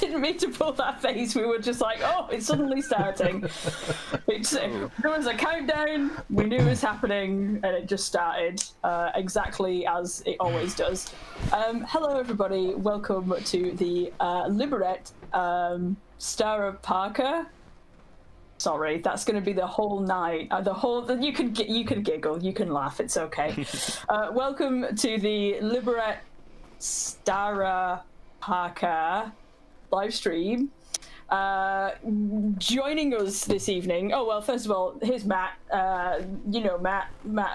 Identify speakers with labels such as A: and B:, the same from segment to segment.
A: didn't mean to pull that face. We were just like, oh, it's suddenly starting. There was a countdown. We knew it was happening, and it just started exactly as it always does. Hello, everybody. Welcome to the Liberec Stará Paka. Sorry, that's going to be the whole night. You can giggle, you can laugh. It's okay. Welcome to the Liberec Stará Paka live stream. Joining us this evening. Oh well, first of all, here's Matt. Matt,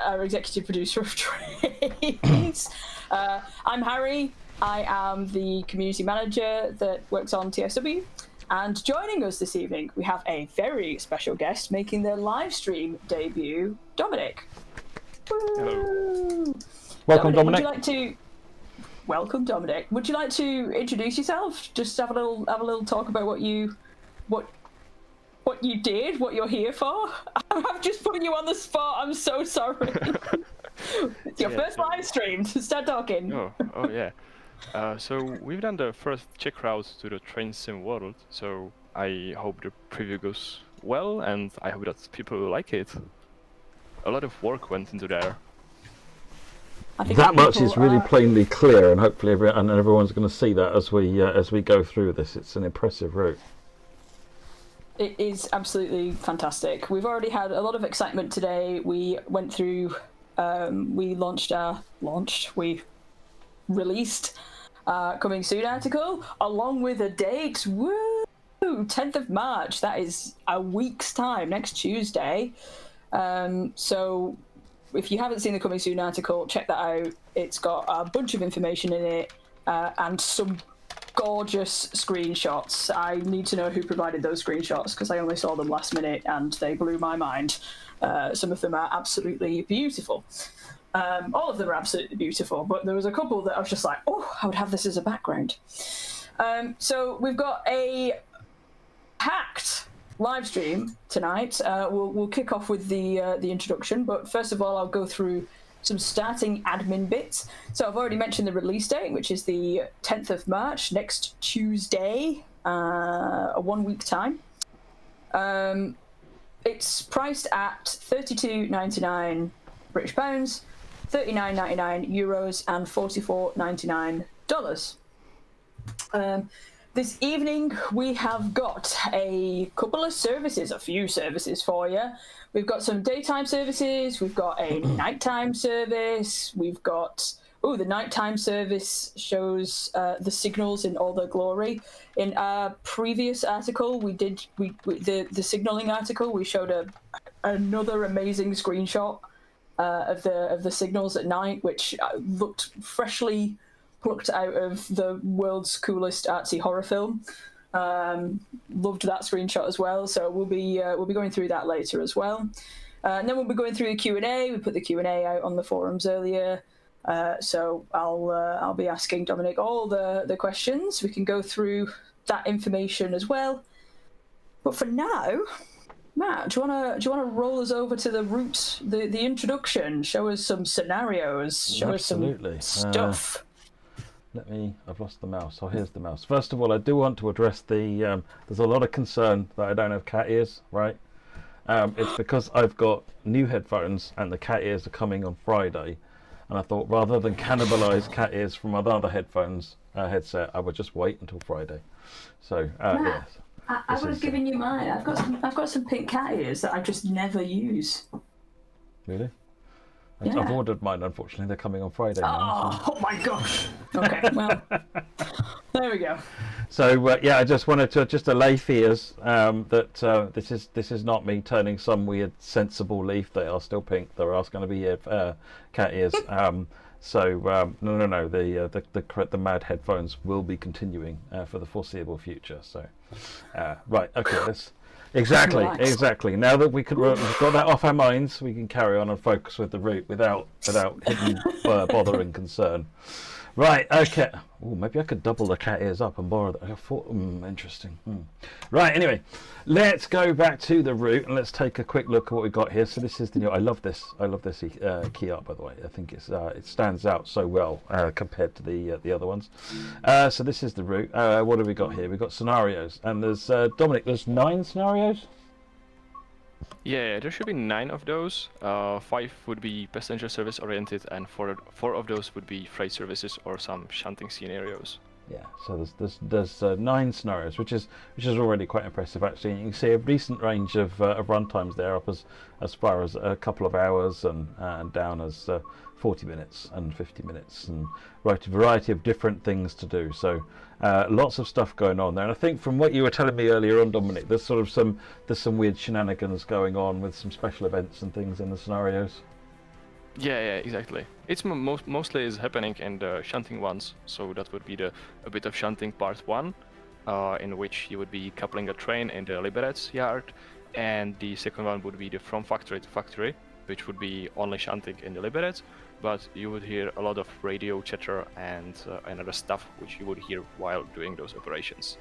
A: our executive producer of Trades. I'm Harry. I am the community manager that works on TSW. And joining us this evening, we have a very special guest making their live stream debut, Dominik.
B: Hello.
C: Welcome, Dominik.
A: Welcome, Dominik. Would you like to introduce yourself? Just have a little talk about what you did, what you're here for. I've just put you on the spot. I'm so sorry. It's your first live stream. Start talking.
B: Oh yeah. So we've done the first check routes to the train sim world, so I hope the preview goes well, and I hope that people like it. A lot of work went into there.
C: That much is really plainly clear, and hopefully everyone's going to see that as we go through this. It's an impressive route.
A: It is absolutely fantastic. We've already had a lot of excitement today. We went through, we released coming soon article along with a date. Woo! 10th of March. That is a week's time, next Tuesday. So if you haven't seen the coming soon article, check that out. It's got a bunch of information in it and some gorgeous screenshots. I need to know who provided those screenshots because I only saw them last minute and they blew my mind. Some of them are absolutely beautiful. All of them are absolutely beautiful, but there was a couple that I was just like, oh, I would have this as a background. So we've got a packed live stream tonight. We'll kick off with the introduction, but first of all, I'll go through some starting admin bits. So I've already mentioned the release date, which is the 10th of March, next Tuesday, a 1 week time. It's priced at £32.99 British pounds, €39.99 euros, and $44.99. This evening we have got a few services for you. We've got some daytime services, we've got a nighttime service, we've got the nighttime service shows the signals in all their glory. In our previous article, the signaling article, we showed another amazing screenshot of the signals at night, which looked freshly plucked out of the world's coolest artsy horror film. Loved that screenshot as well. So we'll be going through that later as well. And then we'll be going through the Q&A. We put the Q&A out on the forums earlier. So I'll be asking Dominik all the questions. We can go through that information as well. But for now, Matt, do you wanna roll us over to the route, the introduction? Show us some scenarios. Show
C: Absolutely.
A: us some stuff.
C: I've lost the mouse. Oh, here's the mouse. First of all, I do want to address there's a lot of concern that I don't have cat ears, right? It's because I've got new headphones and the cat ears are coming on Friday. And I thought rather than cannibalize cat ears from my other headphones headset, I would just wait until Friday. So, yes.
A: I would have given you mine. I've got some pink cat ears that I just never use.
C: Really?
A: Yeah.
C: I've ordered mine, unfortunately. They're coming on Friday now.
A: Oh my gosh. Okay, well, there we go.
C: So, I just wanted to allay fears that this is not me turning some weird sensible leaf. They are still pink. There are going to be cat ears. No. The mad headphones will be continuing for the foreseeable future. So, right, okay, let's... Exactly. Now that we've got that off our minds, we can carry on and focus with the route without hidden bother and concern. Right, okay. Oh, maybe I could double the cat ears up and borrow that. I thought, interesting. Right, anyway, let's go back to the route and let's take a quick look at what we've got here. So this is the new. I love this key art, by the way. I think it stands out so well compared to the other ones. So this is the route. What have we got here? We've got scenarios, and there's Dominik. There's 9 scenarios.
B: Yeah, there should be 9 of those. 5 would be passenger service oriented, and 4 of those would be freight services or some shunting scenarios.
C: Yeah, so there's 9 scenarios, which is already quite impressive actually. And you can see a decent range of run times there, up as far as a couple of hours and down as 40 minutes and 50 minutes, and a variety of different things to do. So lots of stuff going on there. And I think from what you were telling me earlier on, Dominik, there's some weird shenanigans going on with some special events and things in the scenarios.
B: Yeah, exactly. It's mostly is happening in the shunting ones. So that would be a bit of shunting part 1, in which you would be coupling a train in the Liberec yard, and the second one would be the from factory to factory, which would be only shunting in the Liberec, but you would hear a lot of radio chatter and other stuff which you would hear while doing those operations.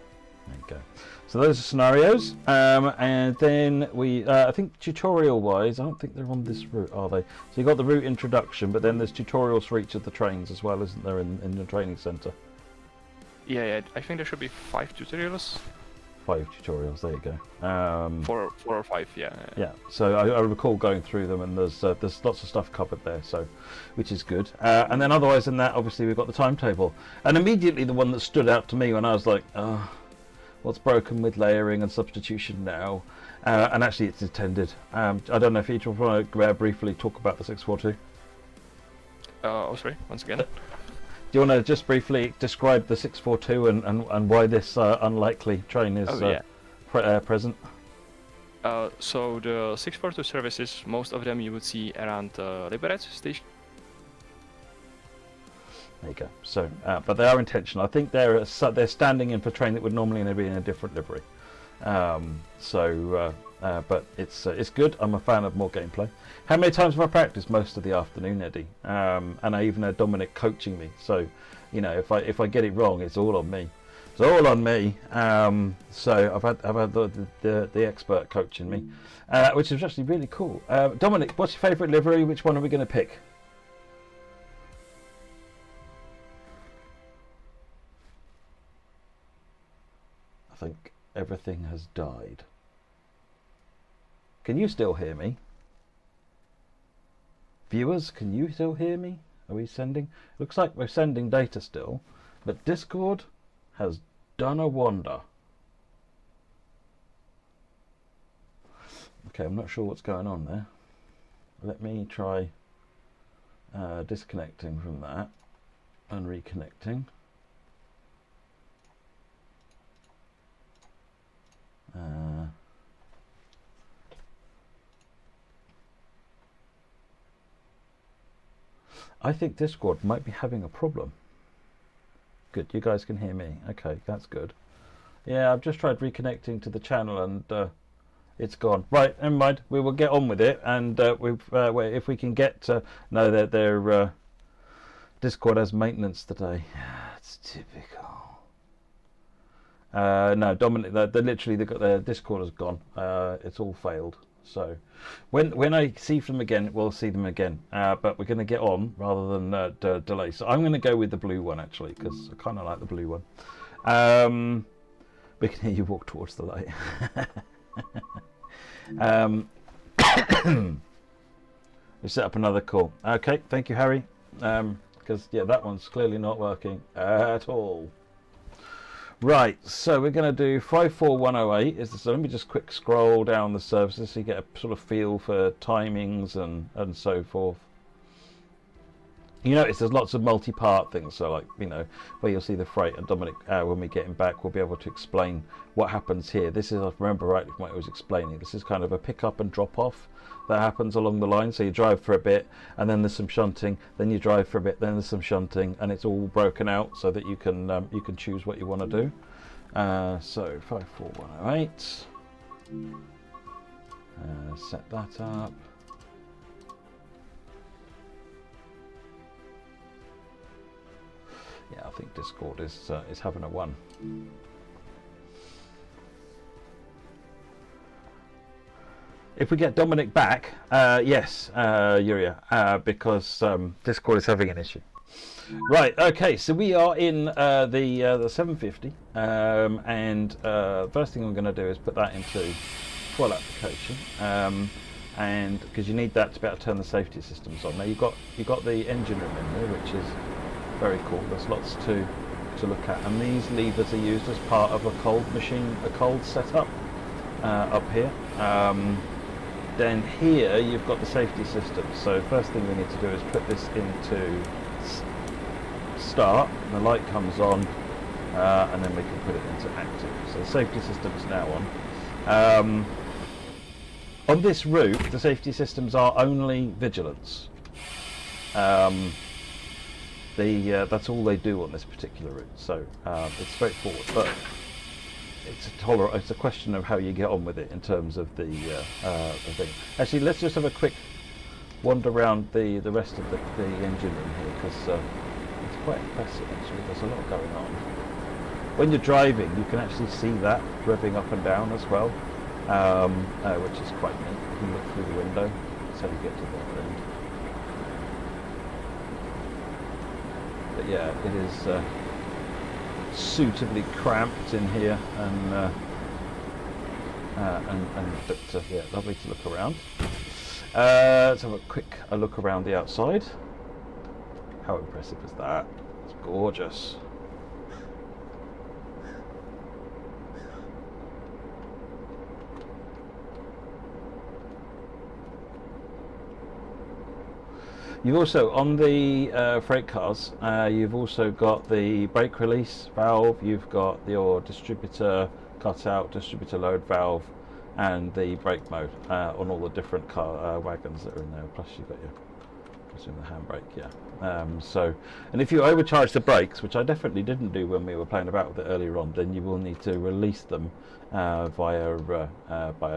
C: There you go. So those are scenarios, and then we, I think tutorial-wise, I don't think they're on this route, are they? So you've got the route introduction, but then there's tutorials for each of the trains as well, isn't there, in the training centre?
B: Yeah, I think there should be 5 tutorials.
C: 5 tutorials, there you go.
B: 4 or 5, yeah.
C: Yeah, so I recall going through them, and there's lots of stuff covered there, so which is good. And then otherwise than that, obviously we've got the timetable, and immediately the one that stood out to me when I was like, oh, what's broken with layering and substitution now? And actually it's intended. I don't know if each of you want to briefly talk about the 642.
B: Oh, sorry, once again.
C: Do you want to just briefly describe the 642 and why this unlikely train is present?
B: So the 642 services, most of them you would see around Liberec station.
C: There you go. So, but they are intentional. I think they're standing in for a train that would normally be in a different livery. But it's good. I'm a fan of more gameplay. How many times have I practiced? Most of the afternoon, Eddie. And I even had Dominik coaching me. So, you know, if I get it wrong, it's all on me. It's all on me. So I've had the expert coaching me, which is actually really cool. Dominik, what's your favourite livery? Which one are we going to pick? I think everything has died. Can you still hear me? Viewers, can you still hear me? Are we sending? Looks like we're sending data still, but Discord has done a wonder. Okay, I'm not sure what's going on there. Let me try disconnecting from that and reconnecting. I think Discord might be having a problem. Good, you guys can hear me. Okay, that's good. Yeah, I've just tried reconnecting to the channel and it's gone. Right, never mind. We will get on with it, and if we can get no, their Discord has maintenance today. It's typical. No, Dominik, they literally got their Discord has gone. It's all failed. So when I see them again, we'll see them again. But we're going to get on rather than delay. So I'm going to go with the blue one actually, because I kind of like the blue one. We can hear you walk towards the light. We set up another call. Okay, thank you, Harry. Because yeah, that one's clearly not working at all. Right, so we're going to do 54108. So let me just quick scroll down the services so you get a sort of feel for timings and so forth. You notice there's lots of multi-part things, so like, you know, where you'll see the freight, and Dominik, when we get him back, we'll be able to explain what happens here. This is, if I remember rightly from what he was explaining, this is kind of a pick-up and drop-off that happens along the line. So you drive for a bit, and then there's some shunting, then you drive for a bit, then there's some shunting, and it's all broken out so that you can choose what you want to do. So 54108, set that up. Yeah, I think Discord is having a one. If we get Dominik back, yes, Yuria, because Discord is having an issue. Right, okay, so we are in the 750, and first thing I'm going to do is put that into full application, and because you need that to be able to turn the safety systems on. Now you've got the engine room in there, which is very cool. There's lots to look at, and these levers are used as part of a cold setup up here. Then here you've got the safety system. So first thing we need to do is put this into start, and the light comes on, and then we can put it into active. So the safety system is now on. On this route, the safety systems are only vigilance. That's all they do on this particular route. So it's straightforward, but it's a question of how you get on with it in terms of the thing. Actually, let's just have a quick wander around the rest of the engine room here, because it's quite impressive actually. There's a lot going on. When you're driving, you can actually see that revving up and down as well, which is quite neat. You can look through the window. That's how you get to the other end. But yeah, it is suitably cramped in here, and yeah, lovely to look around. Let's have a quick look around the outside. How impressive is that? It's gorgeous. You've also, on the freight cars, you've also got the brake release valve, you've got your distributor cutout, distributor load valve, and the brake mode on all the different car wagons that are in there. Plus you've got your, presume the handbrake, yeah. So, and if you overcharge the brakes, which I definitely didn't do when we were playing about with it earlier on, then you will need to release them via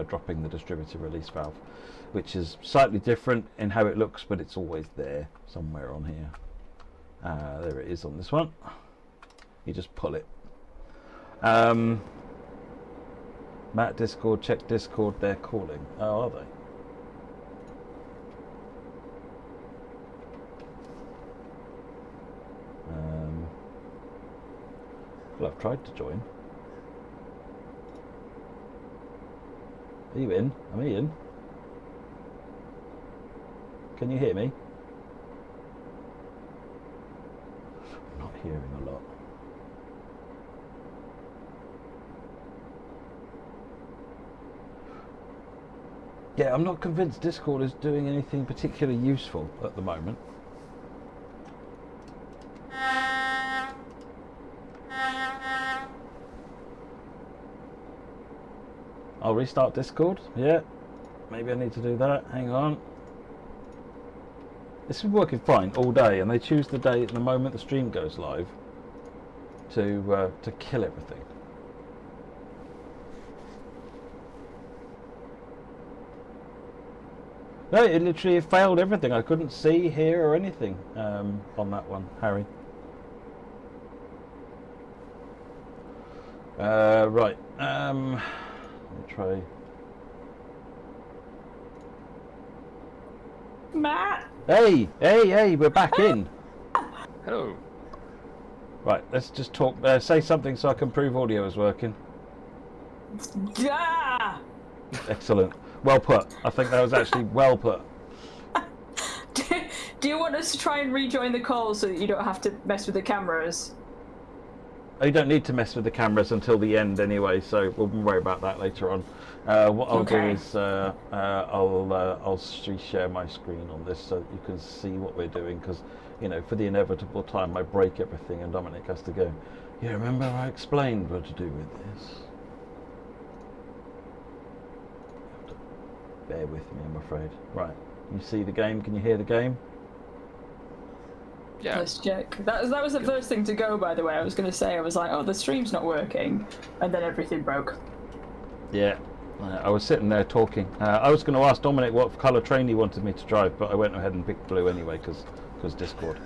C: dropping the distributor release valve, which is slightly different in how it looks, but it's always there somewhere on here. There it is on this one. You just pull it. Matt, Discord, check Discord, they're calling. Oh, are they? Well, I've tried to join. Are you in? Am I in? Can you hear me? I'm not hearing a lot. Yeah, I'm not convinced Discord is doing anything particularly useful at the moment. I'll restart Discord. Yeah, maybe I need to do that. Hang on. This is working fine all day, and they choose the day at the moment the stream goes live to kill everything. No, it literally failed everything. I couldn't see, hear, or anything on that one, Harry. Right. Let me try.
A: Matt.
C: Hey, we're back in.
B: Hello.
C: Right, let's just talk. Say something so I can prove audio is working.
A: Yeah.
C: Excellent. Well put. I think that was actually well put.
A: Do you want us to try and rejoin the call so that you don't have to mess with the cameras?
C: You don't need to mess with the cameras until the end anyway, so we'll worry about that later on. What I'll do is I'll share my screen on this so that you can see what we're doing, because, you know, for the inevitable time I break everything and Dominik has to go, you remember I explained what to do with this? You have to bear with me, I'm afraid. Right, you see the game? Can you hear the game?
B: Yeah.
A: Let's check. That was the first thing to go, by the way. I was going to say, I was like, oh, the stream's not working, and then everything broke.
C: Yeah, I was sitting there talking. I was going to ask Dominik what colour train he wanted me to drive, but I went ahead and picked blue anyway, because Discord.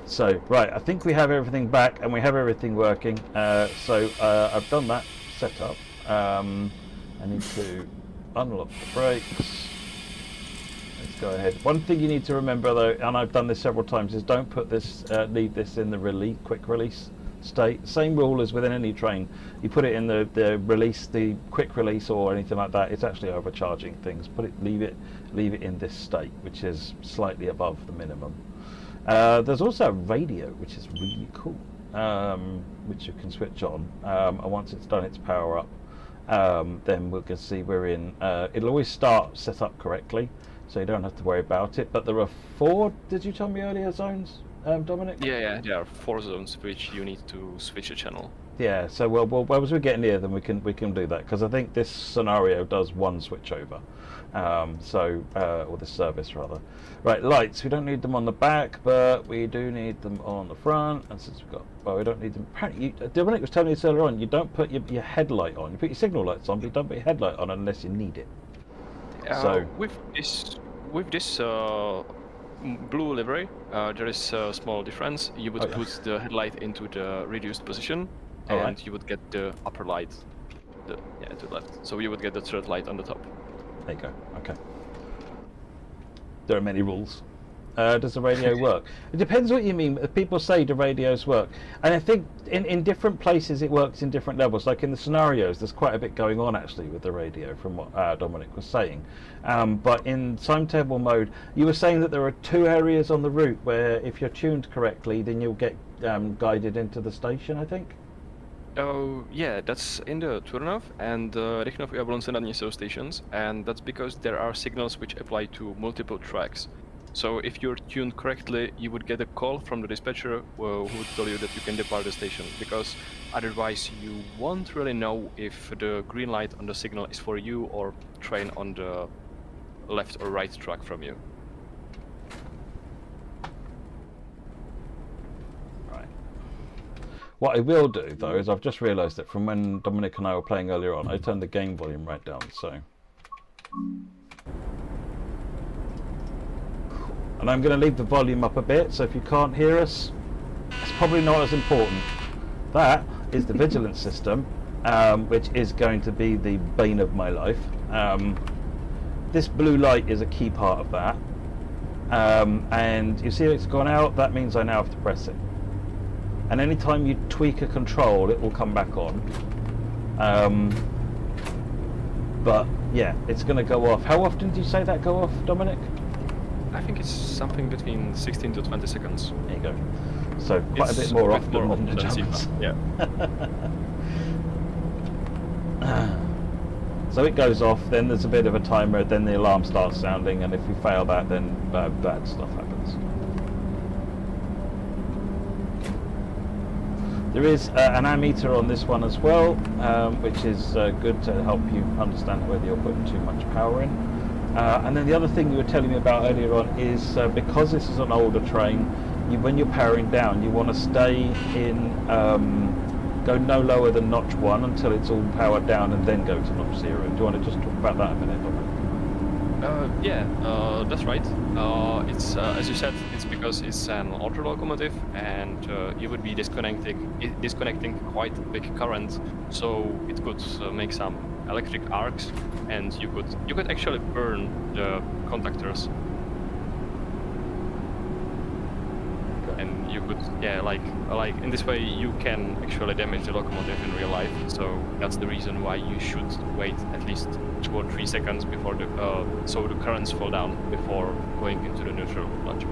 C: So, right, I think we have everything back and we have everything working. So I've done that setup. I need to unlock the brakes. Let's go ahead. One thing you need to remember though, and I've done this several times, is don't put this, leave this in the quick release state. Same rule as within any train. You put it in the release, the quick release or anything like that, it's actually overcharging things. Leave it in this state, which is slightly above the minimum. There's also a radio, which is really cool, which you can switch on, and once it's done its power up, then we can see we're in. It'll always start set up correctly, so you don't have to worry about it. But there are 4, did you tell me earlier, zones, Dominik?
B: Yeah, there are 4 zones which you need to switch a channel.
C: Yeah, so well, as we get near them, we can do that, because I think this scenario does 1 switchover. Or this service rather. Right, lights, we don't need them on the back, but we do need them on the front, and since we've got, well, we don't need them, apparently, Dominik was telling me this earlier on, you don't put your headlight on, you put your signal lights on, but you don't put your headlight on unless you need it. So
B: with this blue livery, there is a small difference. You would put the headlight into the reduced position, and you would get the upper light, to the left. So you would get the third light on the top.
C: There you go. Okay. There are many rules. Does the radio work? It depends what you mean. People say the radios work, and I think in different places it works in different levels. Like in the scenarios, there's quite a bit going on actually with the radio, from what Dominik was saying. But in timetable mode, you were saying that there are 2 areas on the route where, if you're tuned correctly, then you'll get guided into the station, I think.
B: Oh yeah, that's in the Turnov and Rychnov i Jablonce jsou stations, and that's because there are signals which apply to multiple tracks. So if you're tuned correctly, you would get a call from the dispatcher who would tell you that you can depart the station, because otherwise you won't really know if the green light on the signal is for you or train on the left or right track from you.
C: What I will do, though, is I've just realised that from when Dominik and I were playing earlier on, I turned the game volume right down, so... And I'm going to leave the volume up a bit, so if you can't hear us, it's probably not as important. That is the vigilance system, which is going to be the bane of my life. This blue light is a key part of that. And you see it's gone out, that means I now have to press it. And anytime you tweak a control, it will come back on. But yeah, it's going to go off. How often did you say that go off, Dominik?
B: I think it's something between 16 to 20 seconds.
C: There you go. So quite a bit more often than the jumps.
B: Yeah.
C: So it goes off, then there's a bit of a timer, then the alarm starts sounding, and if we fail that, then bad stuff happens. There is an ammeter on this one as well, which is good to help you understand whether you're putting too much power in. And then the other thing you were telling me about earlier on is because this is an older train, when you're powering down, you want to stay in, go no lower than notch 1 until it's all powered down, and then go to notch 0. Do you want to just talk about that a minute, Dominic?
B: Yeah, that's right. It's as you said, it's because it's an older locomotive, and you would be disconnecting quite a big current, so it could make some electric arcs, and you could actually burn the contactors. And you could, yeah, like in this way you can actually damage the locomotive in real life. So that's the reason why you should wait at least 2 or 3 seconds before so the currents fall down before going into the neutral launch.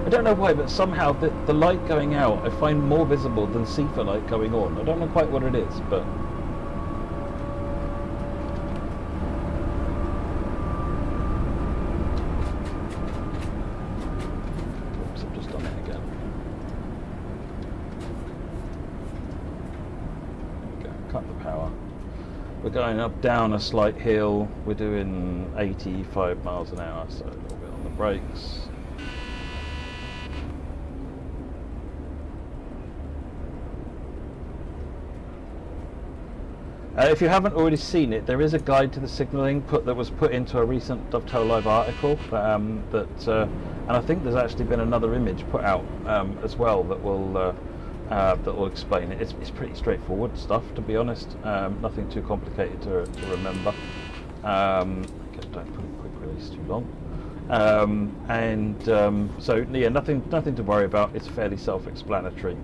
C: I don't know why, but somehow the light going out I find more visible than CIFA light going on. I don't know quite what it is, but... Oops, I've just done it again. There we go, cut the power. We're going up down a slight hill. We're doing 85 miles an hour, so a little bit on the brakes. If you haven't already seen it, there is a guide to the signalling that was put into a recent Dovetail Live article. And I think there's actually been another image put out as well that will explain it. It's pretty straightforward stuff, to be honest. Nothing too complicated to remember. Okay, don't put it quick release too long. So yeah, nothing to worry about. It's fairly self-explanatory.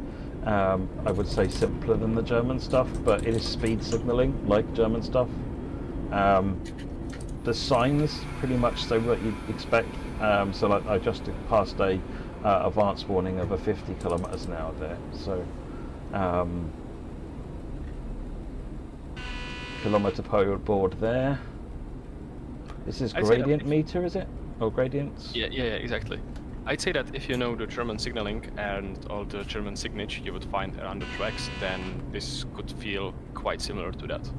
C: I would say simpler than the German stuff, but it is speed signalling like German stuff. The signs pretty much say what you'd expect. So like I just passed a advance warning of a 50 kilometers an hour there. So kilometer per board there. This is gradient meter, is it? Or gradients?
B: Yeah, exactly. I'd say that if you know the German signaling and all the German signage you would find around the tracks, then this could feel quite similar to that.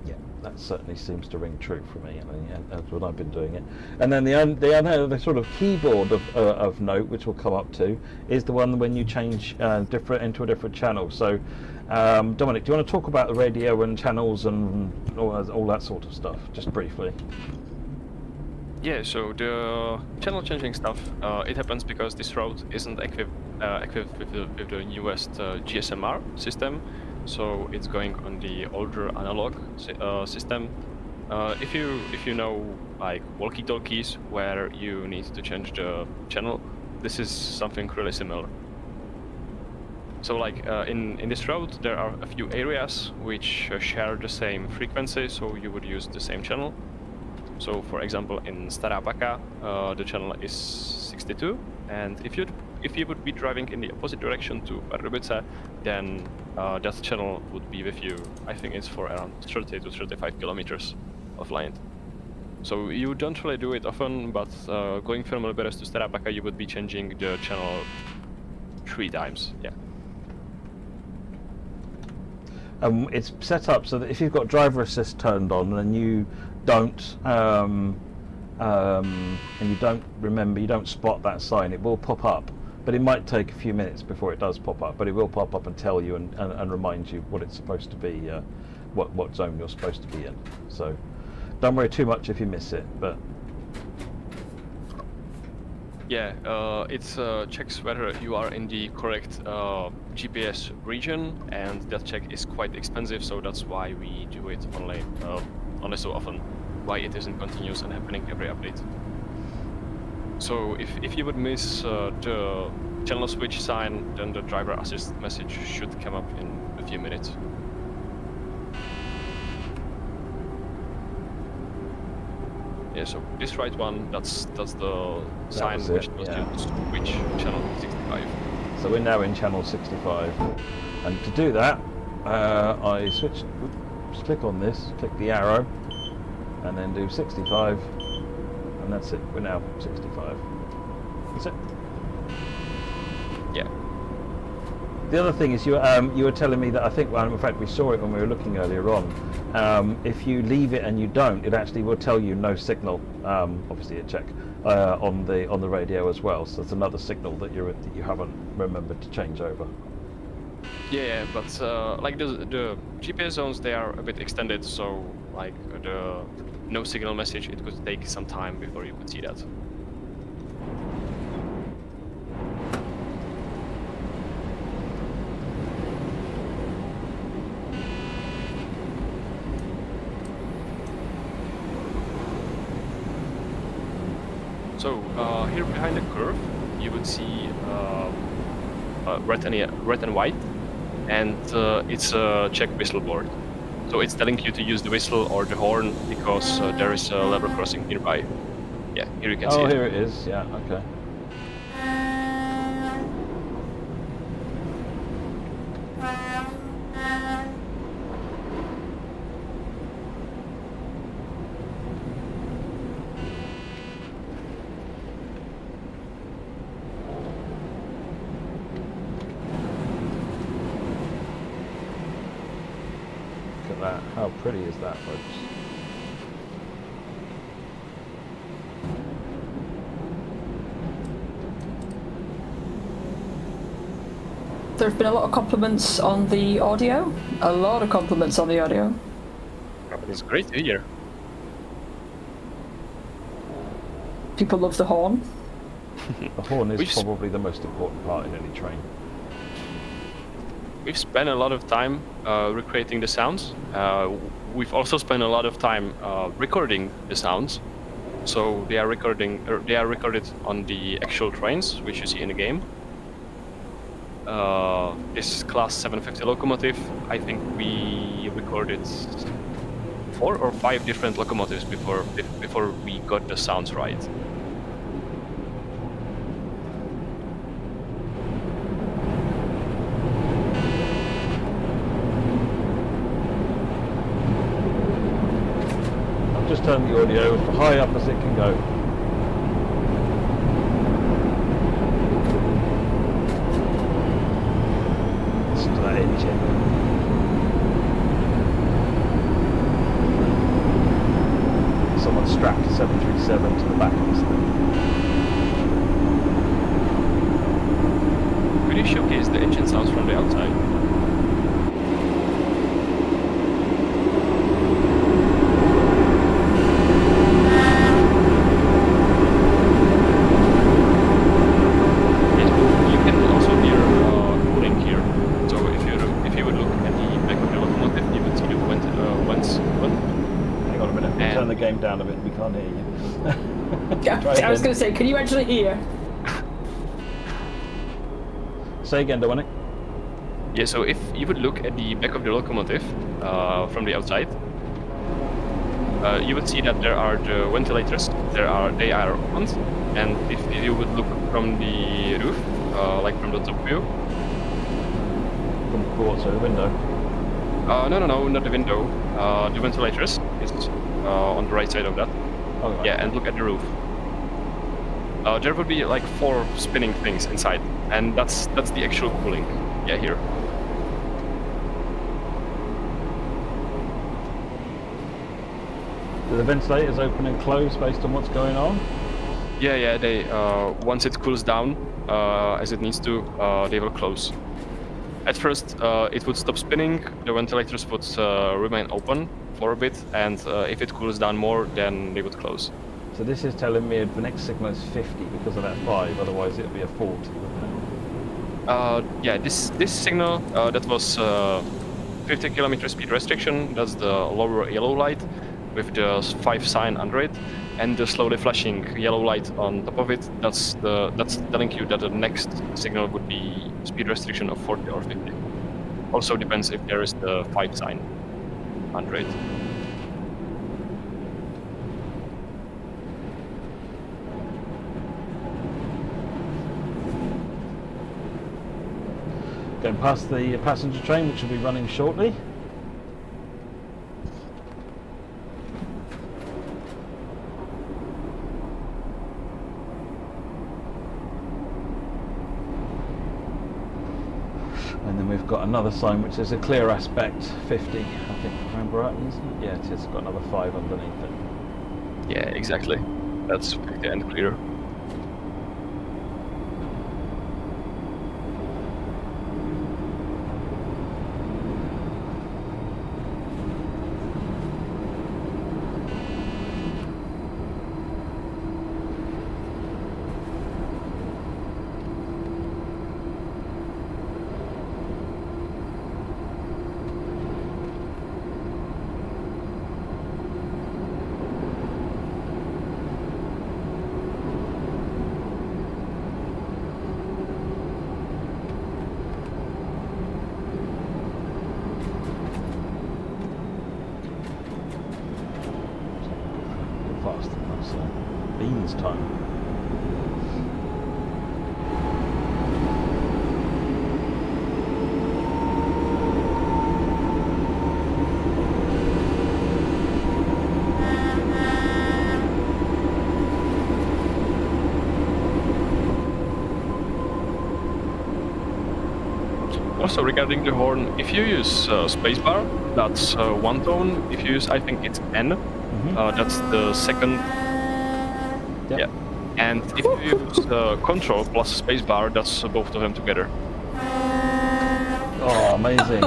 C: Yeah, that certainly seems to ring true for me, and that's what I've been doing it. And then the other sort of keyboard of note, which we'll come up to, is the one when you change into a different channel. So, Dominik, do you want to talk about the radio and channels and all that sort of stuff, just briefly?
B: Yeah, so the channel changing stuff, it happens because this road isn't equipped with the newest GSMR system, so it's going on the older analog system. If you know like walkie-talkies where you need to change the channel, this is something really similar. So like in this road there are a few areas which share the same frequency, so you would use the same channel. So for example in Stará Paka the channel is 62, and if you would be driving in the opposite direction to Pardubice, then that channel would be with you. I think it's for around 30 to 35 kilometers of land. So you don't really do it often, but going from Liberec to Stará Paka you would be changing the channel 3 times, yeah.
C: It's set up so that if you've got driver assist turned on and you don't you don't spot that sign, it will pop up, but it might take a few minutes before it does pop up, but it will pop up and tell you and remind you what it's supposed to be, what zone you're supposed to be in. So don't worry too much if you miss it, but
B: yeah, it checks whether you are in the correct GPS region, and that check is quite expensive, so that's why we do it only so often, why it isn't continuous and happening every update. So if you would miss the channel switch sign, then the driver assist message should come up in a few minutes. Yeah, so this right one, that's the sign which was used to switch channel 65.
C: So we're now in channel 65, and to do that, I just click on this, click the arrow, and then do 65, and that's it. We're now 65. That's it.
B: Yeah.
C: The other thing is you were telling me that I think, well, in fact we saw it when we were looking earlier on. If you leave it and you don't, it actually will tell you no signal. Obviously a check on the radio as well. So it's another signal that you haven't remembered to change over.
B: Yeah, but like the GPS zones, they are a bit extended, so like the no signal message, it could take some time before you could see that. So here behind the curve, you would see red and white, and it's a check whistle board. So it's telling you to use the whistle or the horn because there is a level crossing nearby. Yeah, here you can see it.
C: Oh, here it is. Yeah, okay. How pretty is that, folks?
A: There have been a lot of compliments on the audio. A lot of compliments on the audio.
B: It's great to hear.
A: People love the horn.
C: The horn is probably the most important part in any train.
B: We've spent a lot of time recreating the sounds. We've also spent a lot of time recording the sounds. So they are recorded on the actual trains, which you see in the game. This class 750 locomotive, I think we recorded 4 or 5 different locomotives before we got the sounds right.
C: I've just turned the audio as high up as it can go. Listen to that engine. Someone strapped a 737 to the back of this thing.
B: Could you showcase the engine sounds from the outside? You can also hear cooling here. So if you would look at the back of the locomotive, you would see the vents.
C: Hang on a minute, we'll turn the game down a bit, we can't hear you.
A: I was going to say, can you actually hear?
C: Say again, Dominik.
B: Yeah, so if you would look at the back of the locomotive from the outside, you would see that there are the ventilators. They are on, and if you would look from the roof, like from the top view.
C: From the window?
B: No, not the window. The ventilators is on the right side of that.
C: Oh, right.
B: Yeah, and look at the roof. There would be like 4 spinning things inside, and that's the actual cooling. Yeah, here.
C: Do the ventilators open and close based on what's going on?
B: Yeah. They once it cools down, as it needs to, they will close. At first, it would stop spinning. The ventilators would remain open for a bit, and if it cools down more, then they would close.
C: So this is telling me the next signal is 50 because of that 5, otherwise it would be a 40, wouldn't it?
B: Yeah, this signal, that was 50 km speed restriction. That's the lower yellow light with the 5 sign under it, and the slowly flashing yellow light on top of it. That's telling you that the next signal would be speed restriction of 40 or 50. Also depends if there is the 5 sign under it.
C: Going past the passenger train, which will be running shortly. And then we've got another sign which is a clear aspect 50, I think, remember right, isn't it? Yeah, it is. Got another 5 underneath it.
B: Yeah, exactly. That's 50 and clear.
C: Faster, that's Beans time.
B: Also regarding the horn, if you use spacebar, that's 1 tone. If you use, I think it's N, that's the second.
C: Yep.
B: Yeah. And if you use control plus spacebar, that's both of them together.
C: Oh, amazing.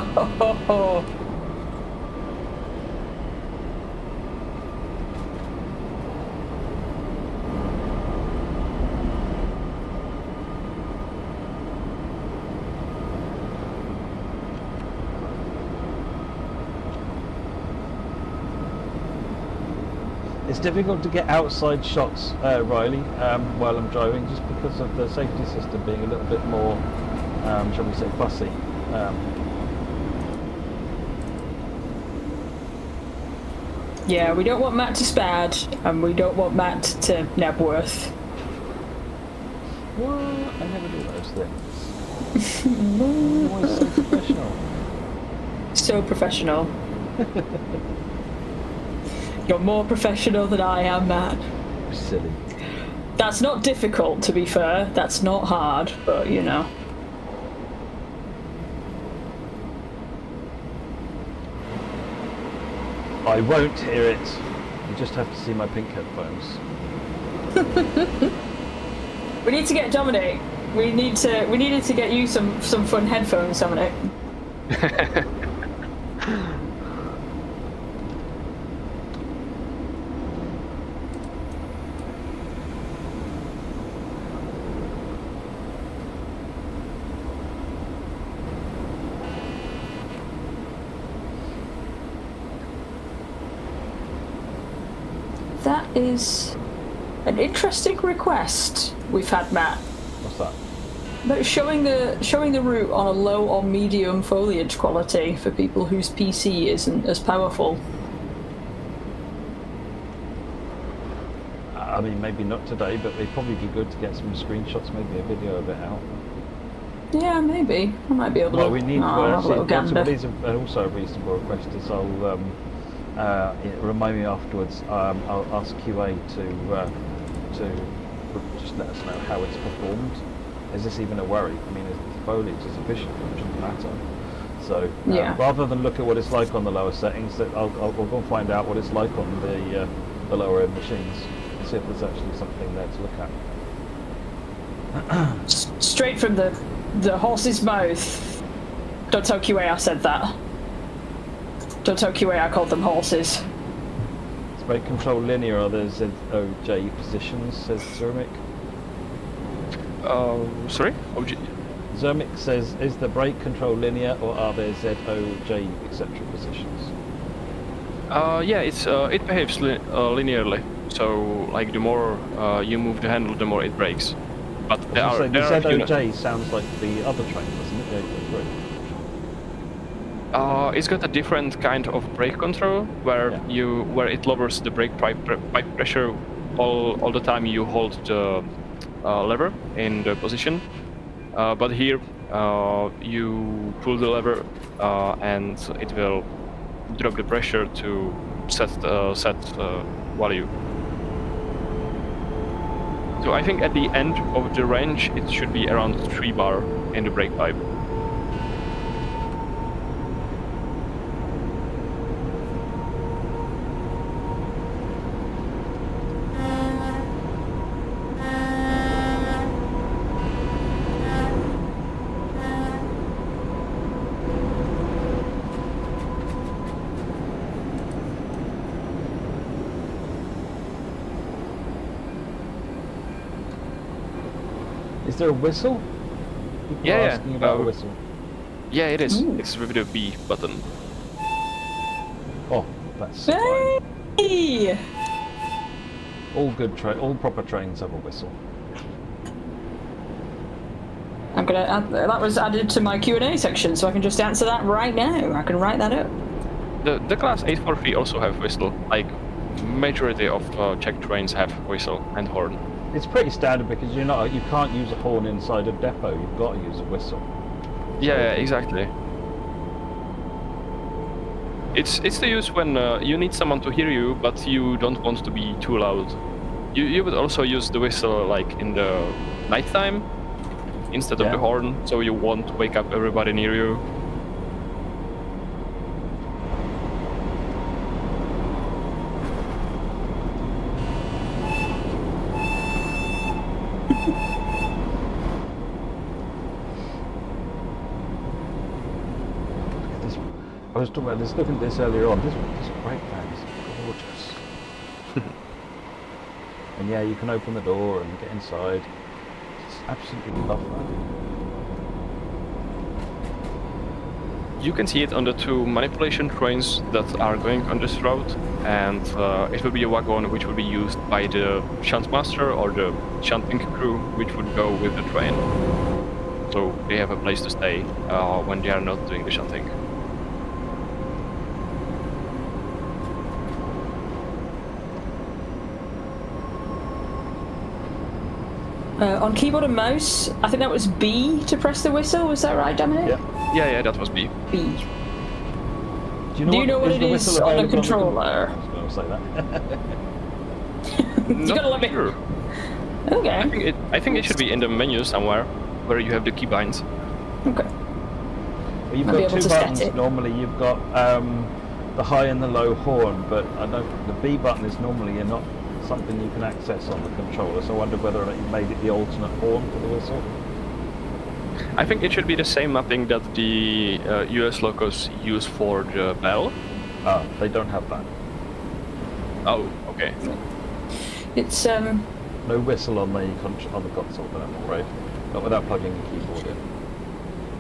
C: It's difficult to get outside shots, Riley, while I'm driving, just because of the safety system being a little bit more, shall we say, fussy.
A: Yeah, we don't want Matt to spad, and we don't want Matt to Nebworth.
C: What? I never do those things. Always so professional.
A: So professional. You're more professional than I am, Matt.
C: Silly.
A: That's not difficult, to be fair. That's not hard, but you know.
C: I won't hear it. You just have to see my pink headphones.
A: We need to get Dominik. We needed to get you some fun headphones, Dominik. That is an interesting request we've had, Matt.
C: What's that?
A: But showing the route on a low or medium foliage quality for people whose PC isn't as powerful.
C: I mean, maybe not today, but it'd probably be good to get some screenshots, maybe a video of it out.
A: Yeah, maybe. I might be able to.
C: Well, we need
A: have a little gander.
C: also a reasonable request is I'll remind me afterwards. I'll ask QA to just let us know how it's performed. Is this even a worry? I mean, the foliage is efficient, it shouldn't matter. So
A: Yeah.
C: rather than look at what it's like on the lower settings, I'll go and find out what it's like on the lower end machines. See if there's actually something there to look at.
A: Straight from the horse's mouth. Don't tell QA I said that. Don't tell QA I called them horses.
C: Is brake control linear? Are there ZOJ positions? Says Zermic.
B: Sorry?
C: Zermic says, is the brake control linear or are there ZOJ etc. positions?
B: Yeah, it behaves linearly. So, like, the more you move the handle, the more it brakes. But
C: The ZOJ sounds like the other train, doesn't it? The 803.
B: It's got a different kind of brake control, where it lowers the brake pipe pressure all the time you hold the lever in the position. But here you pull the lever and it will drop the pressure to set value. So I think at the end of the range it should be around 3 bar in the brake pipe.
C: Is there a whistle? People are asking about a whistle.
B: Yeah, it is. It's with the B button.
C: Oh, that's fine.
A: Hey!
C: All proper trains have a whistle.
A: I'm gonna add, that was added to my Q&A section, so I can just answer that right now. I can write that up.
B: The class 843 also have whistle. Like majority of Czech trains have whistle and horn.
C: It's pretty standard because you can't use a horn inside a depot. You've got to use a whistle.
B: Yeah, exactly. It's to use when you need someone to hear you, but you don't want to be too loud. You would also use the whistle like in the nighttime instead of the horn, so you won't wake up everybody near you.
C: I was talking about this, looking at this earlier on. This brake van is gorgeous. And yeah, you can open the door and get inside. Just absolutely love that.
B: You can see it on the two manipulation trains that are going on this route, and it will be a wagon which will be used by the shunt master or the shunting crew, which would go with the train. So they have a place to stay when they are not doing the shunting.
A: On keyboard and mouse, I think that was B to press the whistle. Was that right, Dominik?
C: Yeah.
B: Yeah, that was B.
A: B.
C: Do
A: you know what it is on a controller?
C: I was going to say that.
A: You gotta let me.
B: Sure.
A: Okay.
B: I think it should be in the menu somewhere, where you have the keybinds.
A: Okay.
C: Well, you've
A: I'll be
C: got
A: able
C: two
A: to set
C: buttons.
A: it.
C: Normally you've got the high and the low horn, but I don't. The B button is normally not something you can access on the controller. So I wonder whether or not you made it the alternate horn for the whistle.
B: I think it should be the same mapping that the US locos use for the bell.
C: Ah, they don't have that.
B: Oh, okay.
A: It's
C: No whistle on the console, then I'm afraid. Not without plugging the keyboard in.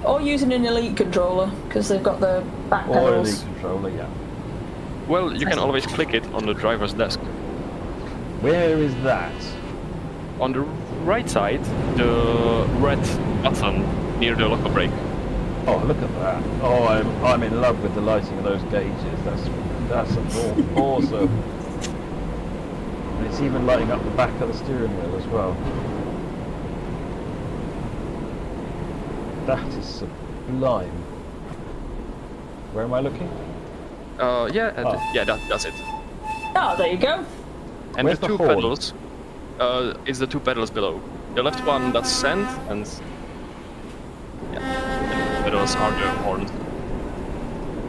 A: or using an Elite controller because they've got the back
C: Or
A: pedals.
C: Elite controller, yeah.
B: Well, you can always click it on the driver's desk.
C: Where is that?
B: On the right side, the red button near the local brake.
C: Oh, look at that! Oh, I'm in love with the lighting of those gauges. That's awesome. And it's even lighting up the back of the steering wheel as well. That is sublime. Where am I looking?
B: That's it.
A: Oh, there you go.
B: And
C: Where's
B: the
C: the
B: two
C: horn?
B: pedals is the two pedals below. The left one, that's send, and yeah, and the pedals are the horns.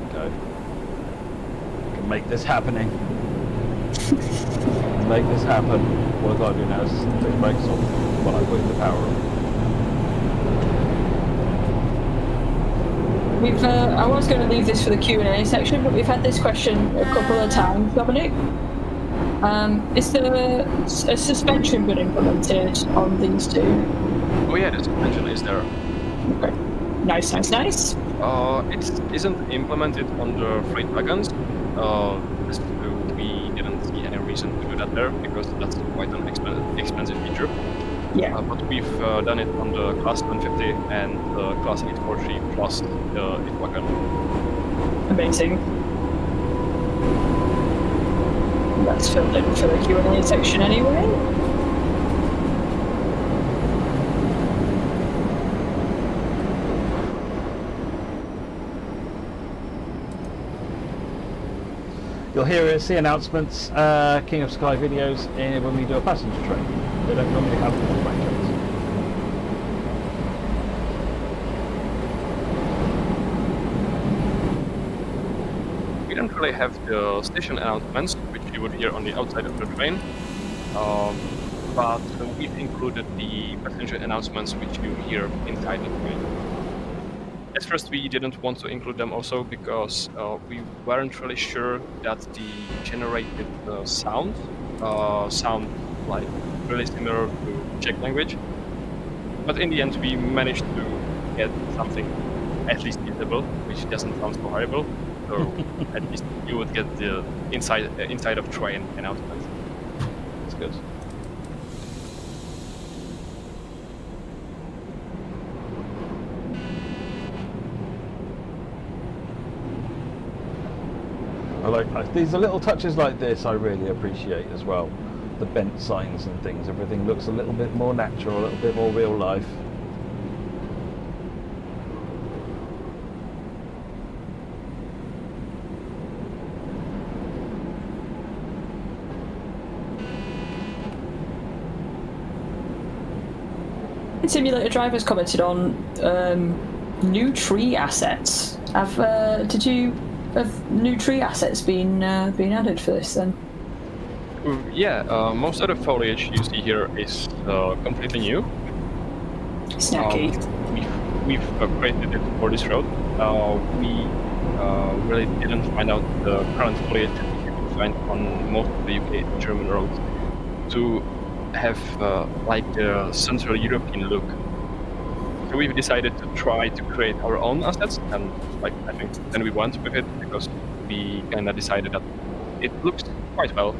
C: Okay. I can make this happening. Make this happen. What I've got to do now is take the brakes off while I put the power on.
A: I was going to leave this for the Q&A section, but we've had this question a couple of times, Dominic. Is there a suspension been implemented on these two?
B: Oh yeah, the suspension is there.
A: Okay. Nice.
B: It isn't implemented on the freight wagons. We didn't see any reason to do that there because that's quite an expensive feature.
A: Yeah.
B: But we've done it on the Class 150 and the Class 843 plus the 8-wagon.
A: Amazing. That's filled in for the Q&A section anyway.
C: You'll see announcements, King of Sky videos when we do a passenger train. They don't normally have them on freight trains.
B: We don't really have the station announcements, which you would hear on the outside of the train, but we've included the passenger announcements which you hear inside the train. At first we didn't want to include them also because we weren't really sure that the generated sound like really similar to Czech language. But in the end we managed to get something at least usable, which doesn't sound so horrible. So at least you would get the inside of train announcement.
C: That's good. These are little touches like this I really appreciate as well. The bent signs and things, everything looks a little bit more natural, a little bit more real life.
A: Simulator Drivers commented on new tree assets. Have new tree assets been added for this then?
B: Yeah, most of the foliage you see here is completely new.
A: Snacky.
B: We've upgraded it for this road. We really didn't find out the current foliage you can find on most of the UK and German roads to have like the Central European look. So we've decided to try to create our own assets, and like I think then we went with it because we kind of decided that it looks quite well.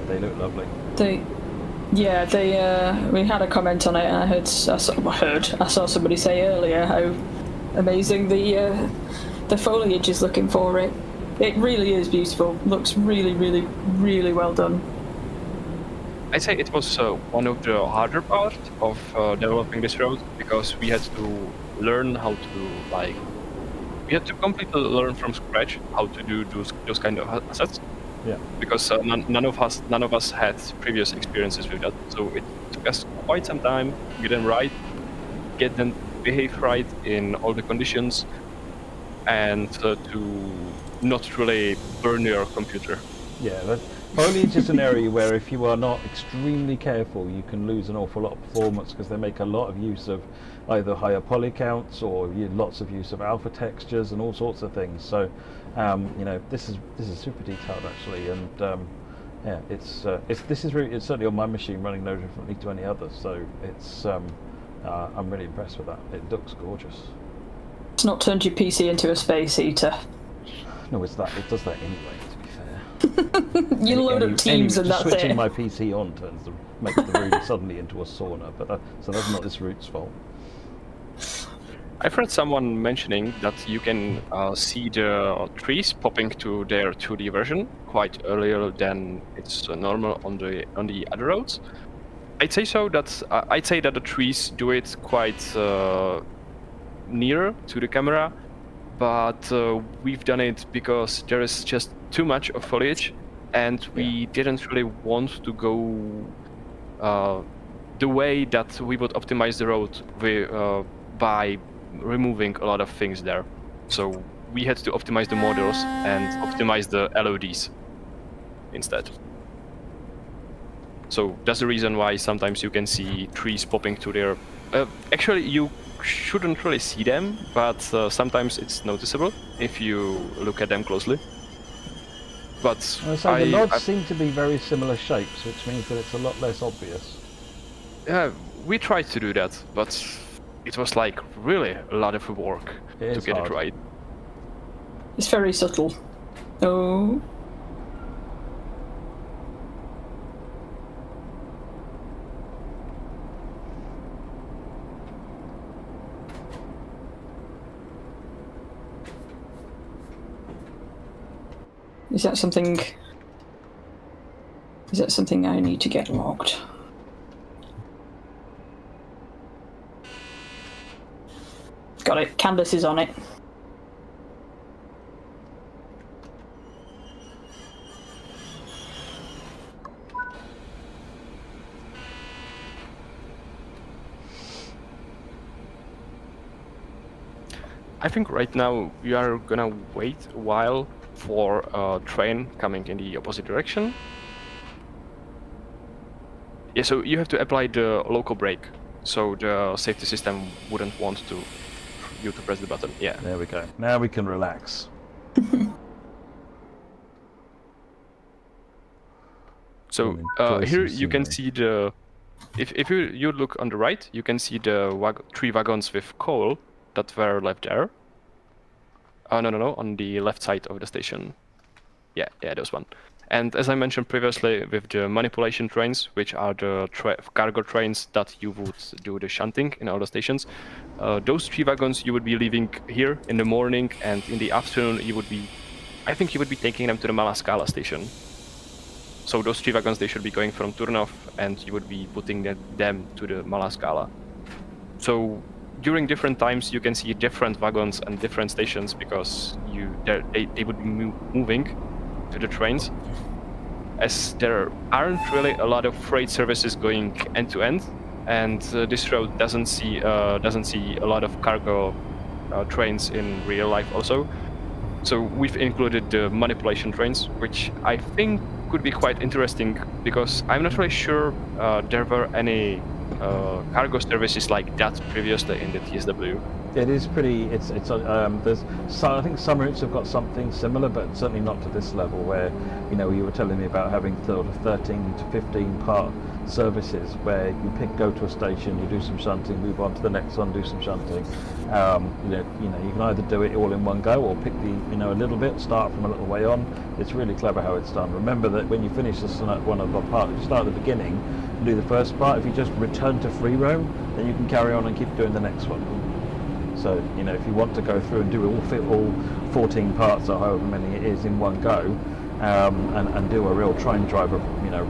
C: They look lovely.
A: We had a comment on it, and I saw somebody say earlier how amazing the foliage is looking for it. It really is beautiful. Looks really, really, really well done.
B: I'd say it was one of the harder parts of developing this road, because we had to learn how to we had to completely learn from scratch how to do those kind of assets.
C: Yeah.
B: Because none of us had previous experiences with that, so it took us quite some time to get them right, get them behave right in all the conditions, and to not really burn your computer.
C: Yeah, foliage is an area where if you are not extremely careful, you can lose an awful lot of performance, because they make a lot of use of either higher poly counts or lots of use of alpha textures and all sorts of things. So, this is super detailed actually, and yeah, it's certainly on my machine running no differently to any other. So it's I'm really impressed with that. It looks gorgeous.
A: It's not turned your PC into a space heater.
C: No, it does that anyway, to be fair.
A: You load up Teams and that's it.
C: Switching my PC on makes the room suddenly into a sauna, but so that's not this route's fault.
B: I've heard someone mentioning that you can see the trees popping to their 2D version quite earlier than it's normal on the other roads. I'd say that the trees do it quite near to the camera, but we've done it because there is just too much of foliage, and we didn't really want to go the way that we would optimize the road by removing a lot of things there. So we had to optimize the models and optimize the LODs instead. So that's the reason why sometimes you can see trees popping to their... actually, you shouldn't really see them, but sometimes it's noticeable if you look at them closely. But
C: so the nods seem to be very similar shapes, which means that it's a lot less obvious.
B: Yeah, we tried to do that, but it was like really a lot of work to get it right.
A: It's very subtle. Oh. Is that something I need to get logged? Got it. Canvas is on it.
B: I think right now we are gonna wait a while for a train coming in the opposite direction. Yeah, so you have to apply the local brake, so the safety system wouldn't want you to press the button. Yeah.
C: There we go. Now we can relax.
B: So here you can see the... If you look on the right, you can see the 3 wagons with coal that were left there. Oh, no, on the left side of the station. Yeah, those one. And as I mentioned previously, with the manipulation trains, which are the cargo trains that you would do the shunting in all the stations, those 3 wagons you would be leaving here in the morning, and in the afternoon I think you would be taking them to the Malá Skala station. So those 3 wagons, they should be going from Turnov, and you would be putting them to the Malá Skala. So during different times you can see different wagons and different stations, because they would be moving to the trains, as there aren't really a lot of freight services going end to end, and this road doesn't see a lot of cargo trains in real life also. So we've included the manipulation trains, which I think could be quite interesting, because I'm not really sure there were any cargo services like that previously in the TSW.
C: It is pretty. It's there's I think some routes have got something similar, but certainly not to this level. Where you were telling me about having sort of 13 to 15 part services, where you go to a station, you do some shunting, move on to the next one, do some shunting. You can either do it all in one go or pick a little bit, start from a little way on. It's really clever how it's done. Remember that when you finish one of the part, you start at the beginning, and do the first part. If you just return to free roam, then you can carry on and keep doing the next one. So if you want to go through and do all 14 parts or however many it is in one go, and do a real train driver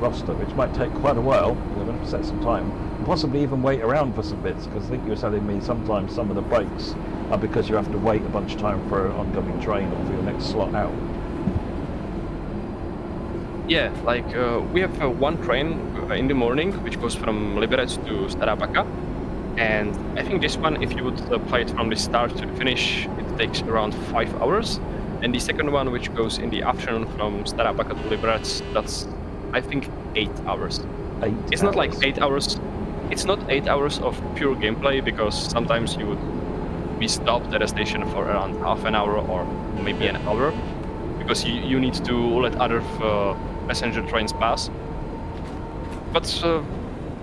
C: roster, which might take quite a while. You're going to set some time, and possibly even wait around for some bits, because I think you were telling me sometimes some of the breaks are because you have to wait a bunch of time for an oncoming train or for your next slot out.
B: Yeah, like we have one train in the morning which goes from Liberec to Stará Paka, and I think this one, if you would play it from the start to the finish, it takes around 5 hours. And the second one, which goes in the afternoon from Stará Paka to Liberec, that's, I think, 8 hours. It's not like 8 hours. It's not 8 hours of pure gameplay, because sometimes you would be stopped at a station for around half an hour or maybe an hour, because you need to let other passenger trains pass. But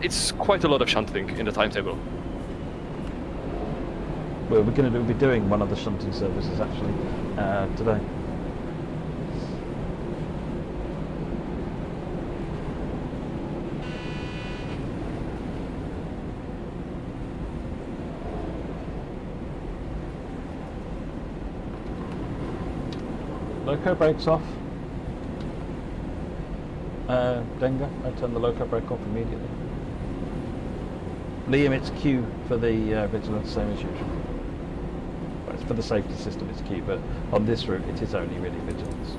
B: it's quite a lot of shunting in the timetable.
C: Well, we're going to be doing one of the shunting services actually today. Loco brakes off. Denga, I turn the loco brake off immediately. Liam, it's Q for the vigilance, same as usual. Well, it's for the safety system, it's Q, but on this route it is only really vigilance.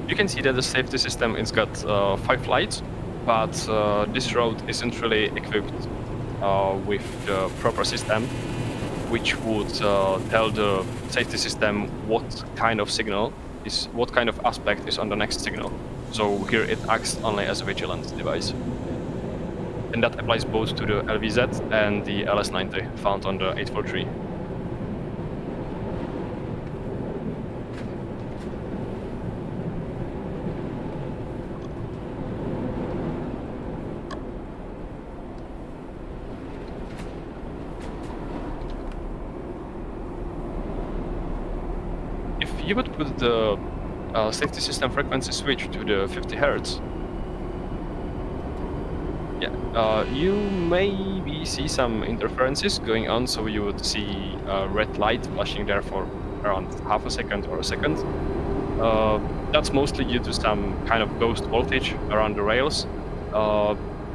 B: You can see that the safety system has got 5 lights, but this road isn't really equipped with the proper system, which would tell the safety system what kind of signal is, what kind of aspect is on the next signal. So here it acts only as a vigilance device. And that applies both to the LVZ and the LS90 found on the 843. If you would put the safety system frequency switch to the 50 Hz, you maybe see some interferences going on, so you would see a red light flashing there for around half a second or a second. That's mostly due to some kind of ghost voltage around the rails.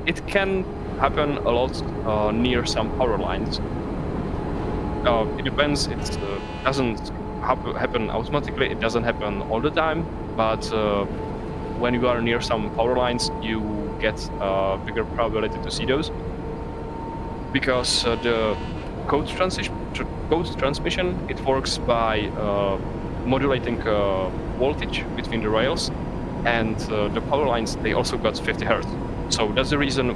B: It can happen a lot near some power lines. It depends, it doesn't happen automatically, it doesn't happen all the time, but when you are near some power lines, you get a bigger probability to see those, because the code transmission, it works by modulating voltage between the rails, and the power lines, they also got 50 Hz. So that's the reason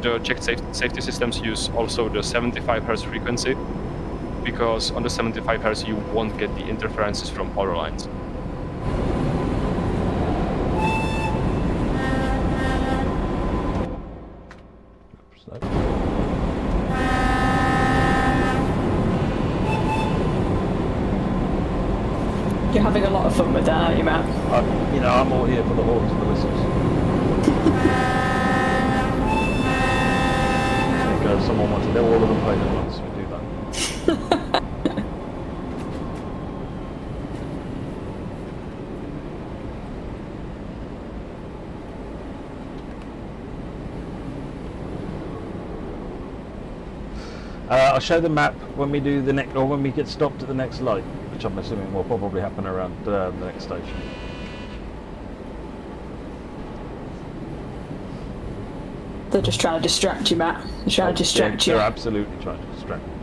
B: the checked safety systems use also the 75 Hz frequency, because on the 75 Hz you won't get the interferences from power lines.
A: You're having a lot of fun with that, aren't you, Matt?
C: I'm all here for the horns and the whistles. Because someone wanted all of them played at once, we do that. I'll show the map when we do the next, or when we get stopped at the next light, which I'm assuming will probably happen around the next station.
A: They're just trying to distract you, Matt. They're trying to distract you.
C: They're absolutely trying to distract me.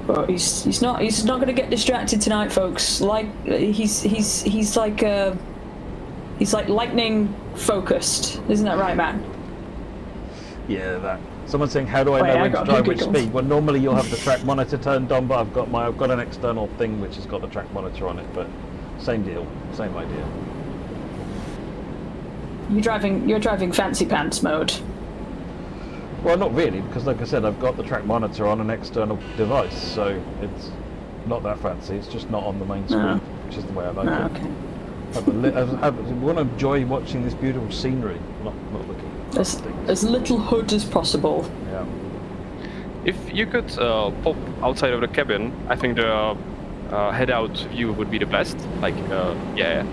A: But he's not going to get distracted tonight, folks. Like he's like lightning focused, isn't that right, Matt?
C: Yeah, that. Someone's saying, how do I
A: Oh, yeah,
C: know
A: I
C: when to
A: got
C: drive
A: two
C: which
A: giggles.
C: speed? Well, normally you'll have the track monitor turned on, but I've got an external thing which has got the track monitor on it. But same deal, same idea.
A: You're driving fancy pants mode.
C: Well, not really, because like I said, I've got the track monitor on an external device, so it's not that fancy. It's just not on the main screen, which is the way I like it.
A: Okay.
C: I want to enjoy watching this beautiful scenery, not looking.
A: As little hood as possible.
C: Yeah.
B: If you could pop outside of the cabin, I think the head-out view would be the best. Like, yeah.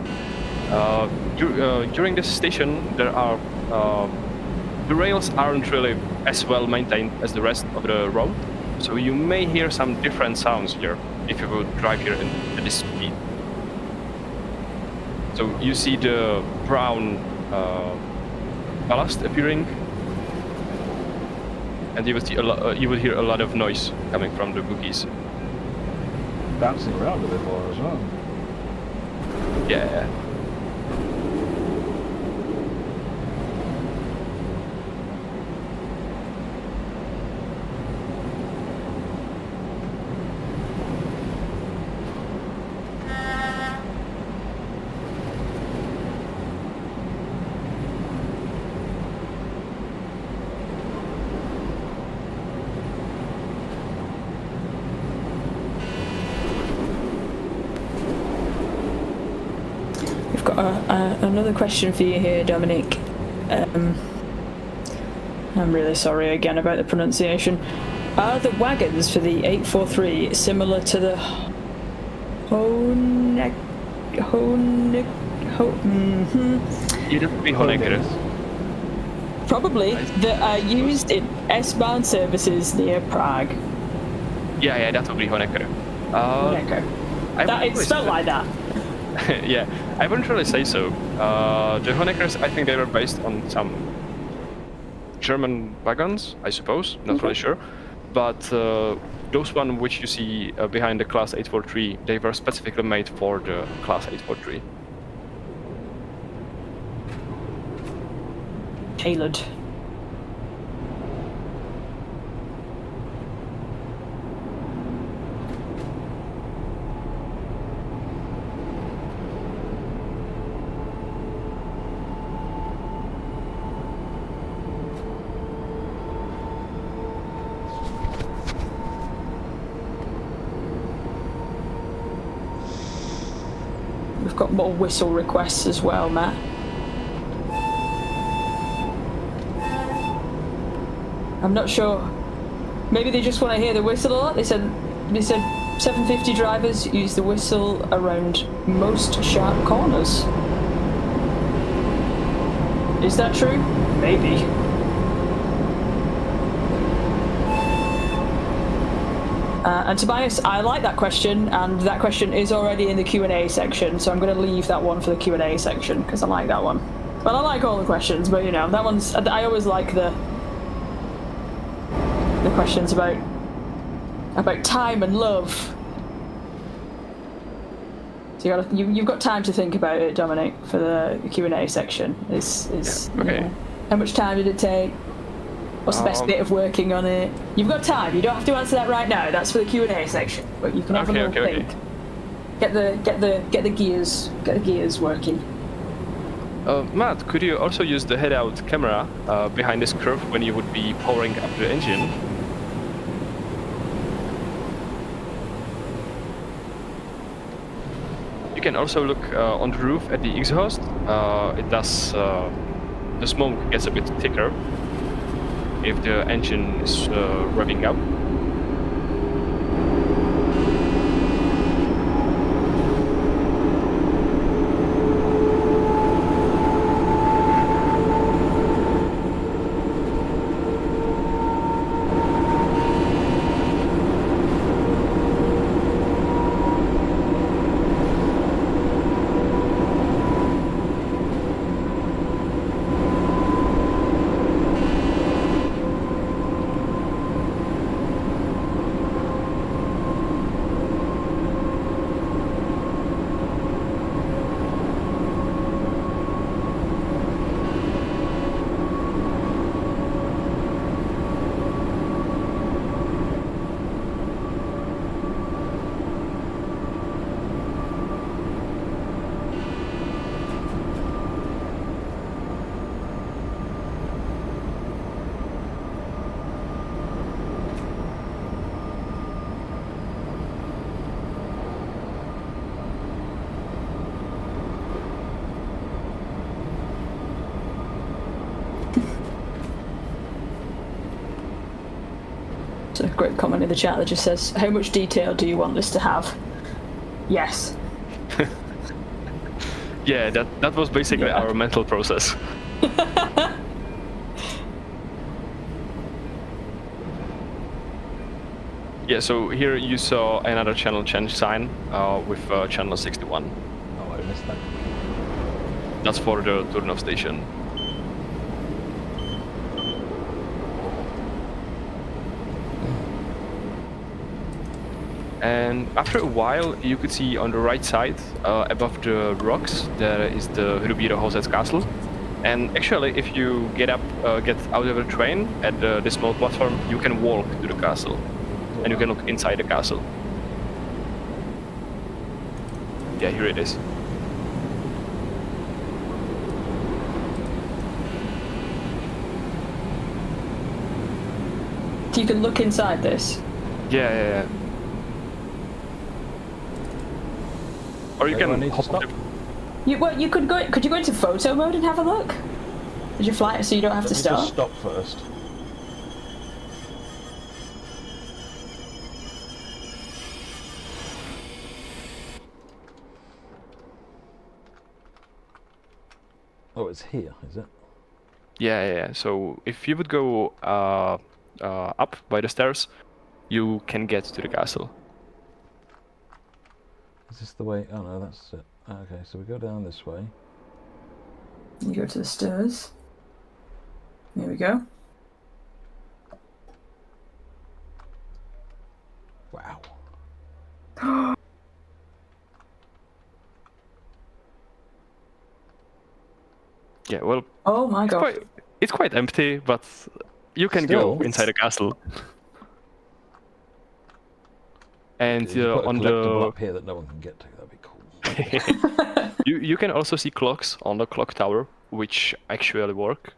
B: During this station, there are the rails aren't really as well maintained as the rest of the road, so you may hear some different sounds here if you would drive here at this speed. So you see the brown ballast appearing, and you will hear a lot of noise coming from the boogies.
C: Bouncing around a bit more as well.
B: Yeah.
A: We've got another question for you here, Dominik. I'm really sorry again about the pronunciation. Are the wagons for the 843 similar to the
B: It'll be Honecker.
A: Probably that are used in S-Bahn services near Prague?
B: Yeah, that would be Honecker.
A: Honecker. That it's spelled like that.
B: Yeah, I wouldn't really say so. The Honeckers, I think they were based on some German wagons, I suppose, not really sure. But those one which you see behind the Class 843, they were specifically made for the Class 843.
A: Tailored. We've got more whistle requests as well, Matt. I'm not sure. Maybe they just want to hear the whistle a lot. They said 750 drivers use the whistle around most sharp corners. Is that true? Maybe. And Tobias, I like that question, and that question is already in the Q&A section, so I'm going to leave that one for the Q&A section, because I like that one. Well, I like all the questions, but you know, that one's... I always like the questions about time and love. So you've got time to think about it, Dominik, for the Q&A section. Is
B: okay.
A: You know, how much time did it take? What's the best bit of working on it? You've got time. You don't have to answer that right now. That's for the Q&A section. But you can have a little think. Get the gears working.
B: Matt, could you also use the head-out camera behind this curve when you would be powering up the engine? You can also look on the roof at the exhaust. The smoke gets a bit thicker if the engine is revving up.
A: It's a great comment in the chat that just says, "How much detail do you want this to have?" Yes.
B: Yeah, that was basically our mental process. Yeah, so here you saw another channel change sign with channel 61.
C: Oh, I missed that.
B: That's for the Turnov station. And after a while, you could see on the right side, above the rocks, there is the Husets castle. And actually, if you get out of the train at the small platform, you can walk to the castle. And you can look inside the castle. Yeah, here it is.
A: You can look inside this.
B: Yeah. Or you can
C: hop
B: stop.
A: You could go. Could you go into photo mode and have a look? Did you fly it so you don't have to start?
C: Just stop first. Oh, it's here, is it?
B: Yeah. So if you would go up by the stairs, you can get to the castle.
C: Is this the way? Oh no, that's it. Okay, so we go down this way.
A: You go to the stairs. There we go.
C: Wow.
B: Yeah, well.
A: Oh my god.
B: It's quite empty, but you can
C: Still,
B: go inside the castle. And
C: put a
B: on
C: collectible
B: the
C: up here that no one can get to. That'd be cool.
B: you can also see clocks on the clock tower, which actually work.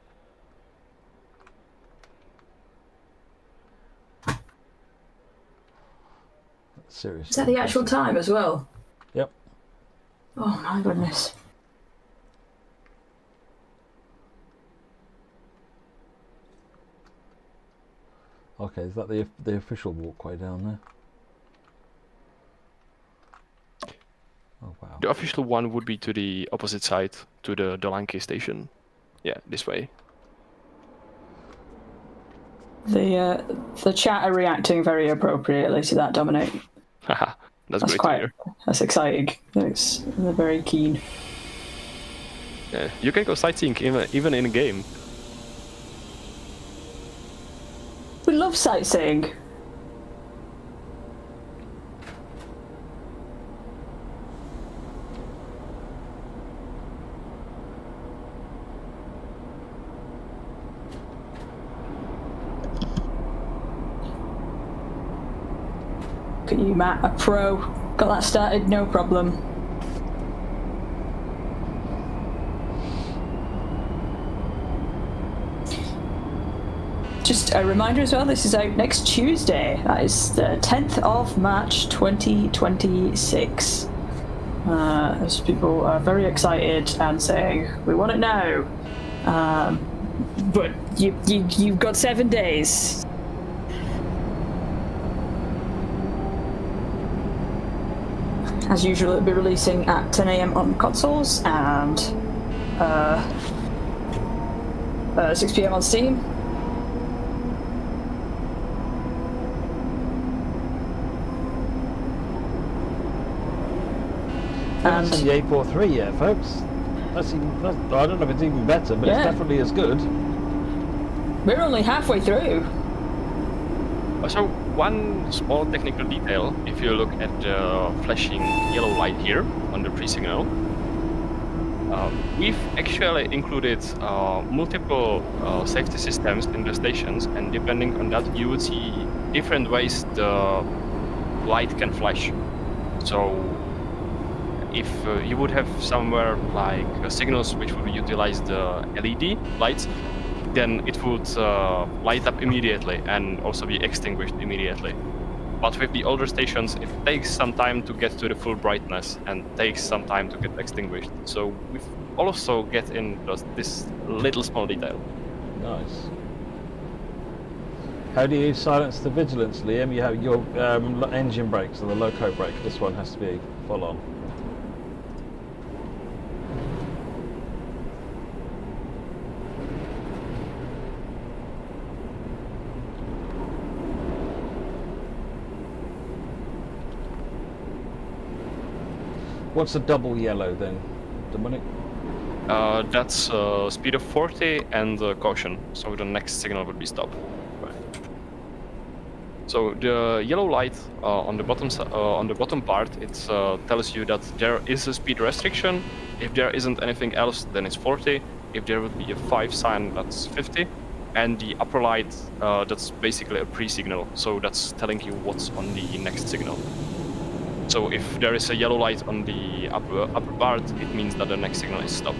C: Seriously.
A: Is that the actual time as well?
C: Yep.
A: Oh my goodness.
C: Okay, is that the official walkway down there? Oh wow.
B: The official one would be to the opposite side, to the Dolanki station. Yeah, this way.
A: The chat are reacting very appropriately to that, Dominik.
B: Haha, that's great to hear.
A: That's exciting. They're very keen.
B: Yeah, you can go sightseeing even in a game.
A: We love sightseeing. Look at you, Matt, a pro. Got that started, no problem. Just a reminder as well, this is out next Tuesday. That is the 10th of March 2026. As people are very excited and saying, we want it now. But you've got 7 days. As usual, it'll be releasing at 10 AM on consoles and 6 PM on Steam.
C: Haven't seen the 843 yet, folks. I don't know if it's even better, but it's definitely as good.
A: We're only halfway through.
B: So one small technical detail, if you look at the flashing yellow light here on the pre-signal, we've actually included multiple safety systems in the stations, and depending on that you would see different ways the light can flash. So if you would have somewhere like signals which would utilize the LED lights, then it would light up immediately and also be extinguished immediately. But with the older stations, it takes some time to get to the full brightness and takes some time to get extinguished. So we've also get in this little small detail.
C: Nice. How do you silence the vigilance, Liam? You have your engine brakes and the loco brake. This one has to be full on. What's a double yellow then, Dominik?
B: That's speed of 40 and caution, so the next signal would be stop.
C: Right.
B: So the yellow light on the bottom part, it tells you that there is a speed restriction. If there isn't anything else, then it's 40. If there would be a 5 sign, that's 50. And the upper light, that's basically a pre-signal, so that's telling you what's on the next signal. So if there is a yellow light on the upper part, it means that the next signal is stop.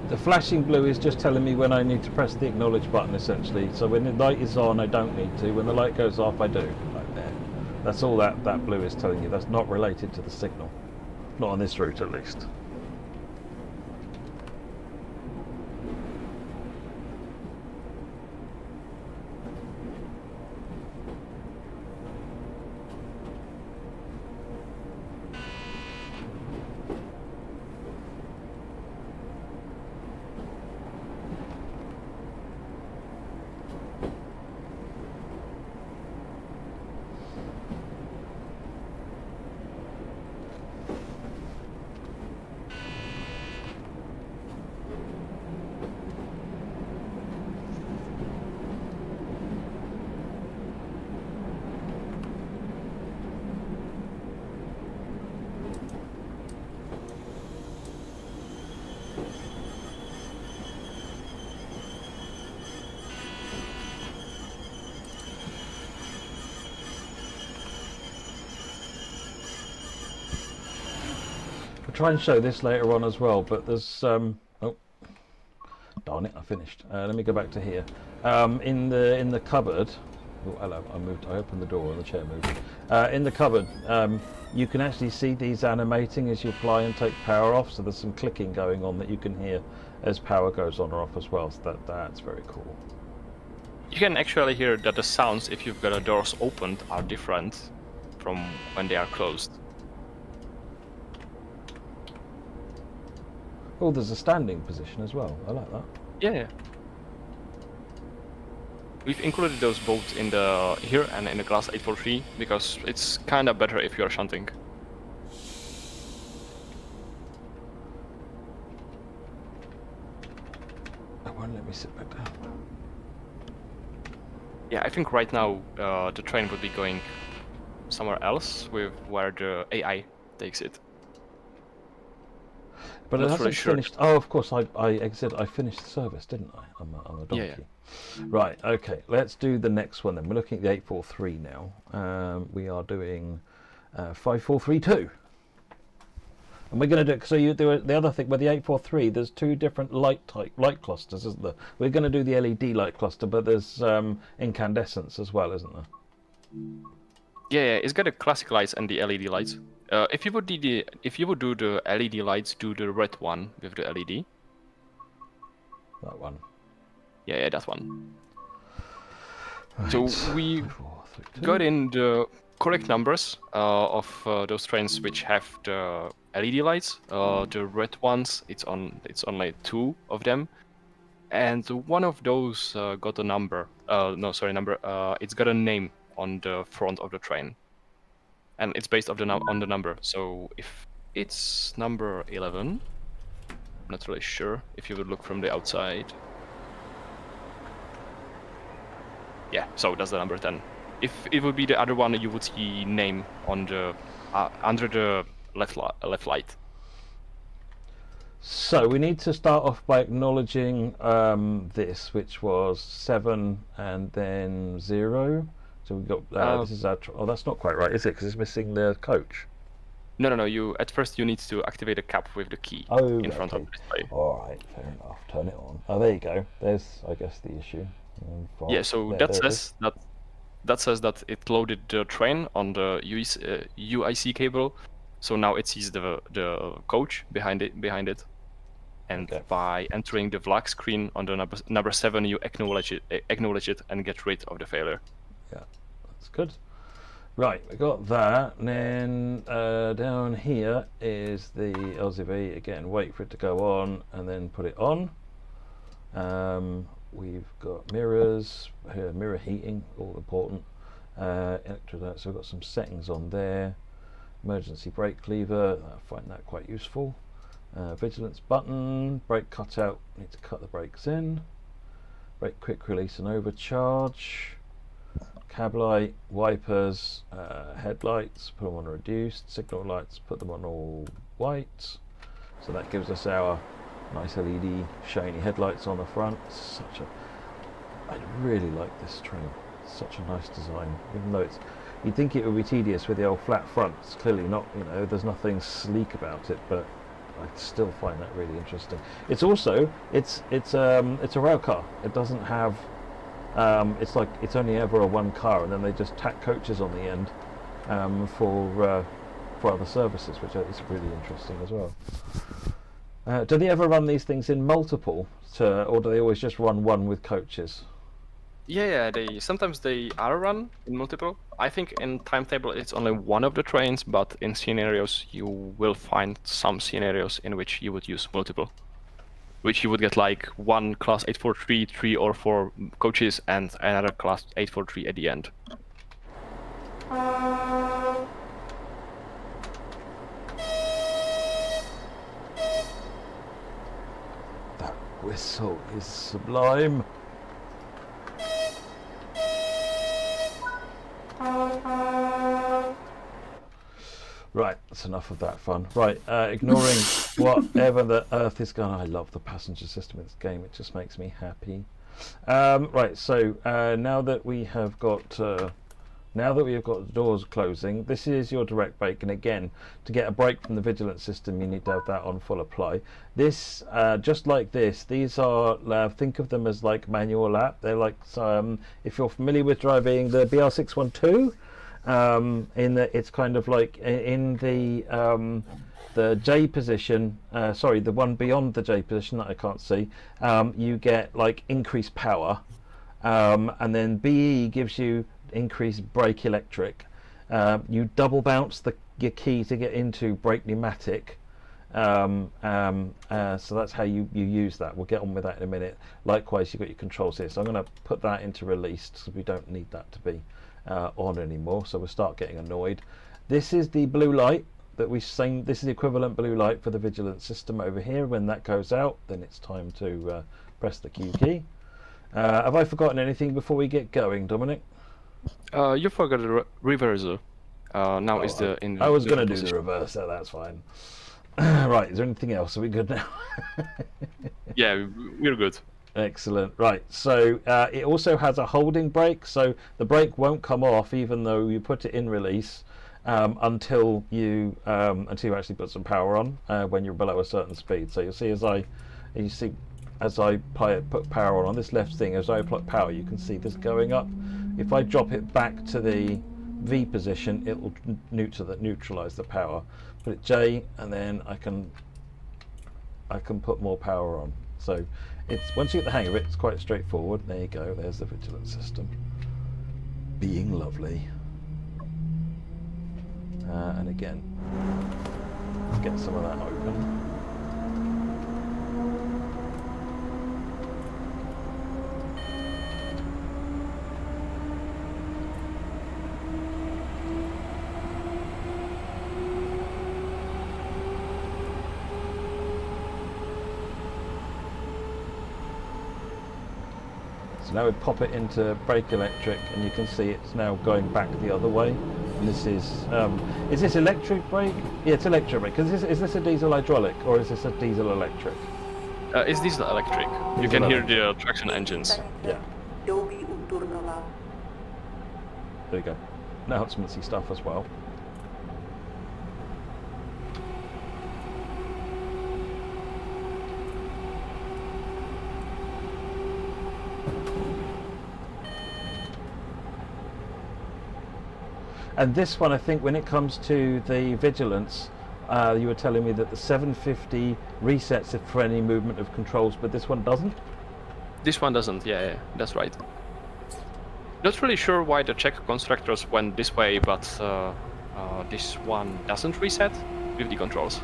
C: The flashing blue is just telling me when I need to press the acknowledge button, essentially. So when the light is on, I don't need to. When the light goes off, I do. Like there. That's all that blue is telling you. That's not related to the signal. Not on this route, at least. Try and show this later on as well, but there's oh darn it, I finished. Let me go back to here. In the cupboard. Oh, hello, I opened the door and the chair moved. In the cupboard, you can actually see these animating as you apply and take power off, so there's some clicking going on that you can hear as power goes on or off as well, so that's very cool.
B: You can actually hear that the sounds, if you've got the doors opened, are different from when they are closed.
C: Oh, there's a standing position as well. I like that.
B: Yeah. We've included those both in the here and in the class 843 because it's kind of better if you are shunting.
C: It won't let me sit back down.
B: Yeah, I think right now the train would be going somewhere else with where the AI takes it.
C: But it hasn't finished. Oh, of course, I finished the service, didn't I? I'm a donkey.
B: Yeah.
C: Right. Okay. Let's do the next one then. We're looking at the 843 now. We are doing 5432, and we're going to do. So you do the other thing with the 843. There's two different light clusters, isn't there? We're going to do the LED light cluster, but there's incandescence as well, isn't there?
B: Yeah, it's got the classic lights and the LED lights. If you would do the LED lights, do the red one with the LED.
C: That one.
B: Yeah, that one.
C: Right.
B: So we got in the correct numbers of those trains which have the LED lights. The red ones, it's only 2 of them, and one of those got a number. It's got a name on the front of the train. And it's based on the number. So if it's number 11, I'm not really sure if you would look from the outside. Yeah, so that's the number 10. If it would be the other one, you would see name on the under the left light.
C: So we need to start off by acknowledging this, which was 7 and then 0. So we've got this is our. Oh, that's not quite right, is it? Because it's missing the coach.
B: No. You at first you need to activate a cap with the key in front of the display.
C: All right, fair enough. Turn it on. Oh, there you go. There's, I guess, the issue.
B: Yeah. So that says that it loaded the train on the UIC cable. So now it sees the coach behind it, and by entering the flag screen on the number 7, you acknowledge it and get rid of the failure.
C: Yeah, that's good. Right, we got that, and then down here is the LZV. Again, wait for it to go on, and then put it on. We've got mirrors, mirror heating, all important. So we've got some settings on there. Emergency brake lever, I find that quite useful. Vigilance button, brake cutout, need to cut the brakes in. Brake quick release and overcharge. Cab light, wipers, headlights, put them on reduced. Signal lights, put them on all white. So that gives us our nice LED shiny headlights on the front. I really like this train. It's such a nice design, even though you'd think it would be tedious with the old flat front. It's clearly not, there's nothing sleek about it, but I still find that really interesting. It's also, it's a rail car. It doesn't have, it's like, it's only ever a one car, and then they just tack coaches on the end for other services, which is really interesting as well. Do they ever run these things in multiple, or do they always just run one with coaches?
B: Yeah, sometimes they are run in multiple. I think in Timetable it's only one of the trains, but in scenarios you will find some scenarios in which you would use multiple. Which you would get like one class 843, 3 or 4 coaches, and another class 843 at the end.
C: That whistle is sublime. Right, that's enough of that fun. Right, ignoring whatever the earth is going. I love the passenger system in this game. It just makes me happy. Right, so now that we have got the doors closing, this is your direct brake. And again, to get a brake from the vigilance system, you need to have that on full apply. This, just like this, these are, think of them as like manual lap. They're like, if you're familiar with driving the BR612, in that it's kind of like in the J position, sorry, the one beyond the J position that I can't see, you get like increased power, and then BE gives you increased brake electric. You double bounce your key to get into brake pneumatic, so that's how you use that. We'll get on with that in a minute. Likewise, you've got your controls here, so I'm going to put that into released because we don't need that to be on anymore, so we'll start getting annoyed. This is the blue light that we've seen. This is the equivalent blue light for the vigilance system over here. When that goes out, then it's time to press the Q key. Have I forgotten anything before we get going, Dominic?
B: You forgot the reverser. Now is the in.
C: I was going to do the reverser. That's fine. Right. Is there anything else? Are we good now?
B: Yeah, we're good.
C: Excellent. Right, so it also has a holding brake, so the brake won't come off even though you put it in release until you actually put some power on when you're below a certain speed. So you'll see as I put power on this left thing, as I apply power, you can see this going up. If I drop it back to the V position, it will neutralize the power. Put it J, and then I can put more power on. So once you get the hang of it, it's quite straightforward. There you go. There's the vigilance system, being lovely. And again, let's get some of that open. So now we pop it into brake electric, and you can see it's now going back the other way. And this is this electric brake? Yeah, it's electric brake. Is this a diesel hydraulic or is this a diesel electric?
B: It's diesel electric. You can hear the traction engines.
C: Yeah. There you go. Now it's Mitzi stuff as well. And this one, I think, when it comes to the vigilance, you were telling me that the 750 resets it for any movement of controls, but this one doesn't?
B: This one doesn't, yeah, that's right. Not really sure why the Czech constructors went this way, but this one doesn't reset with the controls.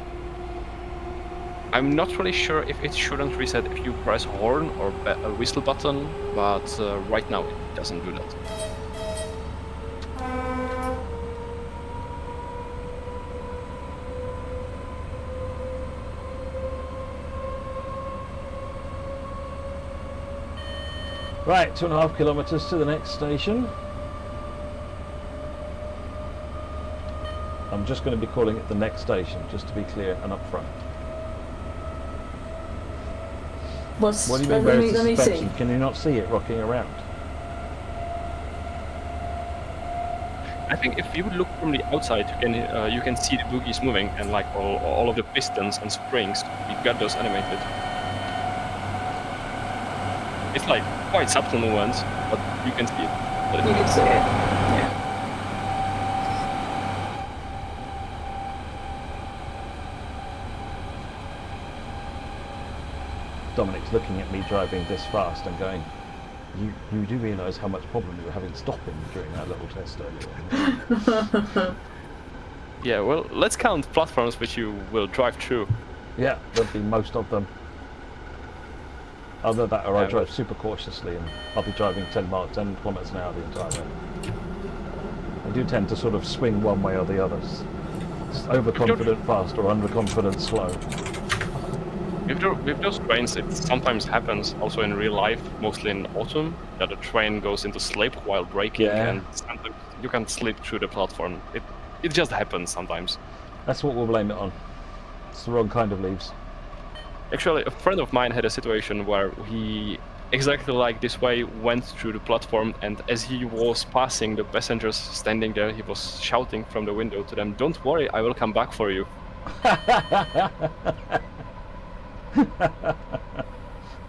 B: I'm not really sure if it shouldn't reset if you press horn or a whistle button, but right now it doesn't do that.
C: Right, 2.5 kilometers to the next station. I'm just going to be calling it the next station, just to be clear and upfront. What do you mean by suspension? Can you not see it rocking around?
B: I think if you would look from the outside, you can see the bogies moving, and like all of the pistons and springs, we got those animated. It's like quite subtle movements, but you can see it.
A: You can see it. Yeah.
C: Dominik's looking at me driving this fast and going, you do realise how much problem you were having stopping during that little test earlier.
B: Yeah, well, let's count platforms which you will drive through.
C: Yeah, there'll be most of them. Other than that, or I drive super cautiously and I'll be driving 10 kilometers an hour the entire way. I do tend to sort of swing one way or the other. It's overconfident fast or underconfident slow.
B: With those trains, it sometimes happens also in real life, mostly in autumn, that a train goes into sleep while braking, and sometimes you can slip through the platform. It just happens sometimes.
C: That's what we'll blame it on. It's the wrong kind of leaves.
B: Actually, a friend of mine had a situation where he, exactly like this way, went through the platform, and as he was passing the passengers standing there, he was shouting from the window to them, "Don't worry, I will come back for you."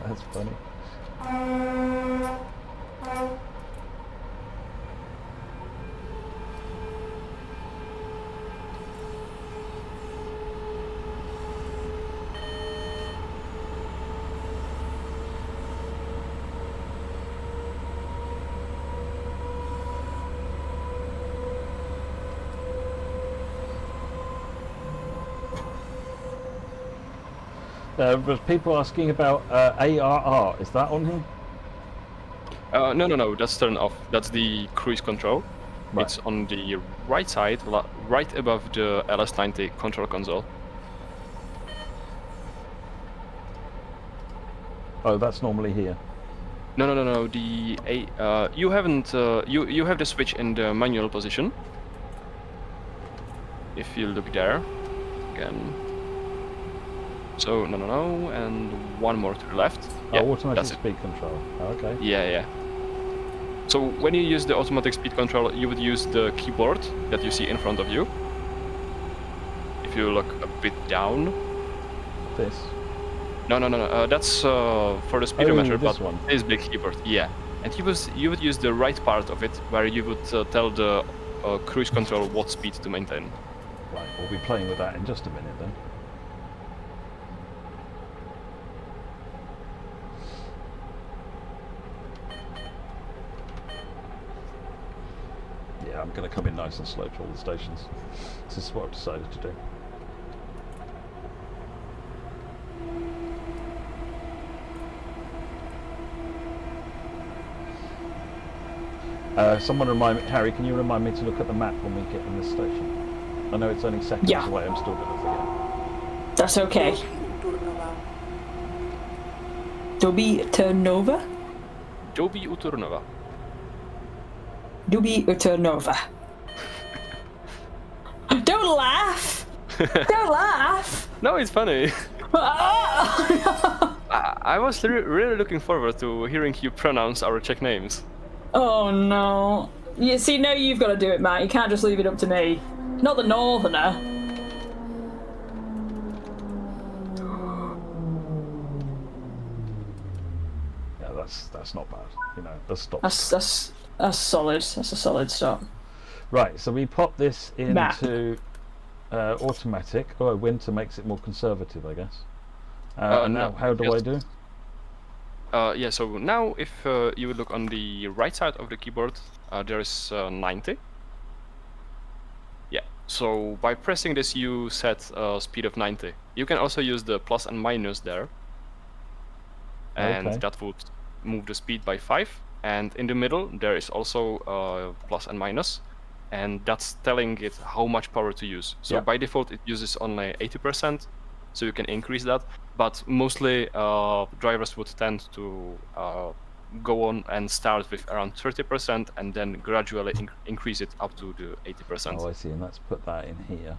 C: That's funny. There's people asking about ARR. Is that on here?
B: No. That's turned off. That's the cruise control. Right. It's on the right side, right above the LS90 control console.
C: Oh, that's normally here.
B: No. You haven't. You have the switch in the manual position. If you look there, again. So no, and one more to the left.
C: Oh, yeah, automatic speed control. Oh, okay.
B: Yeah. So when you use the automatic speed control, you would use the keyboard that you see in front of you. If you look a bit down.
C: This.
B: No. That's for the speedometer,
C: this
B: but
C: one.
B: This big keyboard. Yeah, and you would use the right part of it, where you would tell the cruise control what speed to maintain.
C: Right. We'll be playing with that in just a minute then. Yeah, I'm going to come in nice and slow to all the stations. This is what I've decided to do. Someone remind me, Harry, can you remind me to look at the map when we get in this station? I know it's only seconds away, I'm still going to forget.
A: That's okay. Turnova?
B: Turnova.
A: Turnova. Don't laugh. Don't laugh.
B: No, it's funny. I was really looking forward to hearing you pronounce our Czech names.
A: Oh no. You see, now you've got to do it, Matt. You can't just leave it up to me. Not the Northerner.
C: Yeah, that's not bad. You know, that's stop.
A: That's solid. That's a solid stop.
C: Right, so we pop this
A: Map.
C: into automatic. Oh, winter makes it more conservative, I guess. And now,
B: No,
C: how do I
B: just-
C: do?
B: Yeah, so now if you would look on the right side of the keyboard, there is 90. Yeah, so by pressing this you set a speed of 90. You can also use the plus and minus there. And
C: Okay.
B: that would move the speed by 5. And in the middle there is also plus and minus. And that's telling it how much power to use. So
C: Yeah.
B: by default it uses only 80%, so you can increase that. But mostly drivers would tend to go on and start with around 30% and then gradually increase it up to the 80%.
C: Oh, I see, and let's put that in here.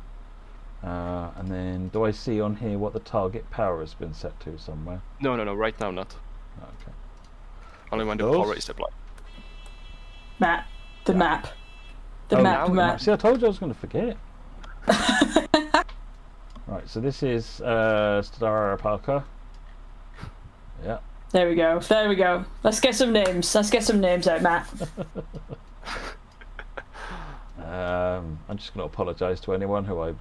C: And then, do I see on here what the target power has been set to somewhere?
B: No, right now not.
C: Okay.
B: Only when the
C: Those?
B: power is applied.
A: Matt. The map. The
C: Oh,
A: map,
B: now-
A: Matt.
C: See, I told you I was going to forget. Right, so this is Stará Paka. Yeah.
A: There we go. There we go. Let's get some names. Let's get some names out, Matt.
C: I'm just going to apologise to anyone who I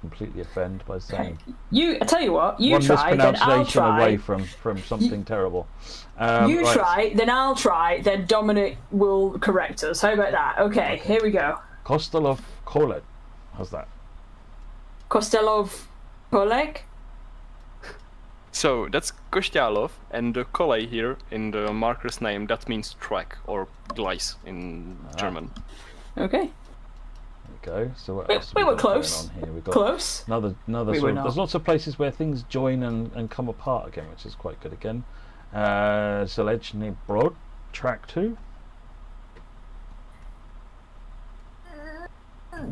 C: completely offend by saying
A: I tell you what. You
C: one
A: try, then I'll
C: mispronunciation away
A: try.
C: from something terrible.
A: You
C: right.
A: try, then I'll try, then Dominik will correct us. How about that? Okay, here we go.
C: Kostelov Kolet. How's that?
A: Kostelov Polek?
B: So that's Kościalov, and the kolej here in the marker's name, that means track or Gleis in German.
A: Okay.
C: There we go. So what
A: We-
C: else have
A: we were
C: got going
A: close.
C: on here? We've got
A: Close.
C: Another
A: We
C: sort
A: were
C: of,
A: not.
C: there's lots of places where things join and come apart again, which is quite good again. Zelezny Brod, track 2.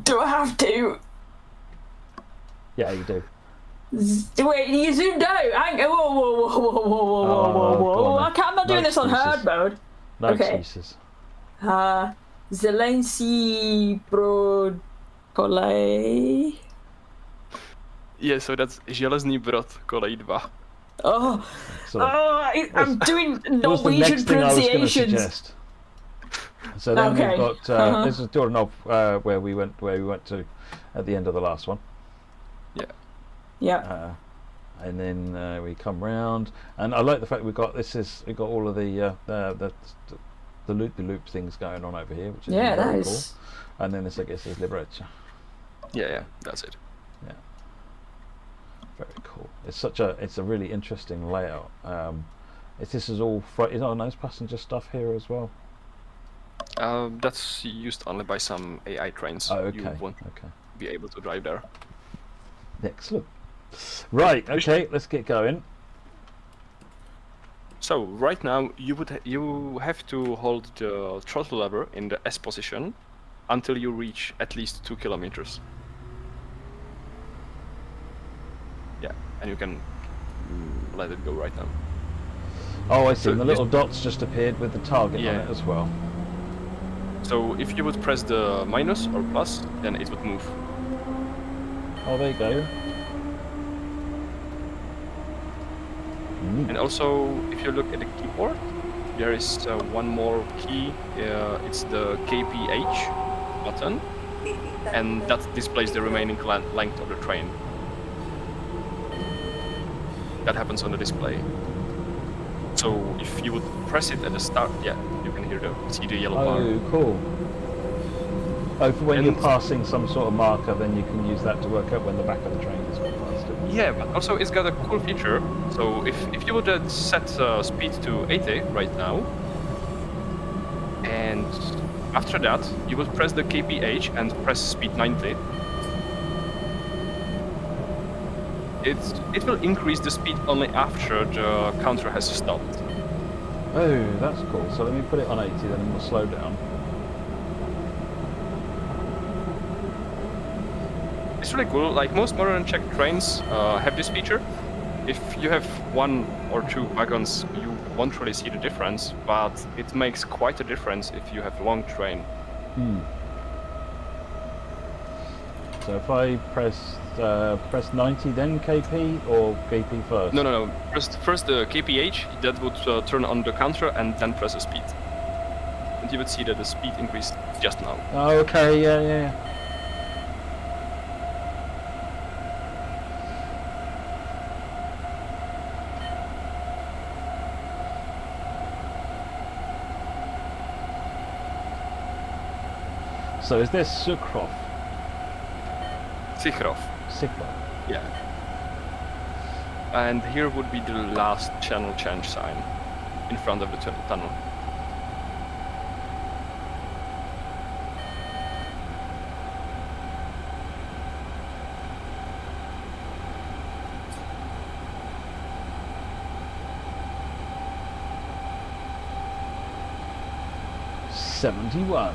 A: Do I have to?
C: Yeah, you do.
A: Wait, you zoomed out. Whoa, whoa, whoa, whoa, whoa, whoa, whoa,
C: Oh,
A: whoa,
C: go
A: whoa.
C: on then.
A: I'm not doing
C: No
A: this on
C: excuses.
A: hard mode.
C: No
A: Okay.
C: excuses.
A: Zelensky Brod Kolej.
B: Yeah, so that's Železný Brod, kolej 2.
A: Oh,
C: So
A: I'm doing
C: that was the
A: Norwegian
C: next thing I was going to
A: pronunciations.
C: suggest. So then
A: Okay.
C: we've got this is Turnov, where we went to at the end of the last one.
A: Yeah.
C: And then we come round, and I like the fact we've got all of the loop things going on over here, which is
A: Yeah,
C: very
A: that
C: cool.
A: is.
C: And then this, I guess, is Liberec.
B: Yeah, that's it.
C: Very cool. It's a really interesting layout. This is all nice passenger stuff here as well.
B: That's used only by some AI trains.
C: Oh, okay.
B: You won't
C: Okay.
B: be able to drive there.
C: Excellent. Right. Okay. Let's get going.
B: So right now you have to hold the throttle lever in the S position until you reach at least 2 kilometers. Yeah, and you can let it go right now.
C: Oh, I see.
B: So
C: And the
B: this-
C: little dots just appeared with the target on
B: Yeah.
C: it as well.
B: So if you would press the minus or plus, then it would move.
C: Oh, there you go.
B: And also, if you look at the keyboard, there is one more key. It's the KPH button, and that displays the remaining length of the train. That happens on the display. So if you would press it at the start, yeah, you can see the yellow bar.
C: Oh, cool. Oh, for when you're
B: And-
C: passing some sort of marker, then you can use that to work out when the back of the train is passed.
B: Yeah, but also it's got a cool feature. So if you would set speed to 80 right now, and after that you would press the KPH and press speed 90, it will increase the speed only after the counter has stopped.
C: Oh, that's cool. So let me put it on 80, then we'll slow down.
B: it's really cool. Like most modern Czech trains have this feature. If you have 1 or 2 wagons, you won't really see the difference, but it makes quite a difference if you have a long train.
C: So if I press 90, then KP, or KP first?
B: No. First the KPH, that would turn on the counter, and then press the speed. And you would see that the speed increased just now.
C: Oh, okay, yeah. So is this Sukrov?
B: Sikhrov.
C: Sikrov.
B: Yeah. And here would be the last channel change sign in front of the tunnel.
C: $71.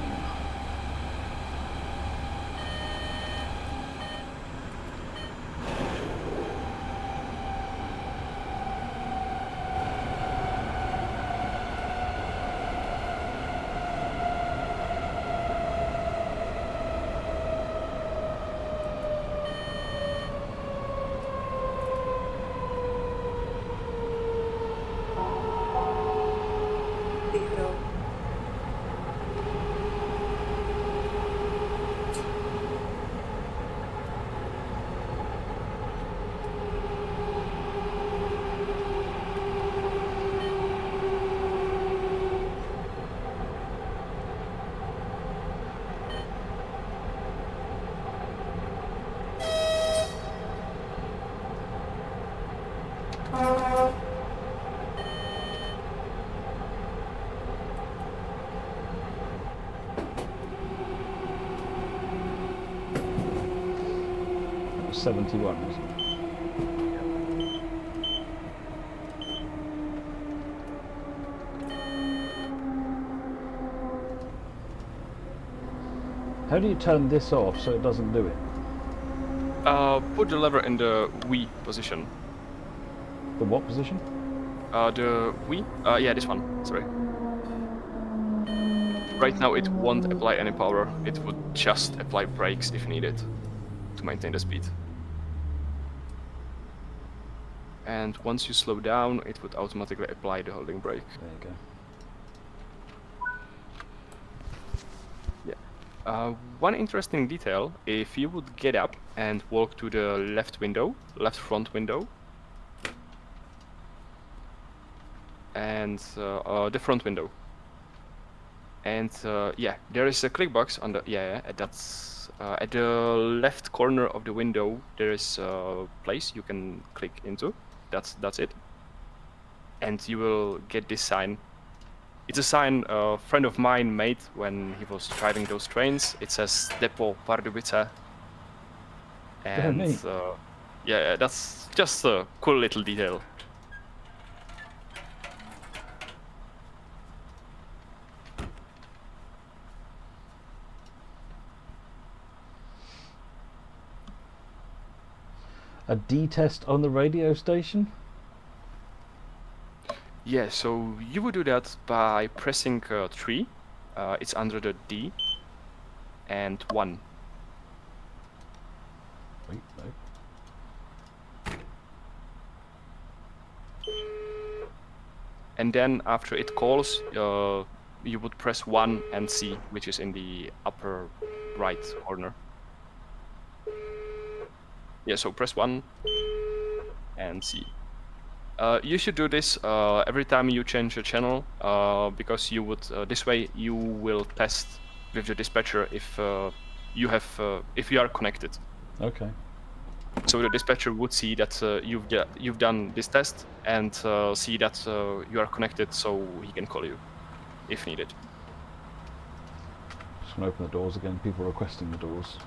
C: $71, wasn't it? How do you turn this off so it doesn't do it?
B: Put the lever in the V position.
C: The what position?
B: The V? Yeah, this one. Sorry. Right now it won't apply any power. It would just apply brakes if needed to maintain the speed. And once you slow down, it would automatically apply the holding brake.
C: There you go.
B: Yeah. One interesting detail, if you would get up and walk to the left front window, and the front window, and yeah, there is a click box on the that's at the left corner of the window. There is a place you can click into. That's it, and you will get this sign. It's a sign a friend of mine made when he was driving those trains. It says Depot Pardubice, and yeah, that's just a cool little detail.
C: A D test on the radio station?
B: Yeah, so you would do that by pressing 3, it's under the D, and 1.
C: Wait, no.
B: And then after it calls, you would press 1 and C, which is in the upper right corner. Yeah, so press 1 and C. You should do this every time you change your channel, because you would this way you will test with the dispatcher if you are connected.
C: Okay.
B: So the dispatcher would see that you've done this test and see that you are connected, so he can call you if needed.
C: Just gonna open the doors again. People requesting the doors.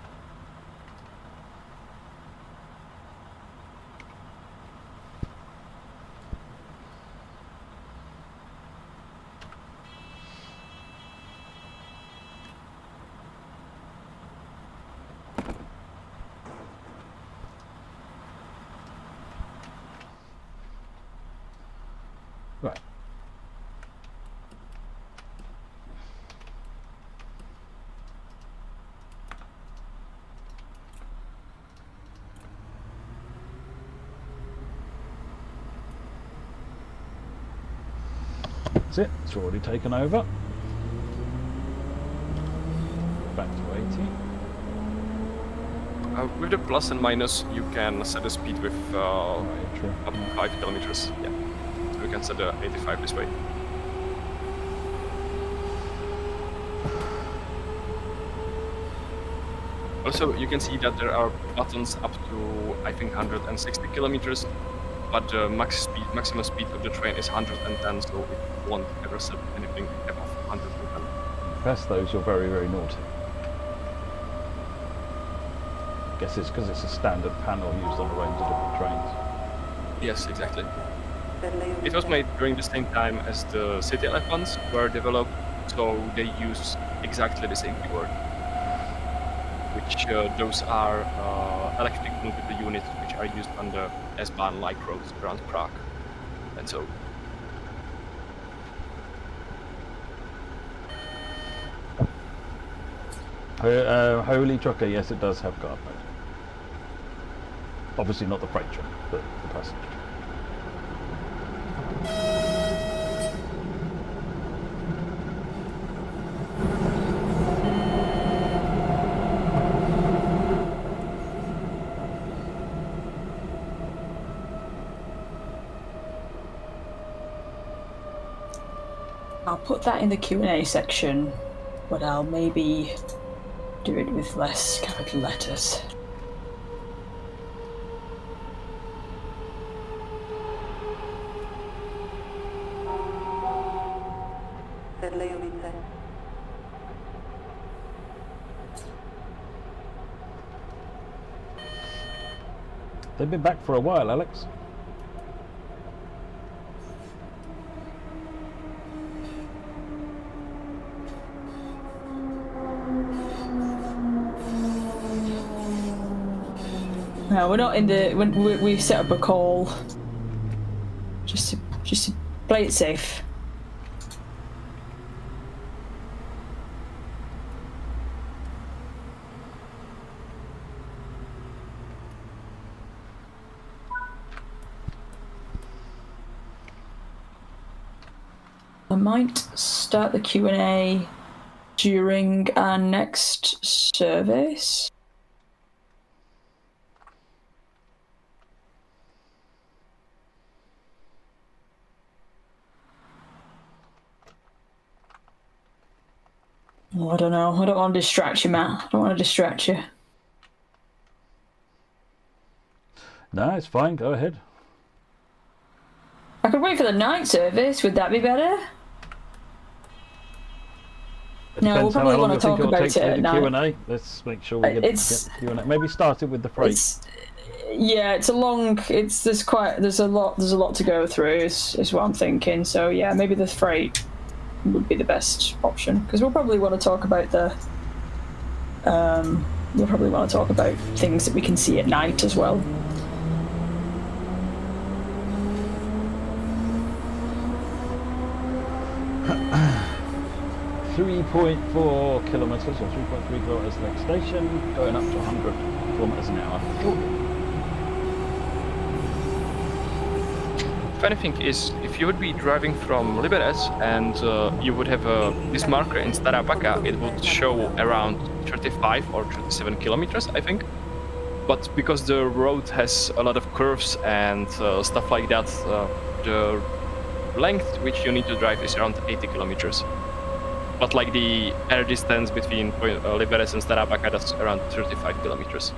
C: Right. That's it. It's already taken over. Back to 80.
B: With the plus and minus, you can set a speed with
C: Right, true.
B: up to 5 kilometers. Yeah, so you can set 85 this way. Also, you can see that there are buttons up to, I think, 160 kilometers, but the maximum speed of the train is 110, so it won't ever set anything above 110.
C: Press those, you're very, very naughty. Guess it's because it's a standard panel used on a range of different trains.
B: Yes, exactly. It was made during the same time as the city elephants were developed, so they use exactly the same keyboard. Which those are electric multiple units which are used on the S-Bahn light roads around Prague. And so
C: Holy Trucker, yes, it does have guard mode. Obviously not the freight train, but the passenger.
A: I'll put that in the Q&A section, but I'll maybe do it with less capital letters.
C: They've been back for a while, Alex.
A: No, we're not in the. We set up a call just to play it safe. I might start the Q&A during our next service. Oh, I don't know. I don't want to distract you, Matt. I don't want to distract you.
C: No, it's fine. Go ahead.
A: I could wait for the night service. Would that be better? No, we'll
C: Depends how
A: probably
C: long
A: want
C: you
A: to
C: think
A: talk
C: it'll
A: about
C: take
A: it
C: to do
A: at
C: the
A: night.
C: Q&A. Let's make sure we get the Q&A. Maybe start it with the freight.
A: Yeah, it's a long. There's a lot to go through. Is what I'm thinking. So yeah, maybe the freight would be the best option because we'll probably want to talk about we'll probably want to talk about things that we can see at night as well. .4 kilometres or 3.3 kilometres next station, going up to 100 kilometres an hour.
B: funny thing is, if you would be driving from Liberec and you would have this marker in Stará Paka, it would show around 35 or 37 kilometers, I think. But because the road has a lot of curves and stuff like that, the length which you need to drive is around 80 kilometers. But like the air distance between Liberec and Stará Paka, that's around 35 kilometers.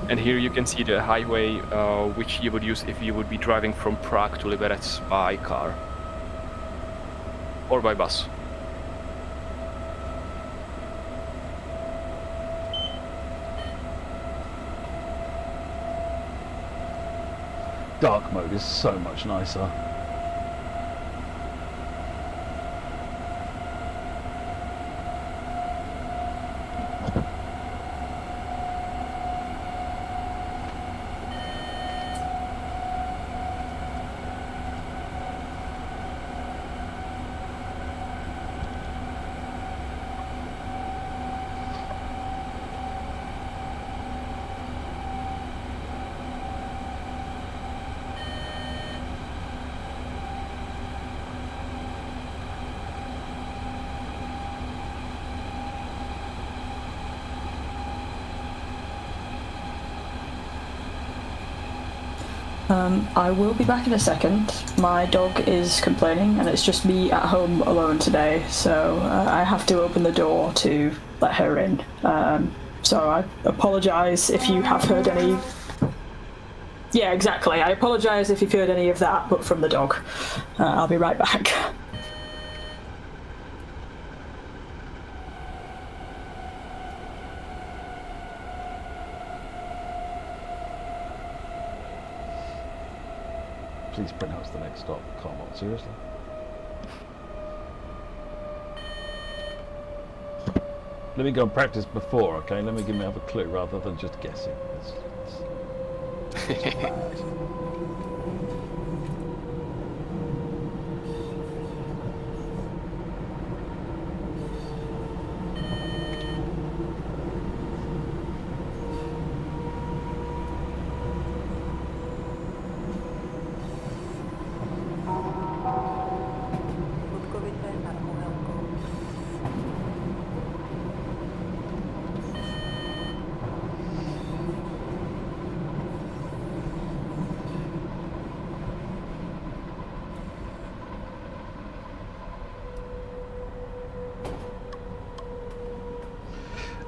B: And here you can see the highway which you would use if you would be driving from Prague to Liberec by car or by bus.
C: Dark mode is so much nicer.
A: I will be back in a second. My dog is complaining, and it's just me at home alone today, so I have to open the door to let her in. So I apologise if you have heard any... Yeah, exactly. I apologise if you've heard any of that, but from the dog. I'll be right back.
C: Please pronounce the next stop. Come on, seriously. Let me go and practice before, okay? Let me give me have a clue rather than just guessing. It's bad.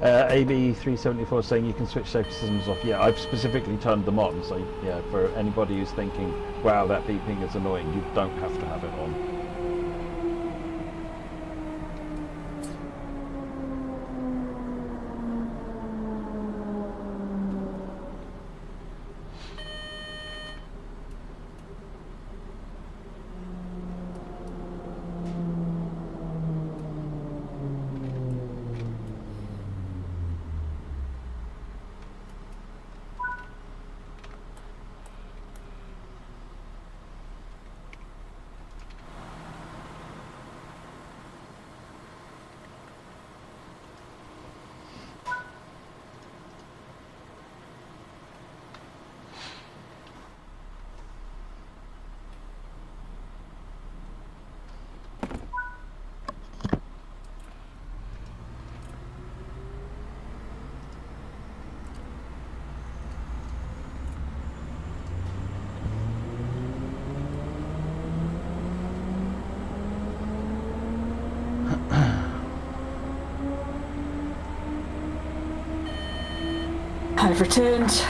C: AB374 saying you can switch safety systems off. Yeah, I've specifically turned them on, so yeah, for anybody who's thinking, wow, that beeping is annoying, you don't have to have it on.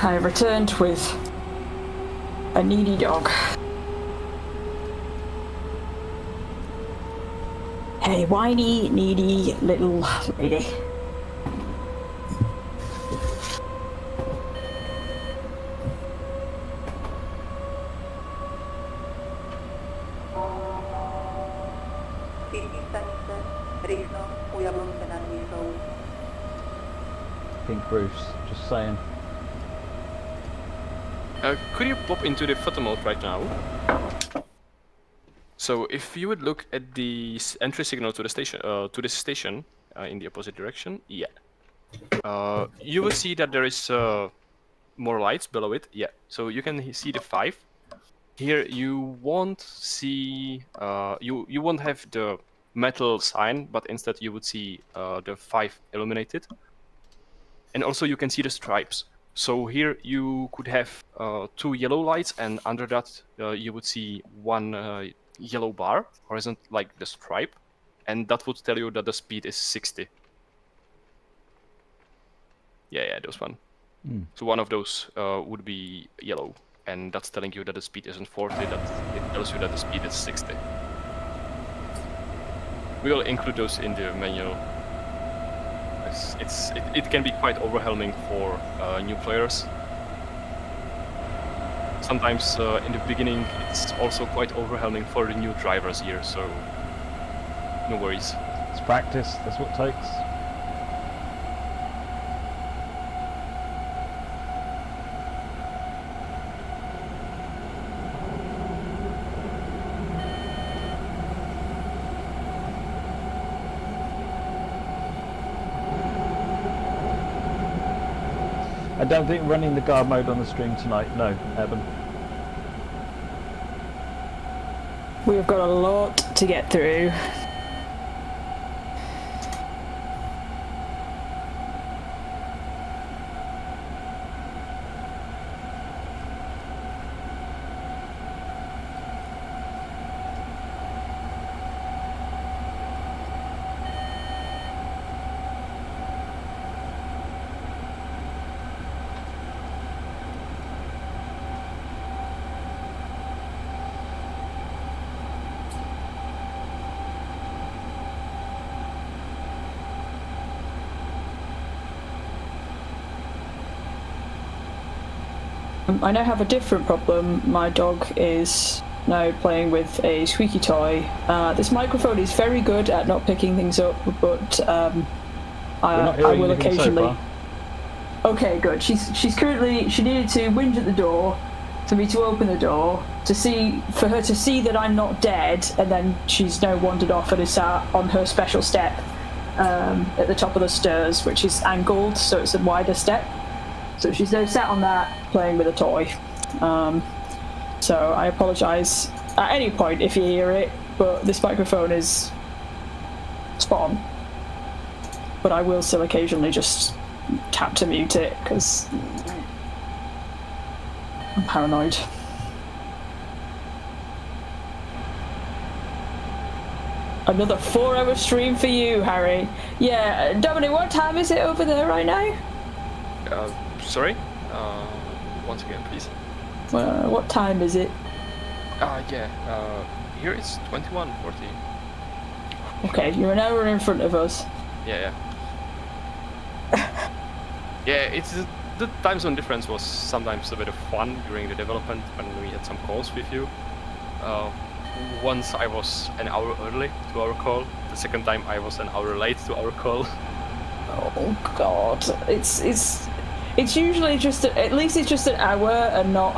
C: I've returned with a needy dog. A whiny, needy little lady. Pink roofs, just saying.
B: Could you pop into the photo mode right now? So if you would look at the entry signal to the station, in the opposite direction, yeah. You will see that there is more lights below it, yeah. So you can see the 5. Here you won't see, you won't have the metal sign, but instead you would see the 5 illuminated. And also you can see the stripes. So here you could have 2 yellow lights, and under that you would see 1 yellow bar, horizontal, like the stripe, and that would tell you that the speed is 60. Yeah, those one. So one of those would be yellow, and that's telling you that the speed isn't 40, that it tells you that the speed is 60. We will include those in the manual. It can be quite overwhelming for new players. Sometimes in the beginning it's also quite overwhelming for the new drivers here, so no worries.
C: It's practice, that's what it takes. I don't think running the guard mode on the stream tonight, no, Eben.
A: We've got a lot to get through. I now have a different problem. My dog is now playing with a squeaky toy. This microphone is very good at not picking things up, but I will occasionally. So okay, good. She needed to whinge at the door for me to open the door for her to see that I'm not dead, and then she's now wandered off and is sat on her special step at the top of the stairs, which is angled, so it's a wider step. So she's now sat on that playing with a toy. So I apologise at any point if you hear it, but this microphone is spot on. But I will still occasionally just tap to mute it because I'm paranoid. Another 4-hour stream for you, Harry. Yeah, Dominik, what time is it over there right now?
B: Sorry? Once again, please.
A: What time is it?
B: Here it's 21:40.
A: Okay, you're an hour in front of us.
B: Yeah. Yeah, the time zone difference was sometimes a bit of fun during the development when we had some calls with you. Once I was an hour early to our call. The second time I was an hour late to our call.
A: Oh God, it's usually just at least it's just an hour and not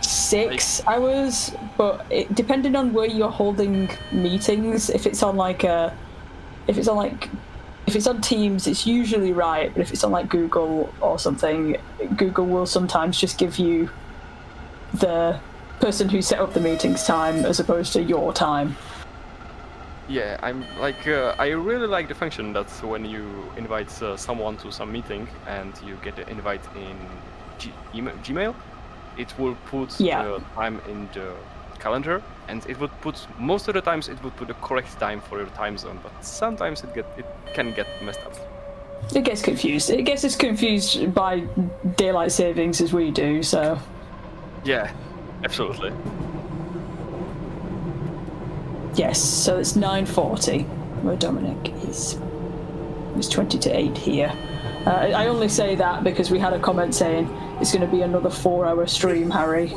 A: 6 hours. But depending on where you're holding meetings, if it's on Teams, it's usually right. But if it's on like Google or something, Google will sometimes just give you the person who set up the meeting's time as opposed to your time.
B: Yeah, I'm like, I really like the function that when you invite someone to some meeting and you get the invite in Gmail, it will put the time in the calendar, and it would put, most of the times it would put the correct time for your time zone, but sometimes it can get messed up.
A: It gets confused. It gets as confused by daylight savings as we do, so...
B: Yeah, absolutely.
A: Yes, so it's 9:40 where Dominik is. It's 20 to 8 here. I only say that because we had a comment saying it's going to be another 4-hour stream, Harry.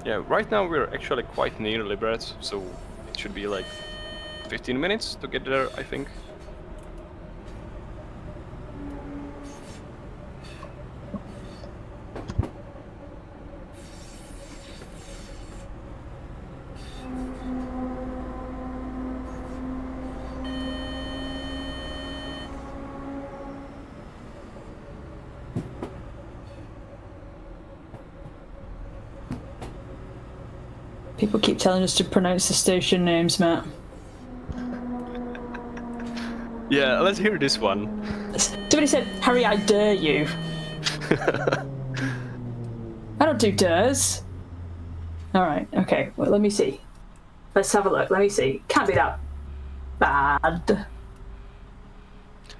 B: Yeah, right now we're actually quite near Liberec, so it should be like 15 minutes to get there, I think.
A: People keep telling us to pronounce the station names, Matt.
B: Yeah, let's hear this one.
A: Somebody said, Harry, I dare you. I don't do dares. Alright, okay, well, let me see. Let's have a look, let me see. Can't be that bad.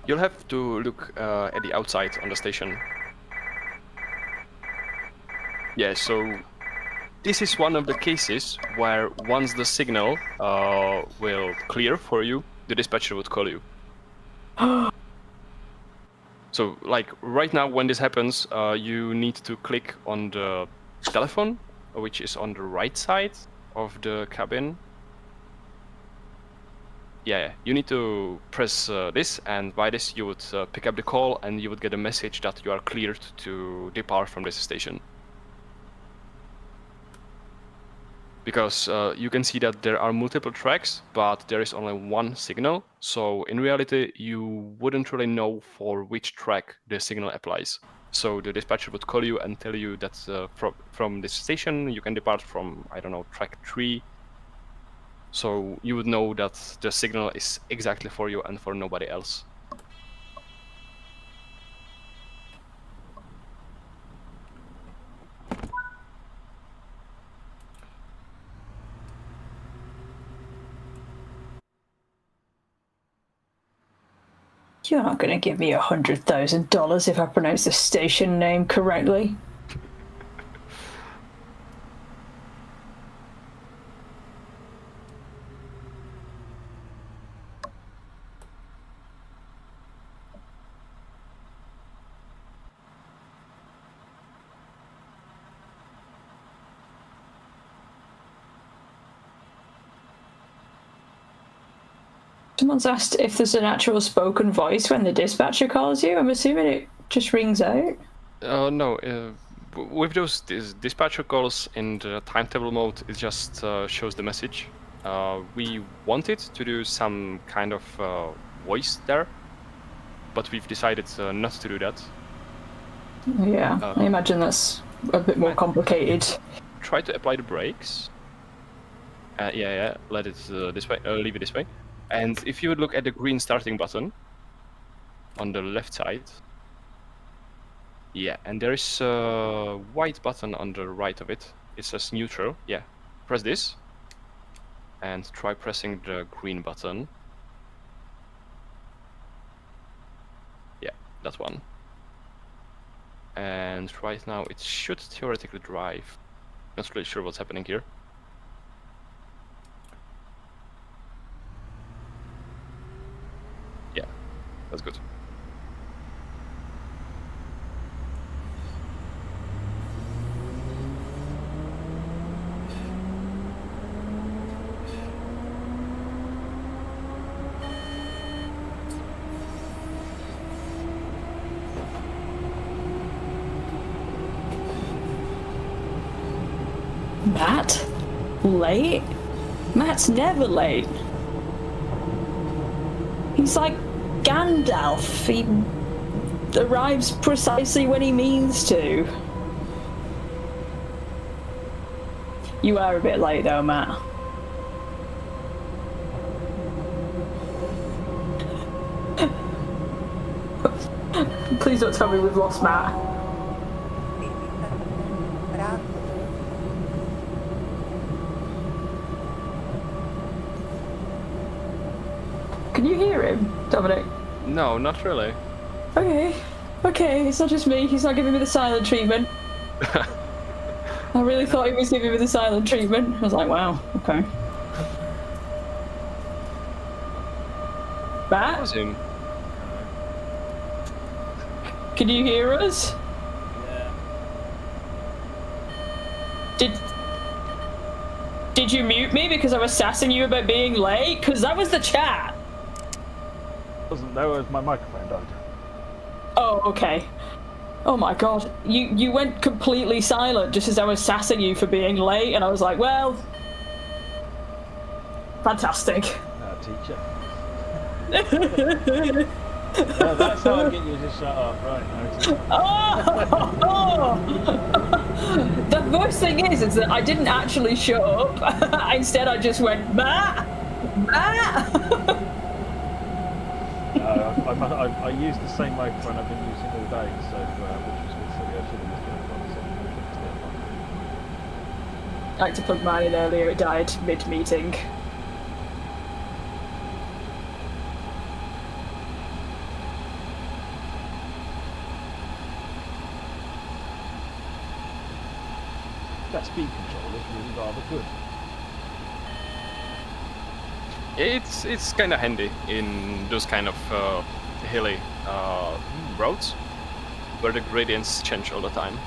B: You'll have to look at the outside on the station. Yeah, so this is one of the cases where once the signal will clear for you, the dispatcher would call you. So, like, right now when this happens, you need to click on the telephone, which is on the right side of the cabin. Yeah, you need to press this, and by this you would pick up the call and you would get a message that you are cleared to depart from this station. Because you can see that there are multiple tracks, but there is only one signal. So in reality, you wouldn't really know for which track the signal applies. So the dispatcher would call you and tell you that from this station, you can depart from, I don't know, track 3. So you would know that the signal is exactly for you and for nobody else.
A: You're not going to give me $100,000 if I pronounce the station name correctly. Someone's asked if there's an actual spoken voice when the dispatcher calls you. I'm assuming it just rings out.
B: No, with those dispatcher calls in the timetable mode, it just shows the message. We wanted to do some kind of voice there, but we've decided not to do that.
A: Yeah, I imagine that's a bit more complicated.
B: Try to apply the brakes. Yeah, let it this way, leave it this way. And if you would look at the green starting button on the left side, yeah, and there is a white button on the right of it. It says neutral. Yeah, press this, and try pressing the green button. Yeah, that one. And right now it should theoretically drive. Not really sure what's happening here. Yeah, that's good.
A: Matt? Late? Matt's never late. He's like Gandalf. He arrives precisely when he means to. You are a bit late though, Matt. Please don't tell me we've lost Matt. Can you hear him, Dominic?
B: No, not really.
A: Okay, it's not just me. He's not giving me the silent treatment. I really thought he was giving me the silent treatment. I was like, wow, okay.
B: That was him.
A: Can you hear us? Yeah. Did you mute me because I was sassing you about being late? Because that was the chat.
C: That was my microphone died.
A: Oh, okay. Oh my god, you went completely silent just as I was sassing you for being late, and I was like, well, fantastic.
C: Teacher. Yeah, that's how I get you to shut up, right?
A: The worst thing is that I didn't actually shut up. Instead, I just went, Matt!
C: I used the same microphone I've been using all day, so which was a bit silly. I should have just done
A: I like to plug mine in earlier, it died mid-meeting.
C: That speed control is really rather good.
B: It's kind of handy in those kind of hilly roads where the gradients change all the time.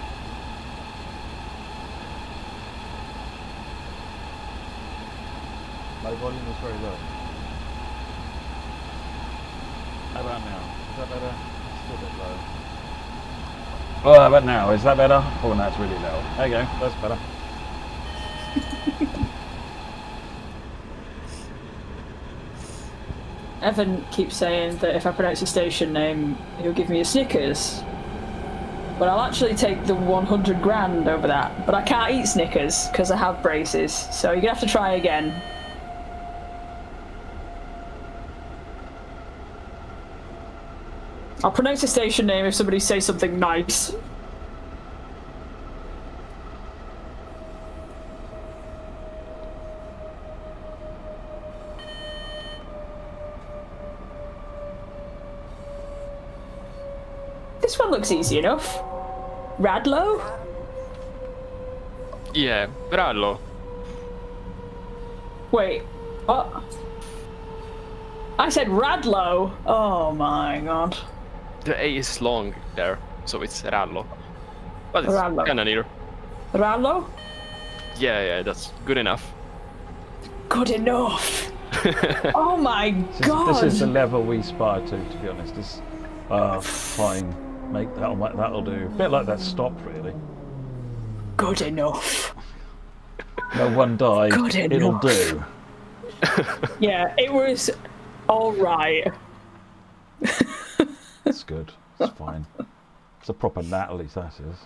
C: My volume is very low. How about now? Is that better? It's still a bit low. Oh, how about now? Is that better? Oh, no, it's really low. There you go. That's better.
A: Evan keeps saying that if I pronounce his station name, he'll give me a Snickers. But I'll actually take the 100 grand over that. But I can't eat Snickers because I have braces, so you're gonna have to try again. I'll pronounce the station name if somebody says something nice. This one looks easy enough. Radlow?
B: Yeah, Radlo.
A: Wait, what? I said Radlow? Oh my god.
B: The A is long there, so it's Radlo. But it's
A: Radlo.
B: kinda near.
A: Radlow?
B: Yeah, that's good enough.
A: Good enough. Oh my god!
C: This is the level we aspire to be honest. This, fine, make that'll do. A bit like that stop, really.
A: Good enough.
C: No one died.
A: Good
C: It'll
A: enough.
C: do.
A: Yeah, it was all right.
C: It's good. It's fine. It's a proper Natalie, that is.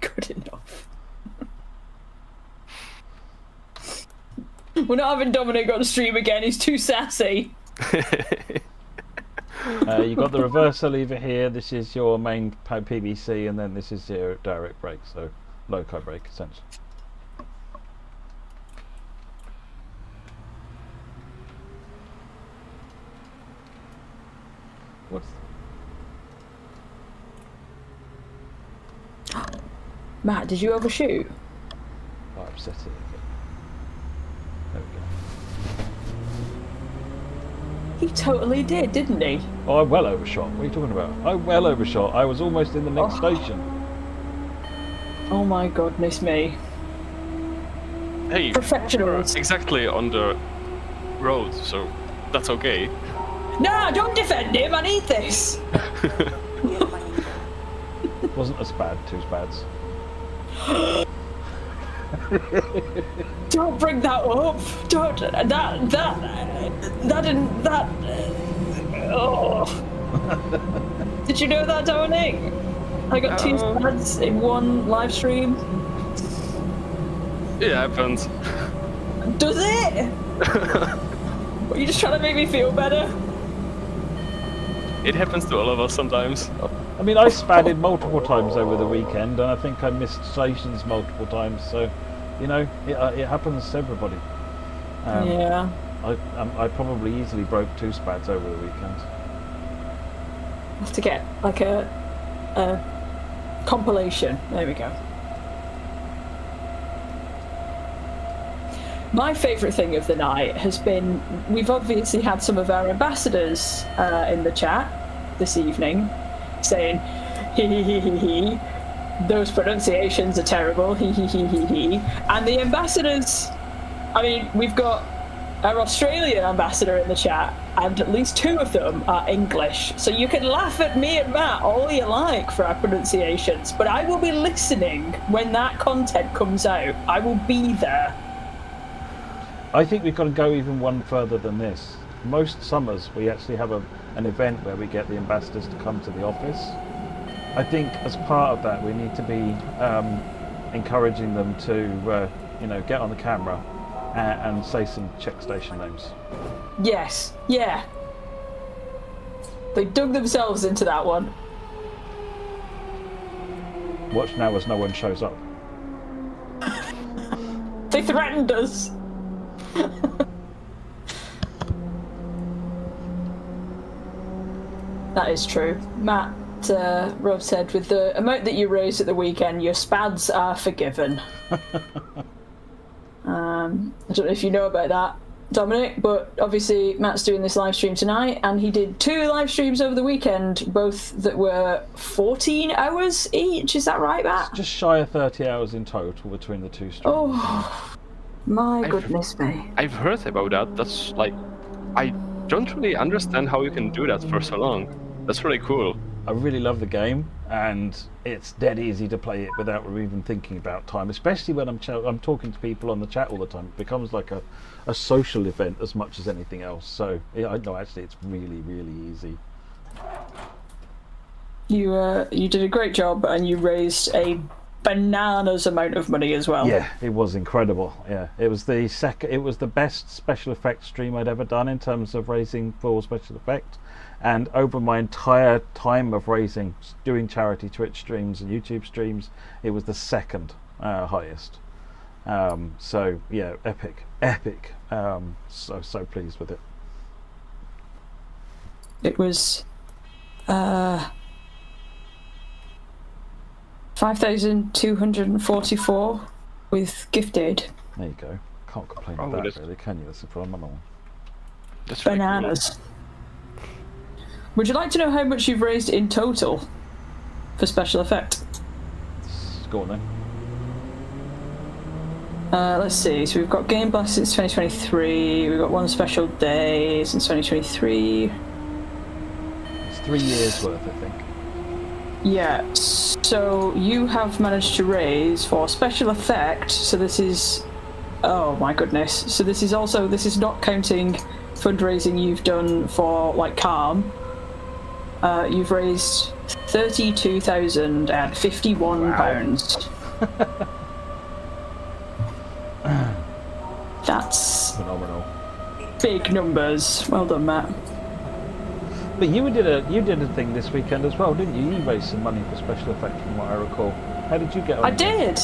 A: Good enough. We're not having Dominik on stream again, he's too sassy.
C: You've got the reversal lever here. This is your main PVC, and then this is your direct brake, so loco brake essentially. What's
A: Matt, did you overshoot?
C: I upset it again. There we go.
A: He totally did, didn't he?
C: Oh, I well overshot. What are you talking about? I well overshot. I was almost in the next station.
A: Oh my goodness me.
B: Hey,
A: Professionals.
B: exactly on the road, so that's okay.
A: No, don't defend him, I need this.
C: Wasn't as bad, two spads.
A: Don't bring that up. Don't. That didn't. That. Oh. Did you know that, Dominik? I got two spads in one live stream.
B: It happens.
A: Does it? Are you just trying to make me feel better?
B: It happens to all of us sometimes.
C: I mean, I spadded multiple times over the weekend, and I think I missed stations multiple times. So, you know, it happens to everybody.
A: Yeah.
C: I probably easily broke two spads over the weekend.
A: I'll have to get like a compilation. There we go. My favourite thing of the night has been, we've obviously had some of our ambassadors in the chat this evening saying, he, those pronunciations are terrible, he. And the ambassadors, I mean, we've got our Australian ambassador in the chat, and at least two of them are English. So you can laugh at me and Matt all you like for our pronunciations, but I will be listening when that content comes out. I will be there.
C: I think we've got to go even one further than this. Most summers we actually have an event where we get the ambassadors to come to the office. I think as part of that we need to be encouraging them to you know, get on the camera and say some check station names.
A: Yes, yeah. They dug themselves into that one.
C: Watch now as no one shows up.
A: They threatened us. That is true. Matt, Rob said, with the amount that you raised at the weekend, your spads are forgiven. I don't know if you know about that, Dominik, but obviously Matt's doing this live stream tonight, and he did 2 live streams over the weekend, both that were 14 hours each. Is that right, Matt?
C: It's just shy of 30 hours in total between the two streams.
A: Oh, my goodness me.
B: I've heard about that. That's like, I don't really understand how you can do that for so long. That's really cool.
C: I really love the game, and it's dead easy to play it without even thinking about time, especially when I'm talking to people on the chat all the time. It becomes like a social event as much as anything else. So yeah, I know actually it's really, really easy.
A: You did a great job, and you raised a bananas amount of money as well.
C: Yeah, it was incredible. Yeah, it was the best special effects stream I'd ever done in terms of raising full special effect. And over my entire time of doing charity Twitch streams and YouTube streams, it was the second highest. So yeah, epic. So pleased with it.
A: It was 5,244 with gift aid.
C: There you go. Can't complain
B: Oh,
C: with that,
B: that's-
C: really, can you? That's a phenomenal.
B: That's really cool.
A: Bananas. Would you like to know how much you've raised in total for special effect?
C: Go on then.
A: Let's see. So we've got Game Blast since 2023. We've got one special day since 2023.
C: It's 3 years worth, I think.
A: Yeah. So you have managed to raise for special effect. So this is. Oh my goodness. So this is not counting fundraising you've done for like Calm. You've raised £32,051. That's
C: Phenomenal.
A: big numbers. Well done, Matt.
C: But you did a thing this weekend as well, didn't you? You raised some money for special effects, from what I recall. How did you get on?
A: I did.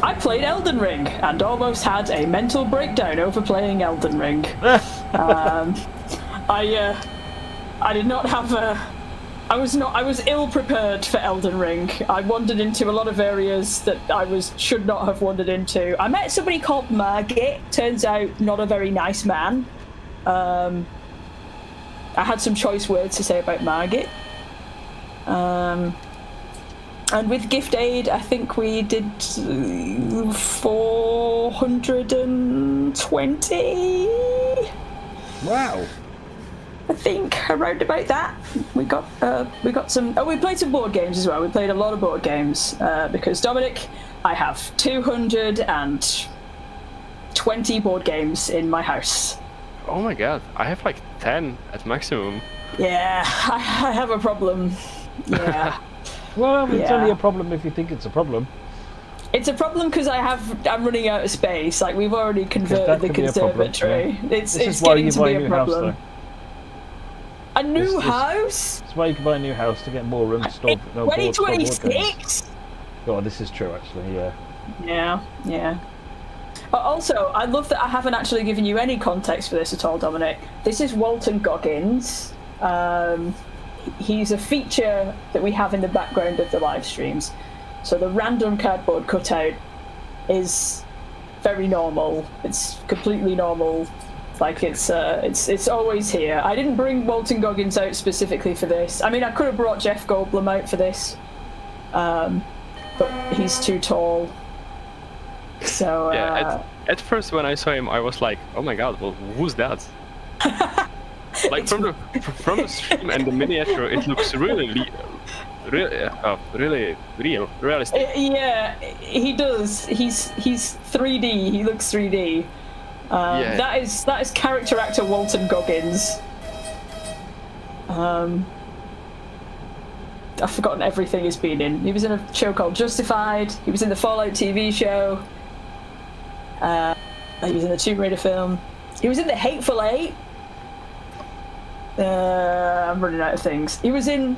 A: I played Elden Ring and almost had a mental breakdown over playing Elden Ring. I did not have a. I was ill prepared for Elden Ring. I wandered into a lot of areas that should not have wandered into. I met somebody called Margit. Turns out, not a very nice man. I had some choice words to say about Margit. And with gift aid, I think we did 420.
C: Wow.
A: I think around about that. We got some. Oh, we played some board games as well. We played a lot of board games because Dominik, I have 220 board games in my house.
B: Oh my god, I have like 10 at maximum.
A: Yeah, I have a problem. Yeah.
C: Well, it's
A: Yeah.
C: only a problem if you think it's a problem.
A: It's a problem because I'm running out of space. Like we've already converted
C: that
A: the
C: could be a problem,
A: conservatory.
C: yeah.
A: It's
C: This is why
A: getting
C: you
A: to
C: buy
A: be
C: a
A: a
C: new house,
A: problem.
C: though.
A: A new
C: This-
A: house?
C: That's why you can buy a new house, to get more room to store no, board games.
A: 2026?
C: God, this is true, actually, yeah.
A: Yeah. But also, I love that I haven't actually given you any context for this at all, Dominik. This is Walton Goggins. He's a feature that we have in the background of the live streams. So the random cardboard cutout is very normal. It's completely normal. Like it's always here. I didn't bring Walton Goggins out specifically for this. I mean, I could have brought Jeff Goldblum out for this, but he's too tall. So
B: Yeah, at first when I saw him, I was like, oh my god, well, who's that? Like from the stream and the miniature, it looks really realistic.
A: yeah, he does. He's 3D. He looks 3D.
B: Yeah.
A: That is character actor Walton Goggins. I've forgotten everything he's been in. He was in a show called Justified. He was in the Fallout TV show. He was in the Tomb Raider film. He was in the Hateful Eight. I'm running out of things. He was in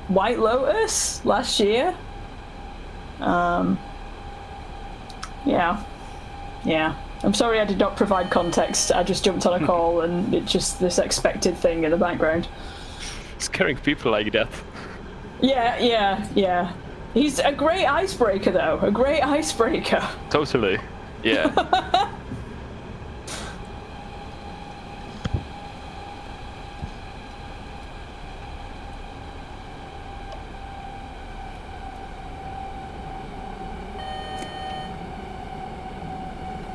A: White Lotus last year. Yeah. I'm sorry I did not provide context. I just jumped on a call and it's just this expected thing in the background.
B: Scaring people like that.
A: Yeah. He's a great icebreaker, though. A great icebreaker.
B: Totally. Yeah.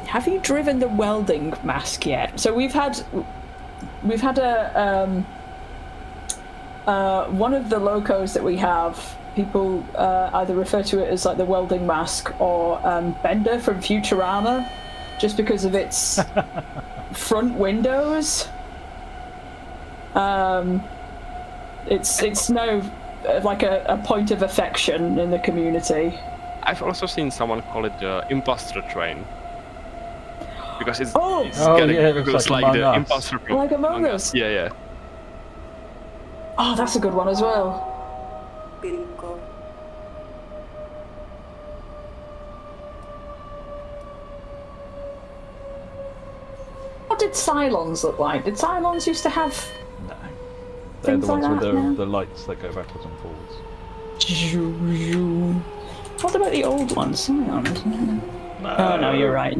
A: Have you driven the welding mask yet? So we've had a one of the locos that we have. People either refer to it as like the welding mask or Bender from Futurama, just because of its front windows. It's now like a point of affection in the community.
B: I've also seen someone call it the imposter train. Because it's
A: Oh,
B: getting
C: yeah, it looks
B: like
C: like
B: the
C: Among Us.
B: imposter from
A: Like Among Us.
B: Yeah.
A: oh, that's a good one as well. What did Cylons look like? Did Cylons used to have?
C: No. They're the
A: Things like
C: ones
A: that,
C: with
A: no?
C: the lights that go backwards and forwards.
A: What about the old ones? Hang on.
C: No.
A: Oh no, you're right.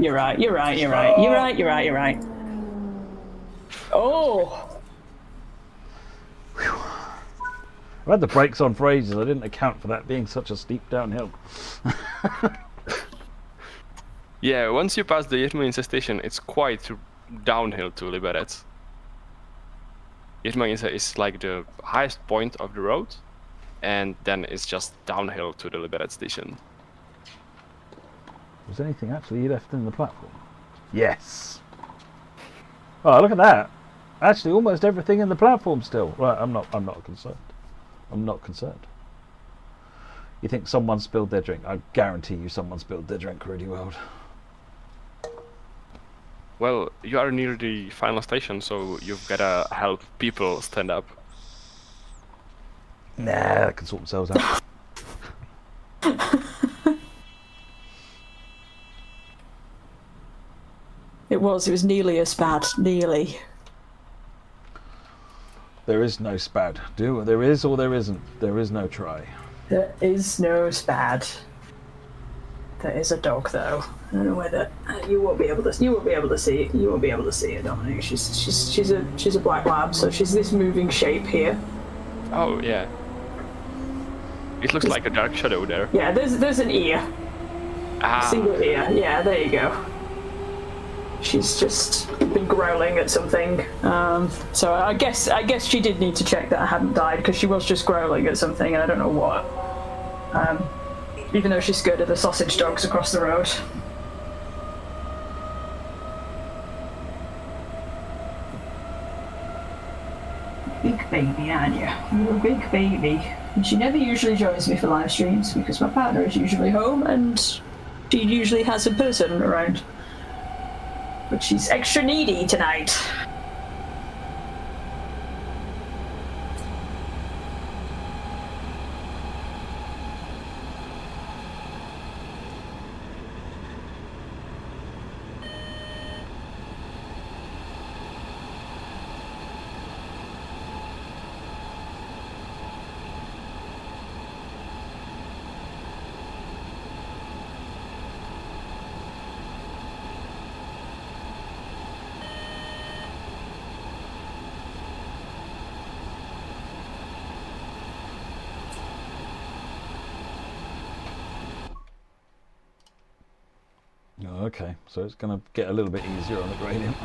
A: Oh!
C: I've had the brakes on for ages. I didn't account for that being such a steep downhill.
B: Yeah, once you pass the Yetmanica station, it's quite downhill to Liberec. Yetmanica is like the highest point of the road, and then it's just downhill to the Liberec station.
C: Was there anything actually left in the platform? Yes. Oh, look at that. Actually, almost everything in the platform still. Right, I'm not concerned. I'm not concerned. You think someone spilled their drink? I guarantee you someone spilled their drink, Rudy World.
B: Well, you are near the final station, so you've gotta help people stand up.
C: Nah, they can sort themselves out.
A: It was nearly as bad. Nearly.
C: There is no spad. There is or there isn't. There is no try.
A: There is no spad. There is a dog though. I don't know whether you won't be able to. You won't be able to see it. You won't be able to see it, Dominik. She's a black lab, so she's this moving shape here.
B: Oh yeah. It looks like a dark shadow there.
A: Yeah, there's an ear.
B: Ah.
A: Single ear. Yeah, there you go. She's just been growling at something. So I guess she did need to check that I hadn't died because she was just growling at something and I don't know what. Even though she's scared of the sausage dogs across the road. Big baby, aren't you? You're a big baby. And she never usually joins me for live streams because my partner is usually home and she usually has a person around. But she's extra needy tonight.
C: Oh, okay, so it's going to get a little bit easier on the gradient.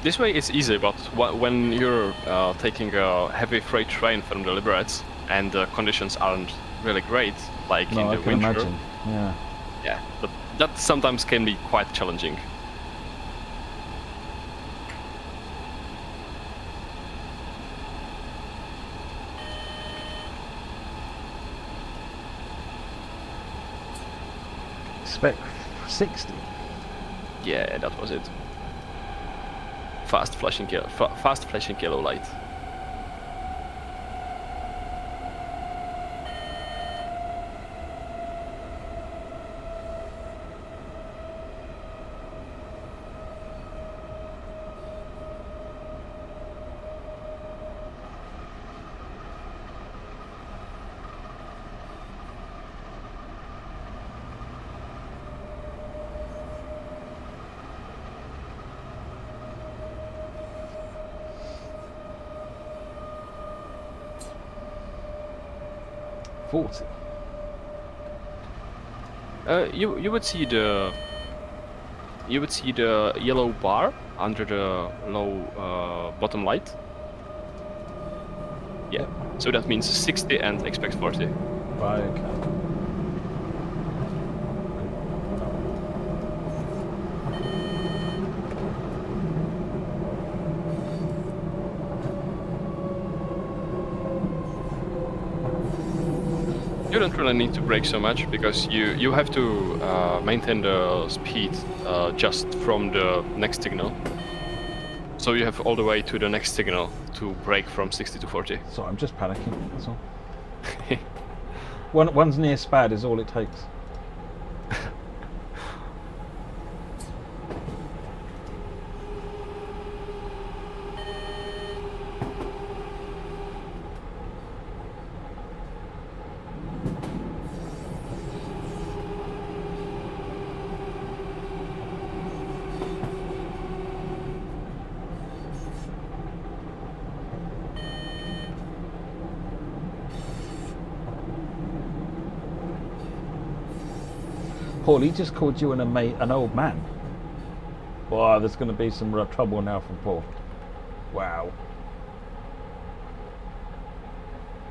B: This way it's easy, but when you're taking a heavy freight train from the Liberec and the conditions aren't really great, like
C: No,
B: in
C: I
B: the
C: can
B: winter,
C: imagine. Yeah.
B: yeah, that sometimes can be quite challenging.
C: Spec 60.
B: Yeah, that was it. Fast flashing yellow light. You would see the yellow bar under the low bottom light. Yeah, so that means 60 and expect 40.
C: Right, okay.
B: You don't really need to brake so much because you have to maintain the speed just from the next signal. So you have all the way to the next signal to brake from 60 to 40.
C: So I'm just panicking, that's all. One's near spad is all it takes. Paul, he just called you an old man. Wow, there's going to be some real trouble now from Paul. Wow.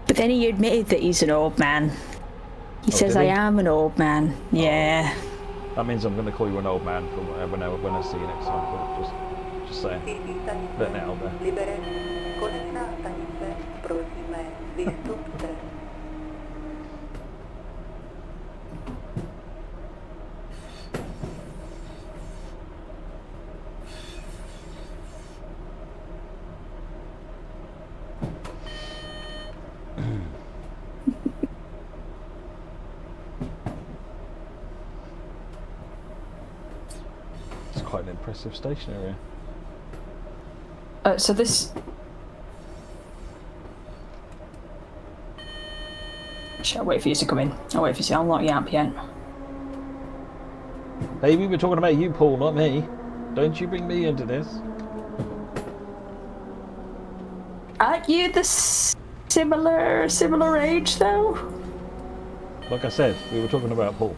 A: But then he admitted that he's an old man. He says,
C: did he?
A: I am an old man. Yeah.
C: That means I'm going to call you an old man when I see you next time. But just saying. Letting it out there.
D: Liberec, konečná stanice, prosíme, vystupte.
C: It's quite an impressive station area.
A: So this... I'll wait for you to come in. I'll wait for you to unlock your app yet.
C: Hey, we were talking about you, Paul, not me. Don't you bring me into this.
A: Aren't you the similar age, though?
C: Like I said, we were talking about Paul.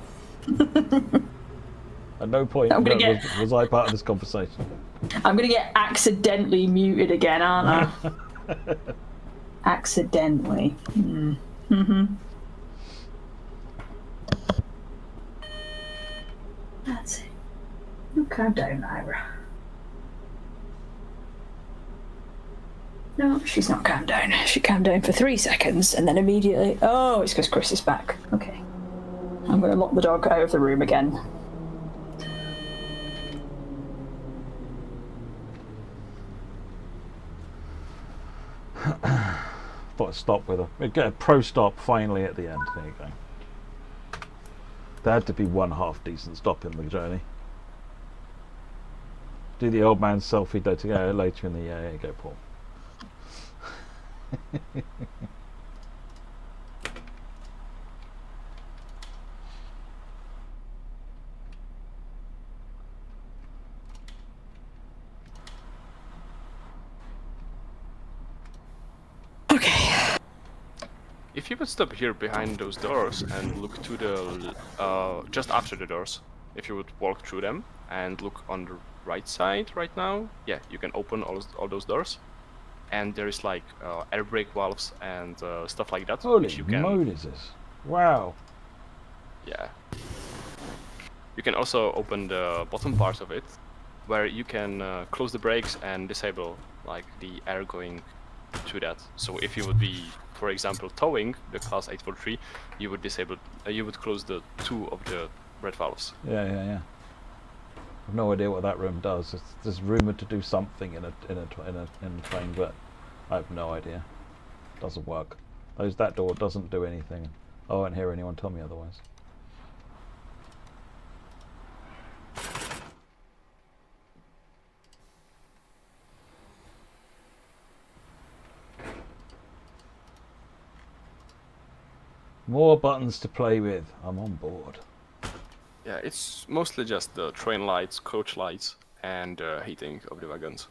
C: At no point
A: I'm gonna
C: was I part of this conversation.
A: I'm gonna get accidentally muted again, aren't I? Accidentally. Mm-hmm. That's it. You calm down, Ira. No, she's not calmed down. She calmed down for 3 seconds and then immediately... Oh, it's because Chris is back. Okay. I'm going to lock the dog out of the room again.
C: Thought I'd stop with her. We'd get a pro stop finally at the end. There you go. There had to be one half decent stop in the journey. Do the old man selfie though together later in the year. There you go, Paul.
A: Okay.
B: If you would stop here behind those doors and look to the just after the doors, if you would walk through them and look on the right side right now, yeah, you can open all those doors, and there is like air brake valves and stuff like that.
C: Holy
B: which you can,
C: Moses! Wow.
B: Yeah. You can also open the bottom part of it, where you can close the brakes and disable like the air going through that. So if you would be, for example, towing the class 843, you would disable, you would close the 2 of the red valves.
C: Yeah. I've no idea what that room does. There's rumoured to do something in a train, but I have no idea. Doesn't work. That door doesn't do anything. I won't hear anyone tell me otherwise. More buttons to play with. I'm on board.
B: Yeah, it's mostly just the train lights, coach lights, and heating of the wagons.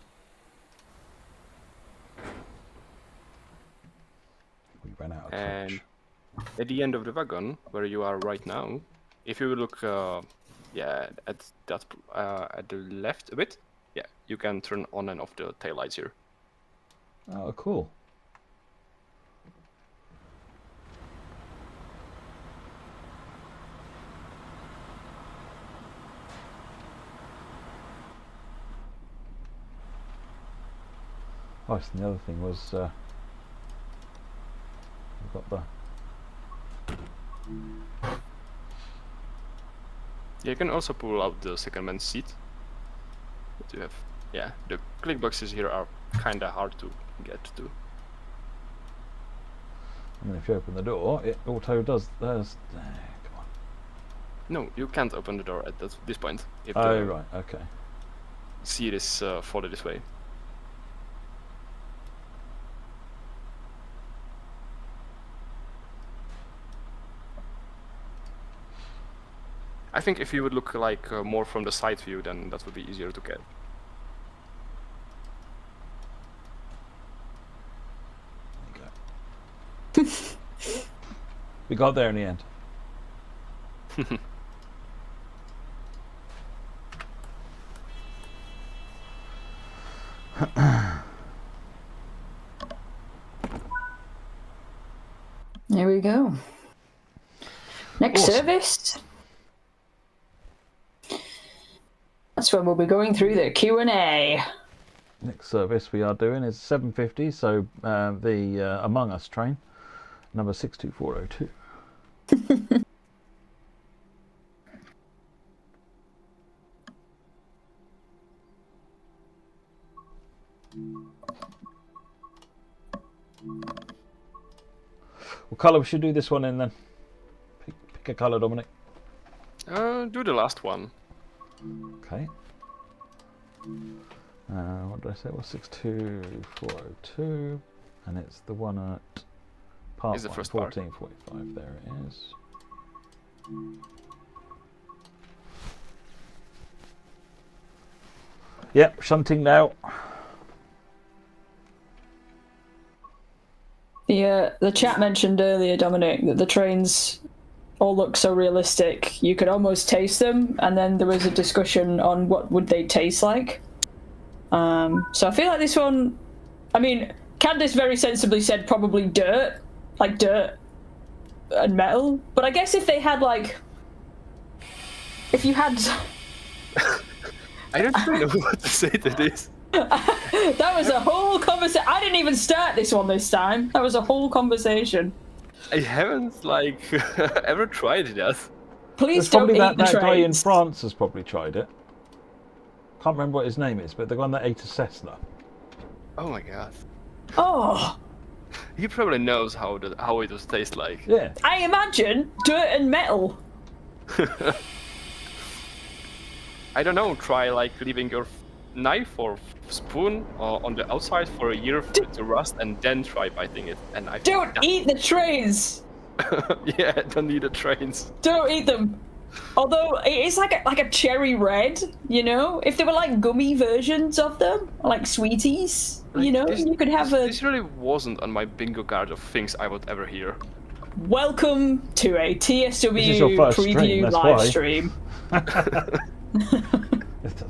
C: We ran out of
B: And
C: coach.
B: at the end of the wagon, where you are right now, if you look, yeah, at that at the left a bit, yeah, you can turn on and off the tail lights here.
C: Oh, cool. Oh, and the other thing was, we've got the...
B: Yeah, you can also pull out the second man seat. But you have, yeah, the click boxes here are kinda hard to get to.
C: I mean, if you open the door, it auto does... come on.
B: No, you can't open the door at this point. If
C: Oh,
B: the
C: right, okay.
B: seat is folded this way. I think if you would look like more from the side view, then that would be easier to get.
C: There you go. We got there in the end.
A: There we go. Next
C: Awesome.
A: service. That's when we'll be going through the Q&A.
C: Next service we are doing is 750, so the Among Us train, number 62402. What colour we should do this one in then? Pick a colour, Dominic.
B: Do the last one.
C: Okay. What did I say? It was 62402, and it's the one at part
B: Is the
C: 1,
B: first part.
C: 1445. There it is. Yep, shunting now.
A: The chat mentioned earlier, Dominic, that the trains all look so realistic. You could almost taste them, and then there was a discussion on what would they taste like. So I feel like this one, I mean, Candice very sensibly said probably dirt, like dirt and metal. But I guess if they had if you had...
B: I don't even know what to say to this.
A: That was a whole conversation. I didn't even start this one this time. That was a whole conversation.
B: I haven't ever tried that.
A: Please
C: There's
A: don't
C: probably
A: eat the
C: that guy in
A: trains.
C: France has probably tried it. Can't remember what his name is, but the one that ate a Cessna.
B: Oh my god.
A: Oh,
B: He probably knows how it does taste like.
C: Yeah.
A: I imagine dirt and metal.
B: I don't know. Try leaving your knife or spoon on the outside for a year for it to rust, and then try biting it. And I
A: Don't eat the trains.
B: Yeah, don't eat the trains.
A: Don't eat them. Although it is like a cherry red, you know. If they were like gummy versions of them, like sweeties, you know, you could have a.
B: This really wasn't on my bingo card of things I would ever hear.
A: Welcome to a TSW
C: This is your first stream,
A: preview
C: that's
A: live
C: why.
A: stream.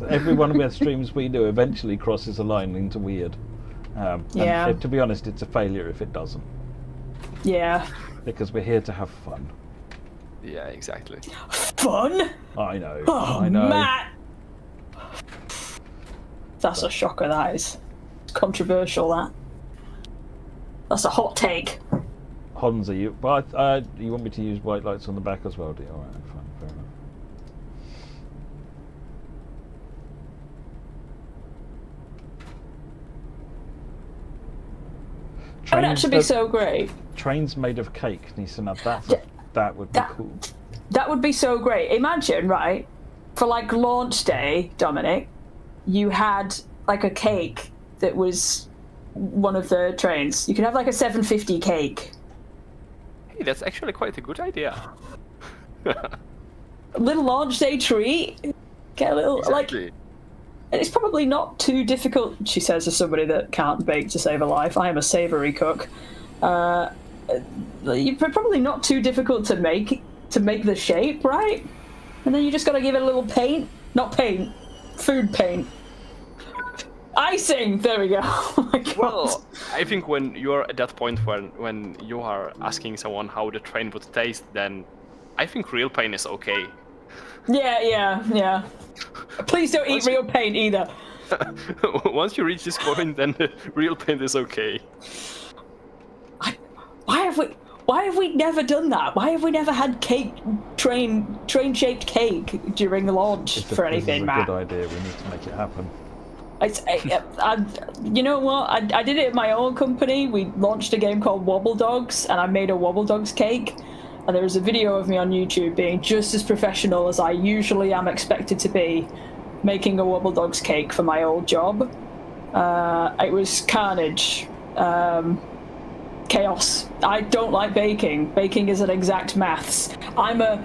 C: Every one of the streams we do eventually crosses a line into weird.
A: Yeah.
C: And to be honest, it's a failure if it doesn't,
A: Yeah.
C: because we're here to have fun.
B: Yeah, exactly.
A: Fun.
C: I know.
A: Oh,
C: I know.
A: Matt. That's a shocker. That is. It's controversial. That's a hot take.
C: Hans, are you? But you want me to use white lights on the back as well, do you? All right, fine, fair enough.
A: That would actually be so great.
C: Trains made of cake, Nisa. Now that would be cool.
A: That would be so great. Imagine, right, for launch day, Dominic, you had a cake that was one of the trains. You could have a 750 cake.
B: Hey, that's actually quite a good idea.
A: A little launch day treat. Get a little
B: Exactly.
A: And it's probably not too difficult, she says, as somebody that can't bake to save a life. I am a savoury cook. Probably not too difficult to make the shape, right? And then you just got to give it a little paint. Not paint. Food paint. Icing! There we go. Oh my god.
B: Well, I think when you're at that point when you are asking someone how the train would taste, then I think real paint is okay.
A: Yeah. Please don't eat real paint either.
B: Once you reach this point, then the real paint is okay.
A: Why have we never done that? Why have we never had train-shaped cake during the launch for anything,
C: This is a
A: Matt?
C: good idea. We need to make it happen.
A: You know what? I did it at my own company. We launched a game called Wobble Dogs, and I made a Wobble Dogs cake. And there is a video of me on YouTube being just as professional as I usually am expected to be, making a Wobble Dogs cake for my old job. It was carnage. Chaos. I don't like baking. Baking is an exact maths. I'm a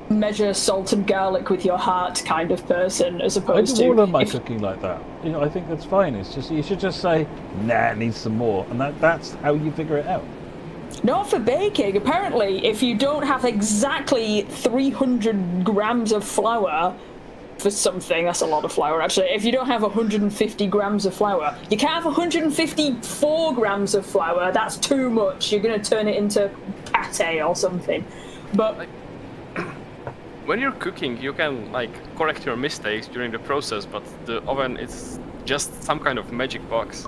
A: measure salt and garlic with your heart kind of person, as
C: I
A: opposed
C: do
A: to...
C: all of my cooking like that. You know, I think that's fine. It's just you should just say, nah, it needs some more, and that's how you figure it out.
A: Not for baking. Apparently, if you don't have exactly 300 grams of flour for something, that's a lot of flour actually. If you don't have 150 grams of flour, you can't have 154 grams of flour. That's too much. You're going to turn it into pate or something. But
B: When you're cooking, you can like correct your mistakes during the process, but the oven is just some kind of magic box.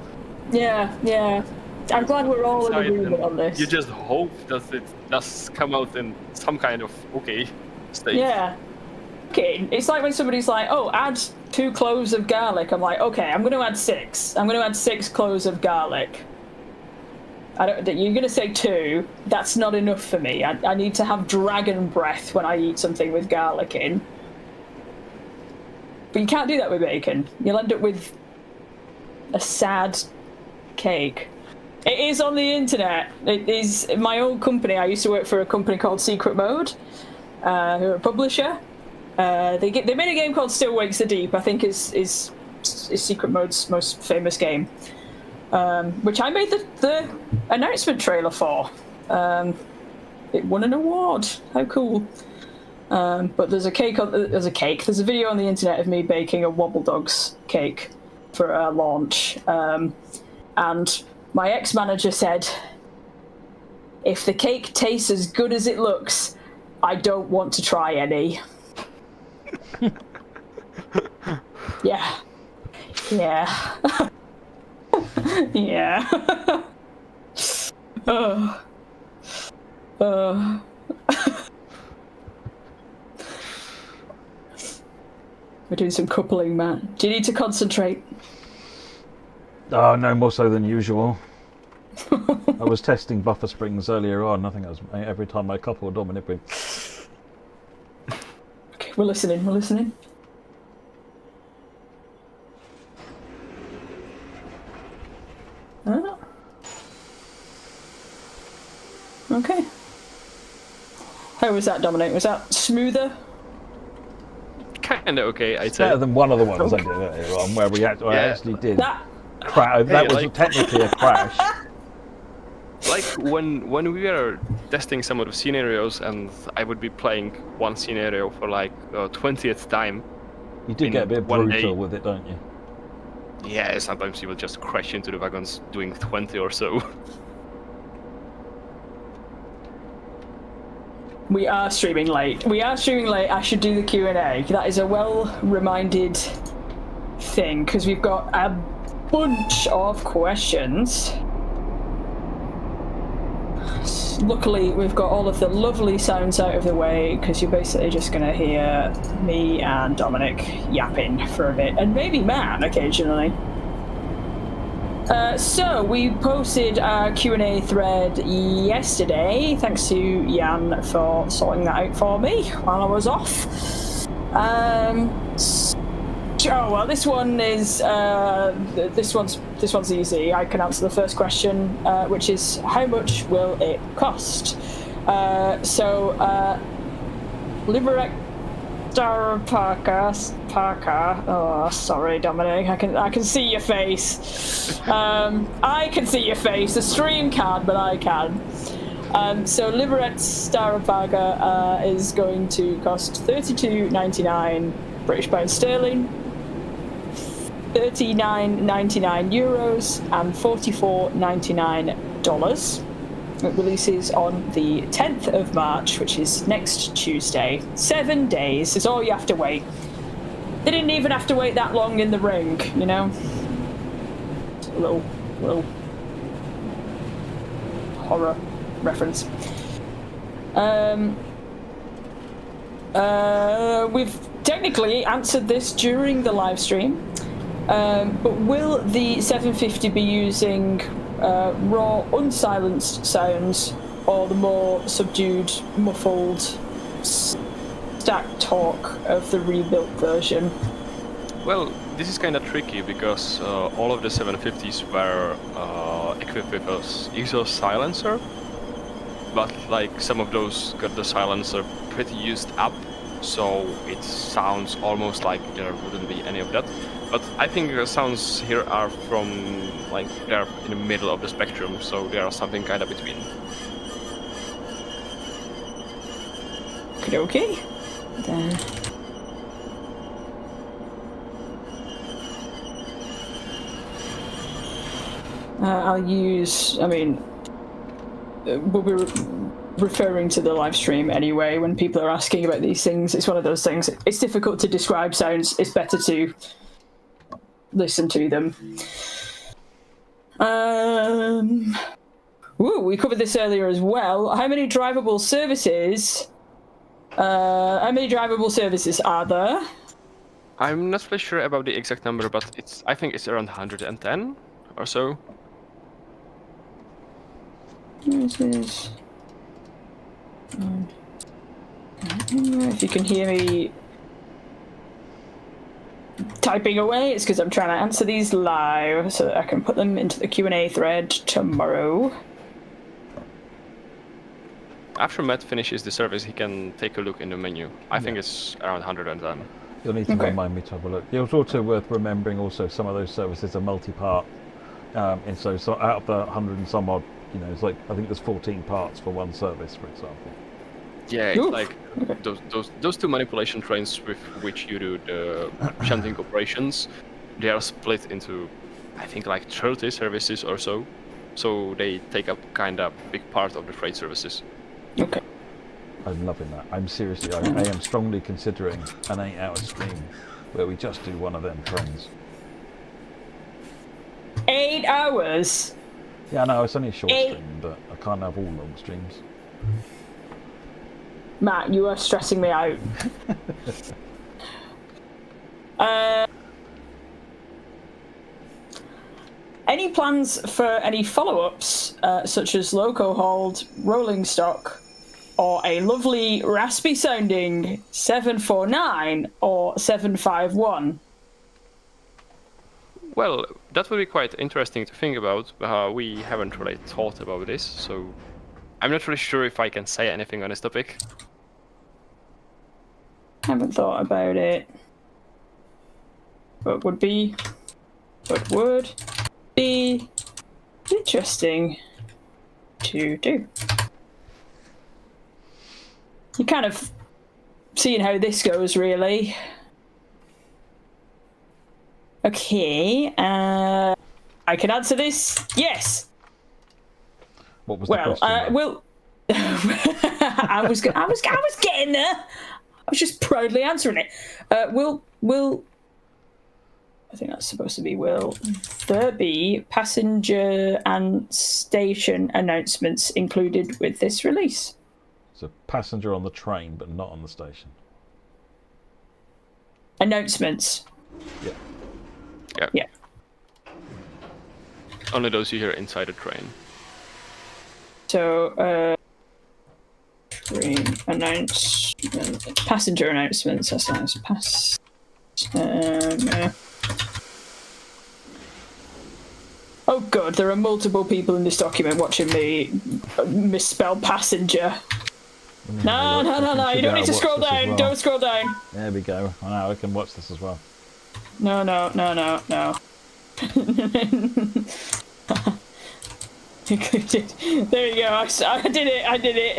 A: yeah, I'm glad we're all in
B: Inside,
A: agreement
B: and
A: on this.
B: You just hope that it does come out in some kind of okay state.
A: Yeah. Okay, it's like when somebody's like, "Oh, add 2 cloves of garlic." I'm like, "Okay, I'm going to add 6. I'm going to add 6 cloves of garlic." You're going to say 2. That's not enough for me. I need to have dragon breath when I eat something with garlic in. But you can't do that with bacon. You'll end up with a sad cake. It is on the internet. It is my old company. I used to work for a company called Secret Mode, who are a publisher. They made a game called Still Wakes the Deep. I think is Secret Mode's most famous game, which I made the announcement trailer for. It won an award. How cool! But there's a video on the internet of me baking a Wobble Dogs cake for a launch, and my ex-manager said, "If the cake tastes as good as it looks, I don't want to try any." Yeah. Yeah. We're doing some coupling, Matt. Do you need to concentrate?
C: Oh, no more so than usual. I was testing buffer springs earlier on. I think every time I couple Dominik with.
A: Okay, we're listening. Okay. How was that, Dominik? Was that smoother?
B: Kinda okay, I'd say.
C: Better than one of the ones I did earlier on, where I actually did. That was
B: like...
C: technically a crash.
B: Like when we were testing some of the scenarios, and I would be playing one scenario for like 20th time.
C: You do get a bit brutal with it, don't you?
B: Yeah, sometimes you will just crash into the wagons doing 20 or so.
A: We are streaming late. I should do the Q&A. That is a well-reminded thing, because we've got a bunch of questions. Luckily, we've got all of the lovely sounds out of the way, because you're basically just going to hear me and Dominik yapping for a bit, and maybe Matt occasionally. So we posted our Q&A thread yesterday. Thanks to Jan for sorting that out for me while I was off. This one is this one's easy. I can answer the first question, which is how much will it cost? Liberec Stará Paka. Oh, sorry, Dominik. I can see your face. I can see your face. The stream can't, but I can. So Liberec Stará Paka is going to cost $32.99 British pounds sterling, €39.99 and $44.99. It releases on the 10th of March, which is next Tuesday. 7 days is all you have to wait. They didn't even have to wait that long in the ring, you know? It's a little horror reference. We've technically answered this during the live stream, but will the 750 be using raw, unsilenced sounds, or the more subdued, muffled, stacked talk of the rebuilt version?
B: Well, this is kind of tricky because all of the 750s were equipped with an exhaust silencer, but like some of those got the silencer pretty used up, so it sounds almost like there wouldn't be any of that. But I think the sounds here are from, like, they're in the middle of the spectrum, so they are something kind of between.
A: Okay. I'll use, referring to the live stream anyway when people are asking about these things. It's one of those things. It's difficult to describe sounds. It's better to listen to them. We covered this earlier as well. How many drivable services? How many drivable services are there?
B: I'm not really sure about the exact number, but I think it's around 110 or so.
A: Services. If you can hear me typing away, it's because I'm trying to answer these live so that I can put them into the Q&A thread tomorrow.
B: After Matt finishes the service, he can take a look in the menu. I think it's around 110.
C: You'll need to remind me to have a look. It's also worth remembering also some of those services are multi-part. And so out of the 100 and some odd, it's like, I think there's 14 parts for one service, for example.
B: Yeah, it's like those two manipulation trains with which you do the shunting operations, they are split into, I think, like 30 services or so. So they take up kind of big part of the freight services.
A: Okay.
C: I'm loving that. I'm seriously, I am strongly considering an 8-hour stream where we just do one of them trains.
A: 8 hours?
C: Yeah, no, it's only a short stream, but I can't have all long streams.
A: Matt, you are stressing me out. Any plans for any follow-ups, such as loco hold, rolling stock, or a lovely raspy-sounding 749 or 751?
B: Well, that would be quite interesting to think about. We haven't really thought about this, so I'm not really sure if I can say anything on this topic.
A: Haven't thought about it. But would be interesting to do. You're kind of seeing how this goes, really. Okay, I can answer this. Yes.
C: What was the question?
A: Well, I was getting there. I was just proudly answering it. Will I think that's supposed to be will there be passenger and station announcements included with this release?
C: So passenger on the train, but not on the station.
A: Announcements.
C: Yeah.
A: Yeah.
B: Only those you hear inside the train.
A: So, train announcement, passenger announcements. That's nice. Oh god, there are multiple people in this document watching me misspell passenger. No, you don't need to scroll down. Well. Don't scroll down.
C: There we go. Now I can watch this as well.
A: No. Included. There you go. I did it.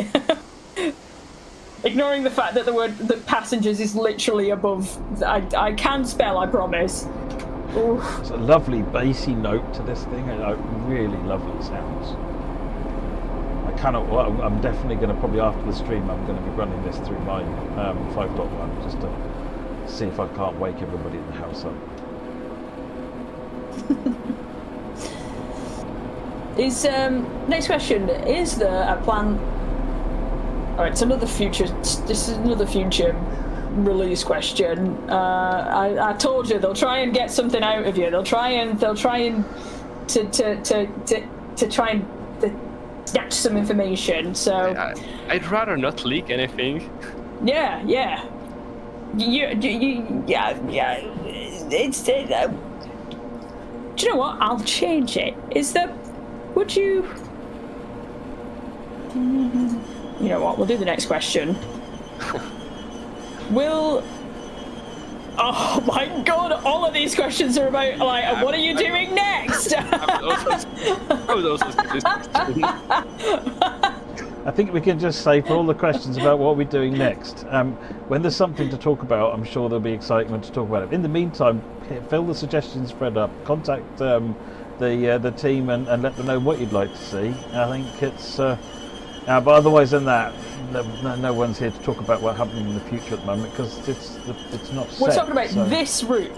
A: Ignoring the fact that the word that passengers is literally above. I can spell, I promise. Oof.
C: It's a lovely bassy note to this thing. Really lovely sounds. I'm definitely going to, probably after the stream, I'm going to be running this through my 5.1 just to see if I can't wake everybody in the house up.
A: Next question, is there a plan? Alright, it's another future. This is another future release question. I told you they'll try and get something out of you. They'll try and snatch some information. So
B: I'd rather not leak anything.
A: Yeah. It's. Do you know what? I'll change it. Would you? You know what? We'll do the next question. Oh my god! All of these questions are about what are you doing next?
B: I was also this question.
C: I think we can just say for all the questions about what we're doing next. When there's something to talk about, I'm sure there'll be excitement to talk about it. In the meantime, fill the suggestions thread up. Contact the team and let them know what you'd like to see. I think it's But otherwise than that, no one's here to talk about what happened in the future at the moment because it's not set.
A: We're talking about
C: so.
A: this route.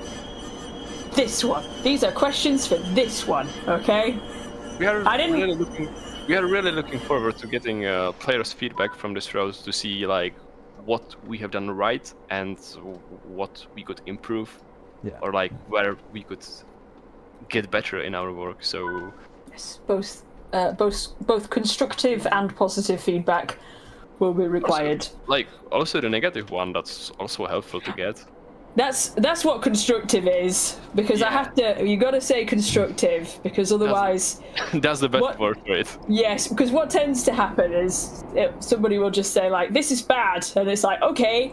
A: This one. These are questions for this one, okay?
B: We are really looking forward to getting players' feedback from this road to see like what we have done right and what we could improve, or like where we could get better in our work. So
A: yes, both constructive and positive feedback will be required.
B: Also the negative one, that's also helpful to get.
A: That's what constructive is, because you got to say constructive, because otherwise
B: that's the best word for it.
A: Yes, because what tends to happen is somebody will just say like, this is bad, and it's like, okay,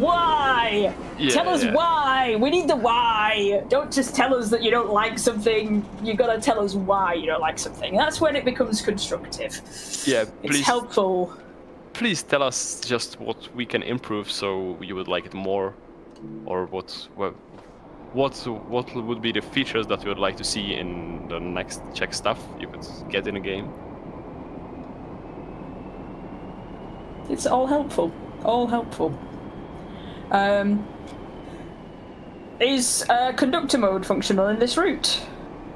A: why? Tell us why. We need the why. Don't just tell us that you don't like something. You got to tell us why you don't like something. That's when it becomes constructive.
B: Yeah,
A: it's helpful.
B: Please tell us just what we can improve so you would like it more. Or what would be the features that you would like to see in the next Czech stuff you could get in a game?
A: It's all helpful. All helpful. Is conductor mode functional in this route?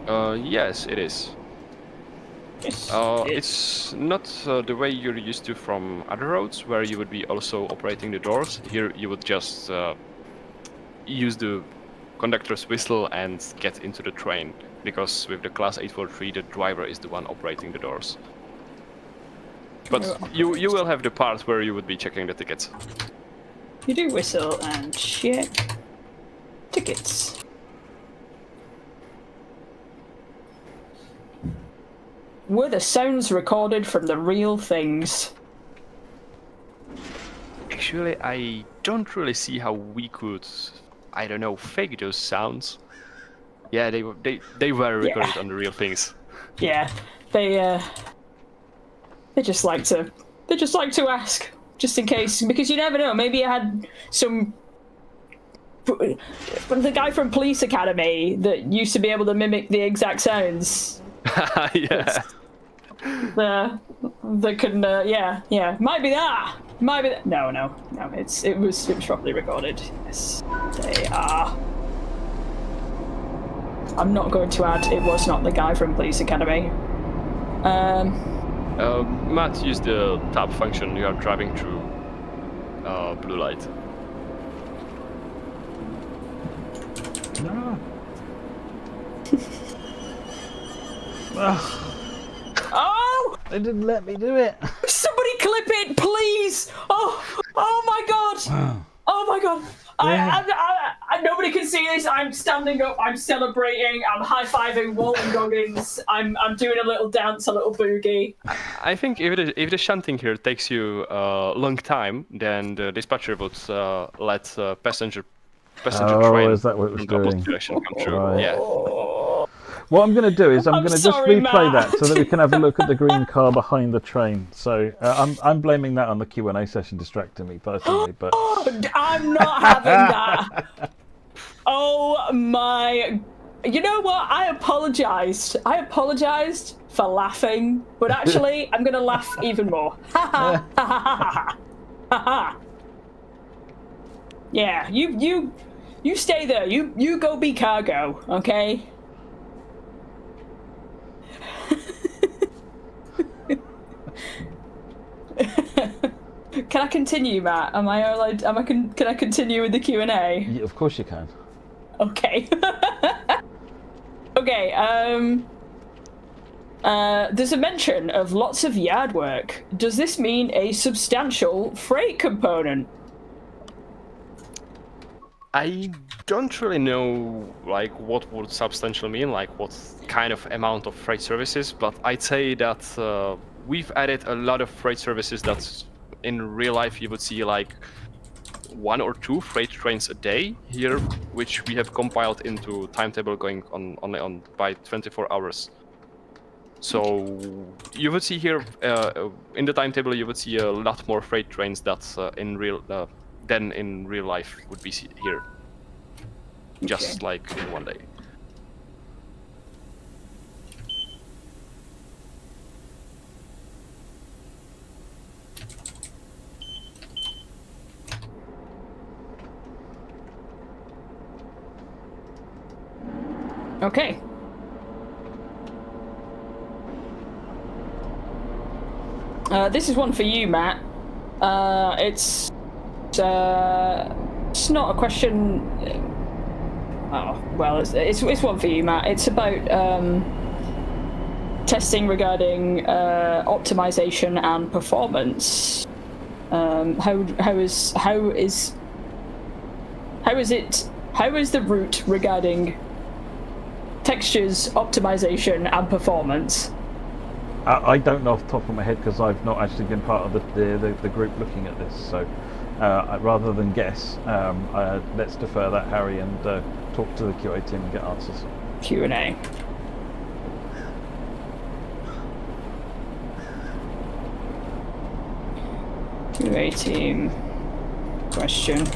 B: Yes, it is. It's not the way you're used to from other roads, where you would be also operating the doors. Here you would just use the conductor's whistle and get into the train, because with the class 843 the driver is the one operating the doors. But you will have the part where you would be checking the tickets.
A: You do whistle and check tickets. Were the sounds recorded from the real things?
B: Actually, I don't really see how we could, I don't know, fake those sounds. Yeah, they were recorded on the real things.
A: Yeah, they just like to ask, just in case, because you never know. Maybe I had the guy from Police Academy that used to be able to mimic the exact sounds.
B: Yeah.
A: That can might be that. No, it was properly recorded. Yes, they are. I'm not going to add it was not the guy from Police Academy.
B: Matt used the tab function. You are driving through blue light.
C: No.
A: Oh!
C: They didn't let me do it.
A: Somebody clip it, please! Oh my god! Oh my god!
C: Yeah.
A: I nobody can see this. I'm standing up. I'm celebrating. I'm high-fiving Walton Goggins. I'm doing a little dance, a little boogie.
B: I think if the shunting here takes you a long time, then the dispatcher would let passenger train
C: is that what it was
B: in the opposite
C: doing?
B: direction come through.
C: Right.
B: Yeah.
C: What I'm going to do is I'm going to just
A: sorry,
C: replay
A: Matt.
C: that so that we can have a look at the green car behind the train. So I'm blaming that on the Q&A session distracting me personally, but
A: I'm not having that. Oh my! You know what? I apologized. For laughing, but actually, I'm gonna laugh even more. Ha ha ha ha ha ha. Yeah, you stay there. You go be cargo, okay? Can I continue, Matt? Am I allowed? Can I continue with the Q&A?
C: yeah, of course you can.
A: Okay. Okay. There's a mention of lots of yard work. Does this mean a substantial freight component?
B: I don't really know like what would substantial mean, like what kind of amount of freight services, but I'd say that we've added a lot of freight services that in real life you would see like 1 or 2 freight trains a day here, which we have compiled into timetable going on by 24 hours. So you would see here in the timetable you would see a lot more freight trains that than in real life would be here, just like in one day.
A: Okay. This is one for you, Matt. It's not a question. Oh well, it's one for you, Matt. It's about testing regarding optimization and performance. How is the route regarding textures, optimization, and performance?
C: I don't know off the top of my head because I've not actually been part of the group looking at this. So rather than guess, let's defer that, Harry, and talk to the QA team and get answers.
A: Q&A. QA team question.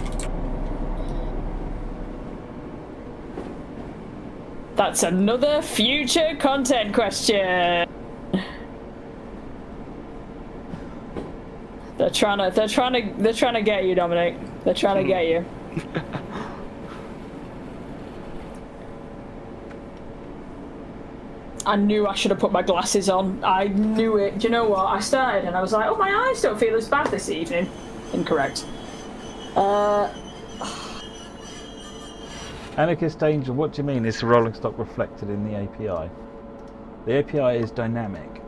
A: That's another future content question. They're trying to get you, Dominik. They're trying to get you. I knew I should have put my glasses on. I knew it. Do you know what? I started and I was like, oh, my eyes don't feel as bad this evening. Incorrect.
C: Anarchist Danger, what do you mean? Is the rolling stock reflected in the API? The API is dynamic.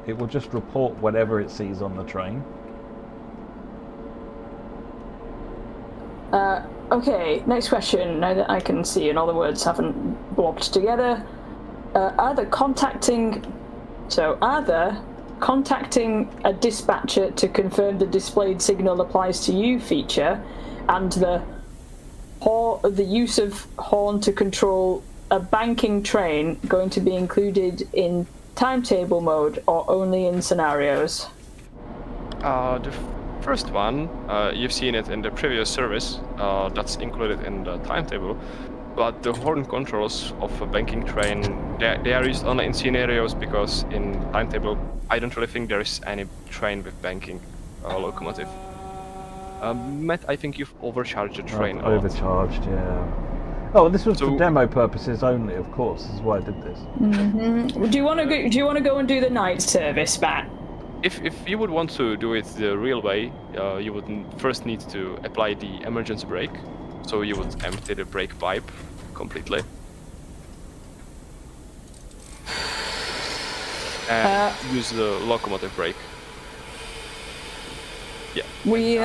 C: It will just report whatever it sees on the train.
A: Okay, next question. Now that I can see and all the words haven't blobbed together. Are the contacting a dispatcher to confirm the displayed signal applies to you feature and the use of horn to control a banking train going to be included in timetable mode or only in scenarios?
B: The first one, you've seen it in the previous service, that's included in the timetable. But the horn controls of a banking train, they are used only in scenarios because in timetable, I don't really think there is any train with banking locomotive. Matt, I think you've overcharged the train.
C: Overcharged, yeah. Oh, this was for demo purposes only, of course. This is why I did this.
A: Mm-hmm. Do you want to go and do the night service, Matt?
B: If you would want to do it the real way, you would first need to apply the emergency brake. So you would empty the brake pipe completely. And use the locomotive brake. Yeah.
A: We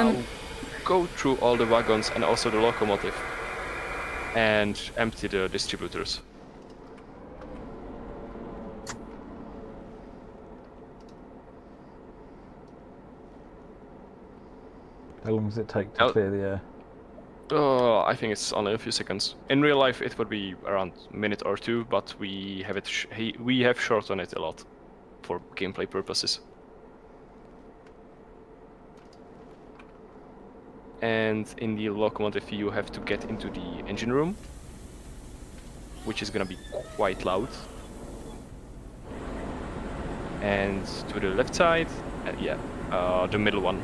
B: go through all the wagons and also the locomotive and empty the distributors.
C: How long does it take to clear the air?
B: I think it's only a few seconds. In real life, it would be around a minute or two, but we have we have shortened it a lot for gameplay purposes. And in the locomotive, you have to get into the engine room, which is gonna be quite loud. And to the left side, the middle one.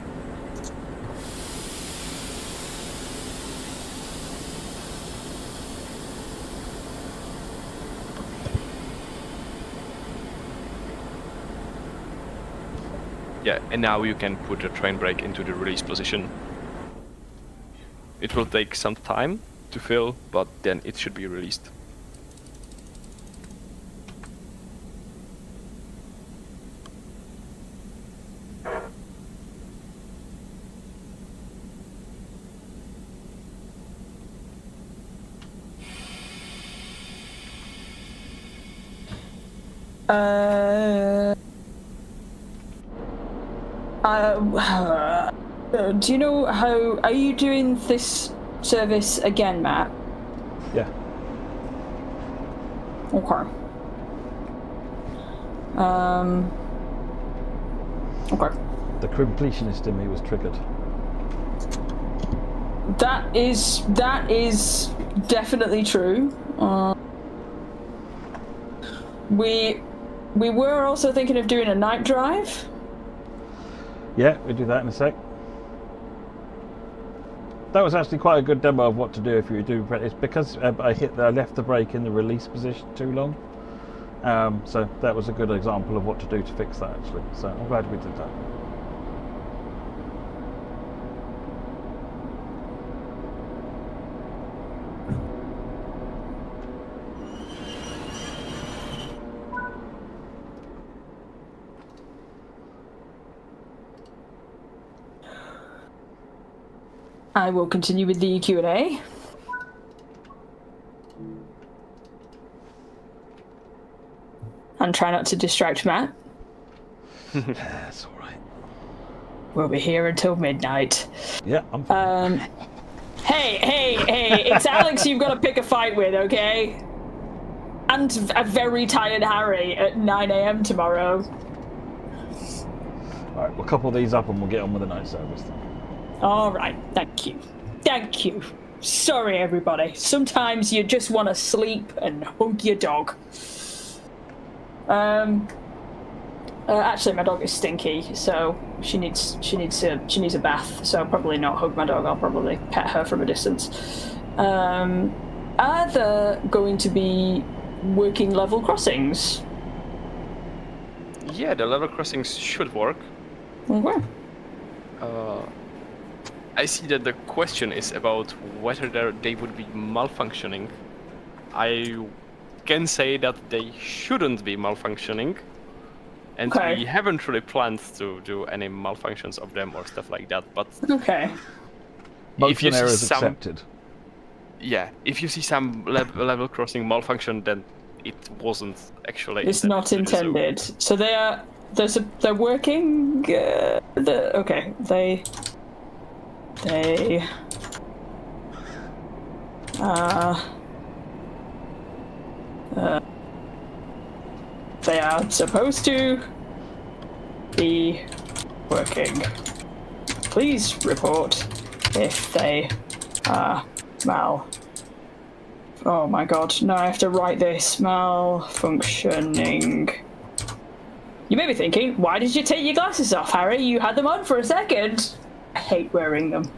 B: Yeah, and now you can put the train brake into the release position. It will take some time to fill, but then it should be released.
A: Do you know how... Are you doing this service again, Matt?
C: Yeah.
A: Okay. Okay.
C: The completionist in me was triggered.
A: That is definitely true. We were also thinking of doing a night drive.
C: Yeah, we'll do that in a sec. that was actually quite a good demo of what to do if you do. It's because I left the brake in the release position too long. So that was a good example of what to do to fix that actually. So I'm glad we did that.
A: I will continue with the Q&A. And try not to distract Matt.
C: That's all right.
A: We'll be here until midnight.
C: Yeah, I'm fine.
A: Hey, it's Alex you've got to pick a fight with, okay? And a very tired Harry at 9 a.m. tomorrow.
C: All right, we'll couple these up and we'll get on with the night service then.
A: All right, thank you. Thank you. Sorry, everybody. Sometimes you just want to sleep and hug your dog. Actually, my dog is stinky, so she needs a bath. So I'll probably not hug my dog. I'll probably pet her from a distance. Are there going to be working level crossings?
B: Yeah, the level crossings should work.
A: Okay.
B: I see that the question is about whether they would be malfunctioning. I can say that they shouldn't be malfunctioning, and
A: Okay.
B: we haven't really planned to do any malfunctions of them or stuff like that. But
A: Okay.
B: if you
C: Bugs and
B: see
C: errors
B: some,
C: accepted.
B: yeah, if you see some level crossing malfunction, then it wasn't actually.
A: It's not
B: intended to do so.
A: intended. So they are. They're working. Okay. They are supposed to be working. Please report if they are Oh my god, now I have to write this. Malfunctioning. You may be thinking, why did you take your glasses off, Harry? You had them on for a second. I hate wearing them.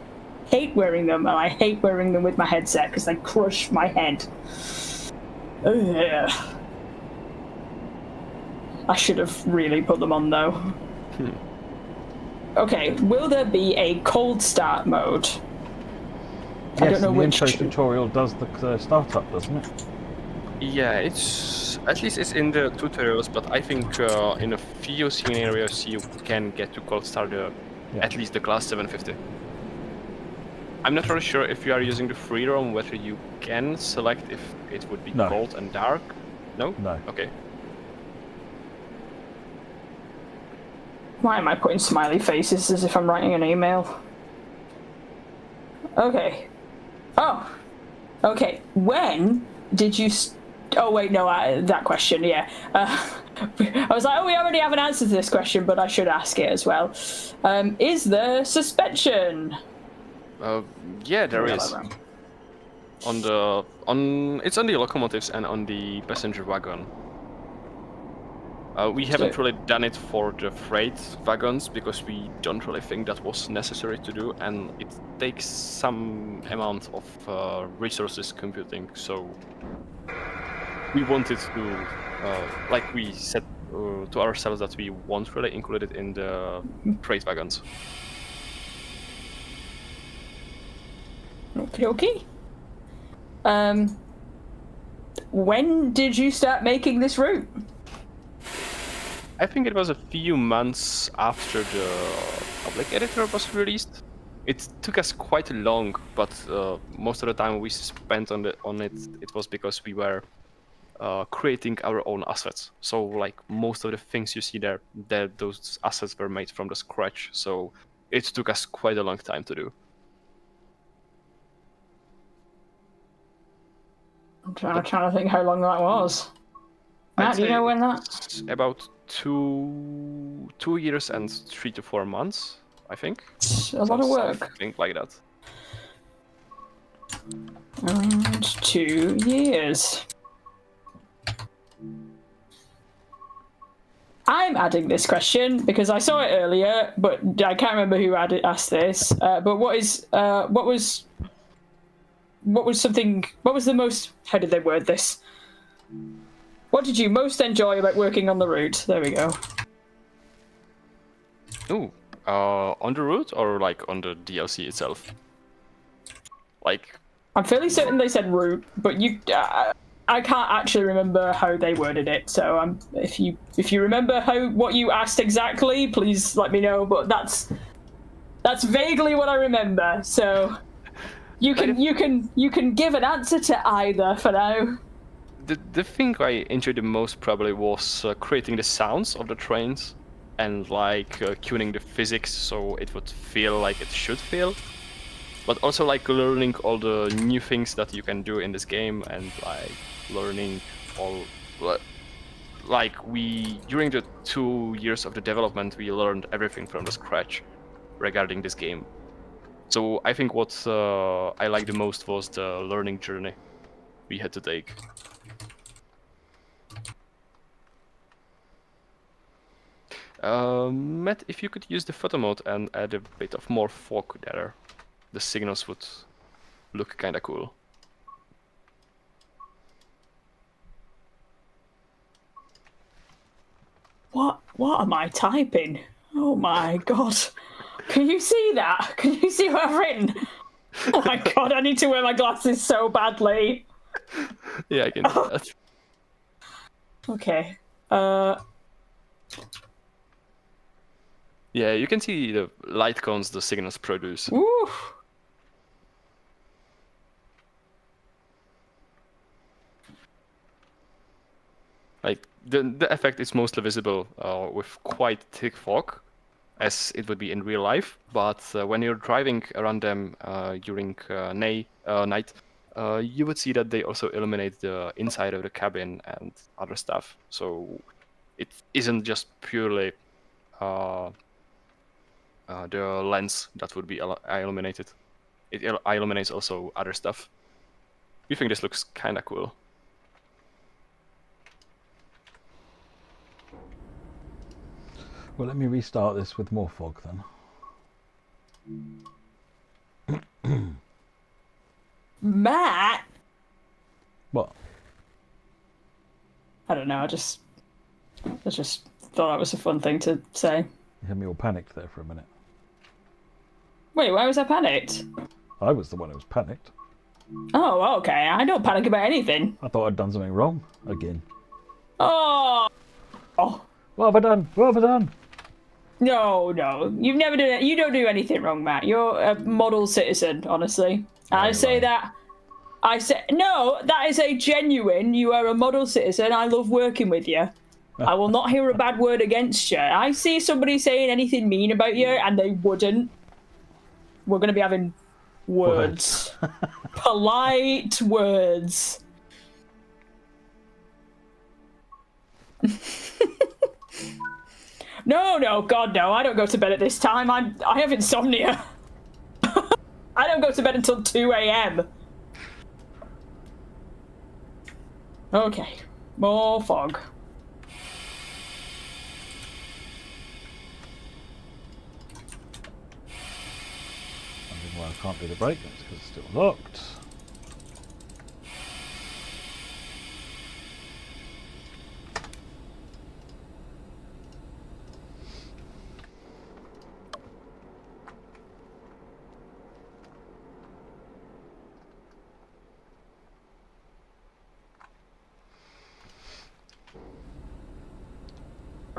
A: And I hate wearing them with my headset because they crush my head. Ugh. I should have really put them on though. Okay, will there be a cold start mode?
C: Yes,
A: I don't know
C: the
A: which.
C: intro tutorial does the startup, doesn't it?
B: Yeah, it's at least it's in the tutorials, but I think in a few scenarios you can get to cold start at least the class 750. I'm not really sure if you are using the free roam whether you can select if it would be
C: No.
B: cold and dark. No?
C: No.
B: Okay.
A: Why am I putting smiley faces as if I'm writing an email? Okay. Oh. Okay. When did you... Oh, wait, no, that question, yeah. I was like, oh, we already have an answer to this question, but I should ask it as well. Is there suspension?
B: Yeah, there is. It's on the locomotives and on the passenger wagon. We haven't really done it for the freight wagons because we don't really think that was necessary to do, and it takes some amount of resources computing. So we wanted to, like we said to ourselves, that we won't really include it in the freight wagons.
A: Okay. When did you start making this route?
B: I think it was a few months after the public editor was released. It took us quite long, but most of the time we spent on it was because we were creating our own assets. So like most of the things you see there, those assets were made from the scratch. So it took us quite a long time to do.
A: I'm trying to think how long that was. Matt, do you know when that?
B: About 2 years and 3 to 4 months, I think.
A: It's a lot of work.
B: Something like that.
A: And 2 years. I'm adding this question because I saw it earlier, but I can't remember who asked this. But what was the most? How did they word this? What did you most enjoy about working on the route? There we go.
B: Ooh, on the route or like on the DLC itself? Like,
A: I'm fairly certain they said route, but I can't actually remember how they worded it. So if you remember what you asked exactly, please let me know. But that's vaguely what I remember. So you can give an answer to either for now.
B: the thing I enjoyed the most probably was creating the sounds of the trains and like tuning the physics so it would feel like it should feel. But also like learning all the new things that you can do in this game and like learning all like during the 2 years of the development we learned everything from the scratch regarding this game. So I think what I liked the most was the learning journey we had to take. Matt, if you could use the photo mode and add a bit of more fog there, the signals would look kinda cool.
A: What am I typing? Oh my god. Can you see that? Can you see what I've written? Oh my god, I need to wear my glasses so badly.
B: Yeah, I can do that.
A: Okay.
B: Yeah, you can see the light cones the signals produce.
A: Woo.
B: Like the effect is mostly visible with quite thick fog, as it would be in real life. But when you're driving around them during night, you would see that they also illuminate the inside of the cabin and other stuff. So it isn't just purely the lens that would be illuminated. It illuminates also other stuff. We think this looks kind of cool.
C: Well, let me restart this with more fog then.
A: Matt?
C: What?
A: I don't know, I just thought that was a fun thing to say.
C: You had me all panicked there for a minute.
A: Wait, why was I panicked?
C: I was the one who was panicked.
A: Oh, okay. I don't panic about anything.
C: I thought I'd done something wrong again.
A: Oh.
C: What have I done? What have I done?
A: No. You've never done it. You don't do anything wrong, Matt. You're a model citizen, honestly. I say that. I say no. That is a genuine. You are a model citizen. I love working with you. I will not hear a bad word against you. I see somebody saying anything mean about you, and they wouldn't. We're going to be having words. Polite words. No, God, no. I don't go to bed at this time. I have insomnia. I don't go to bed until 2 a.m. Okay. More fog.
C: Why I can't do the brake, that's because it's still locked.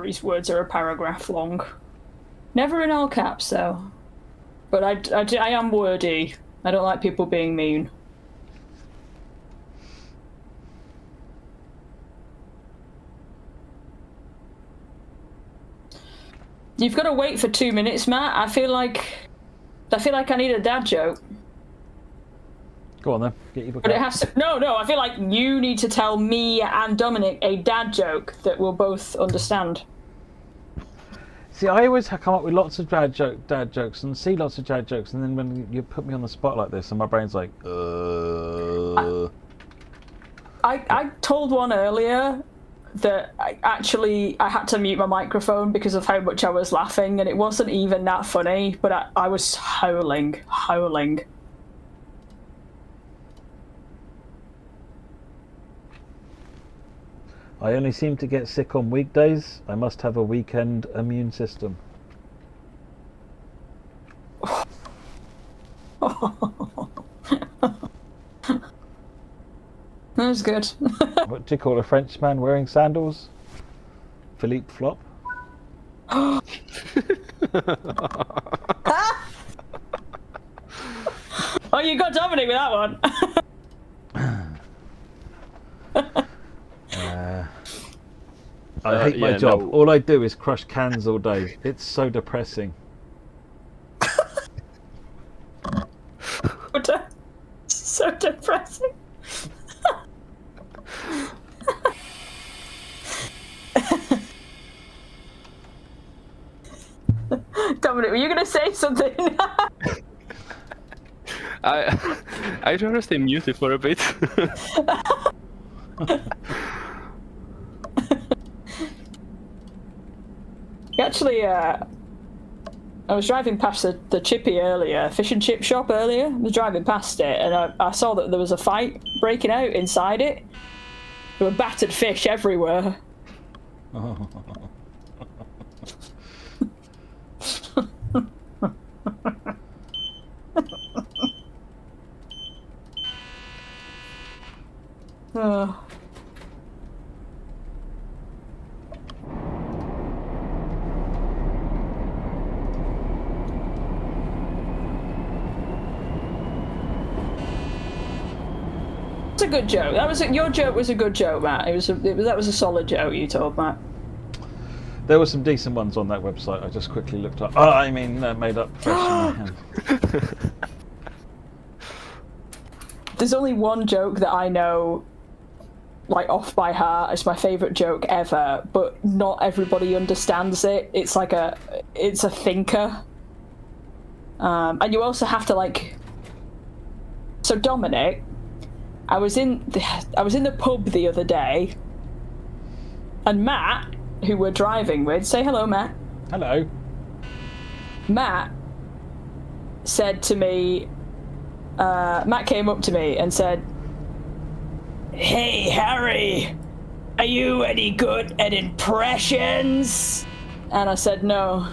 A: These words are a paragraph long. Never in all caps, though. But I am wordy. I don't like people being mean. You've got to wait for 2 minutes, Matt. I feel like I need a dad joke.
C: Go on then, get your book
A: But
C: out.
A: it has to. No. I feel like you need to tell me and Dominik a dad joke that we'll both understand.
C: See, I always come up with lots of dad jokes and see lots of dad jokes, and then when you put me on the spot like this, and my brain's like,
A: I told one earlier that I had to mute my microphone because of how much I was laughing, and it wasn't even that funny, but I was howling.
C: I only seem to get sick on weekdays. I must have a weekend immune system.
A: That was good.
C: What do you call a Frenchman wearing sandals? Philippe Flop?
A: Oh, you got Dominik with that one.
C: I hate my job.
B: No.
C: All I do is crush cans all day. It's so depressing.
A: So depressing. Dominik, were you going to say something?
B: I try to stay muted for a bit.
A: Actually, I was driving past the chippy earlier, fish and chip shop earlier. I was driving past it, and I saw that there was a fight breaking out inside it. There were battered fish everywhere. Oh. It's a good joke. Your joke was a good joke, Matt. That was a solid joke you told, Matt.
C: There were some decent ones on that website. I just quickly looked up. Oh, I mean, made up fresh in my hand.
A: There's only one joke that I know, like, off by heart. It's my favourite joke ever, but not everybody understands it. It's a thinker. And you also have to, like... So, Dominik, I was in the pub the other day, and Matt, who we're driving with, say hello, Matt.
C: Hello.
A: Matt said to me, Matt came up to me and said, "Hey, Harry, are you any good at impressions?" And I said, "No."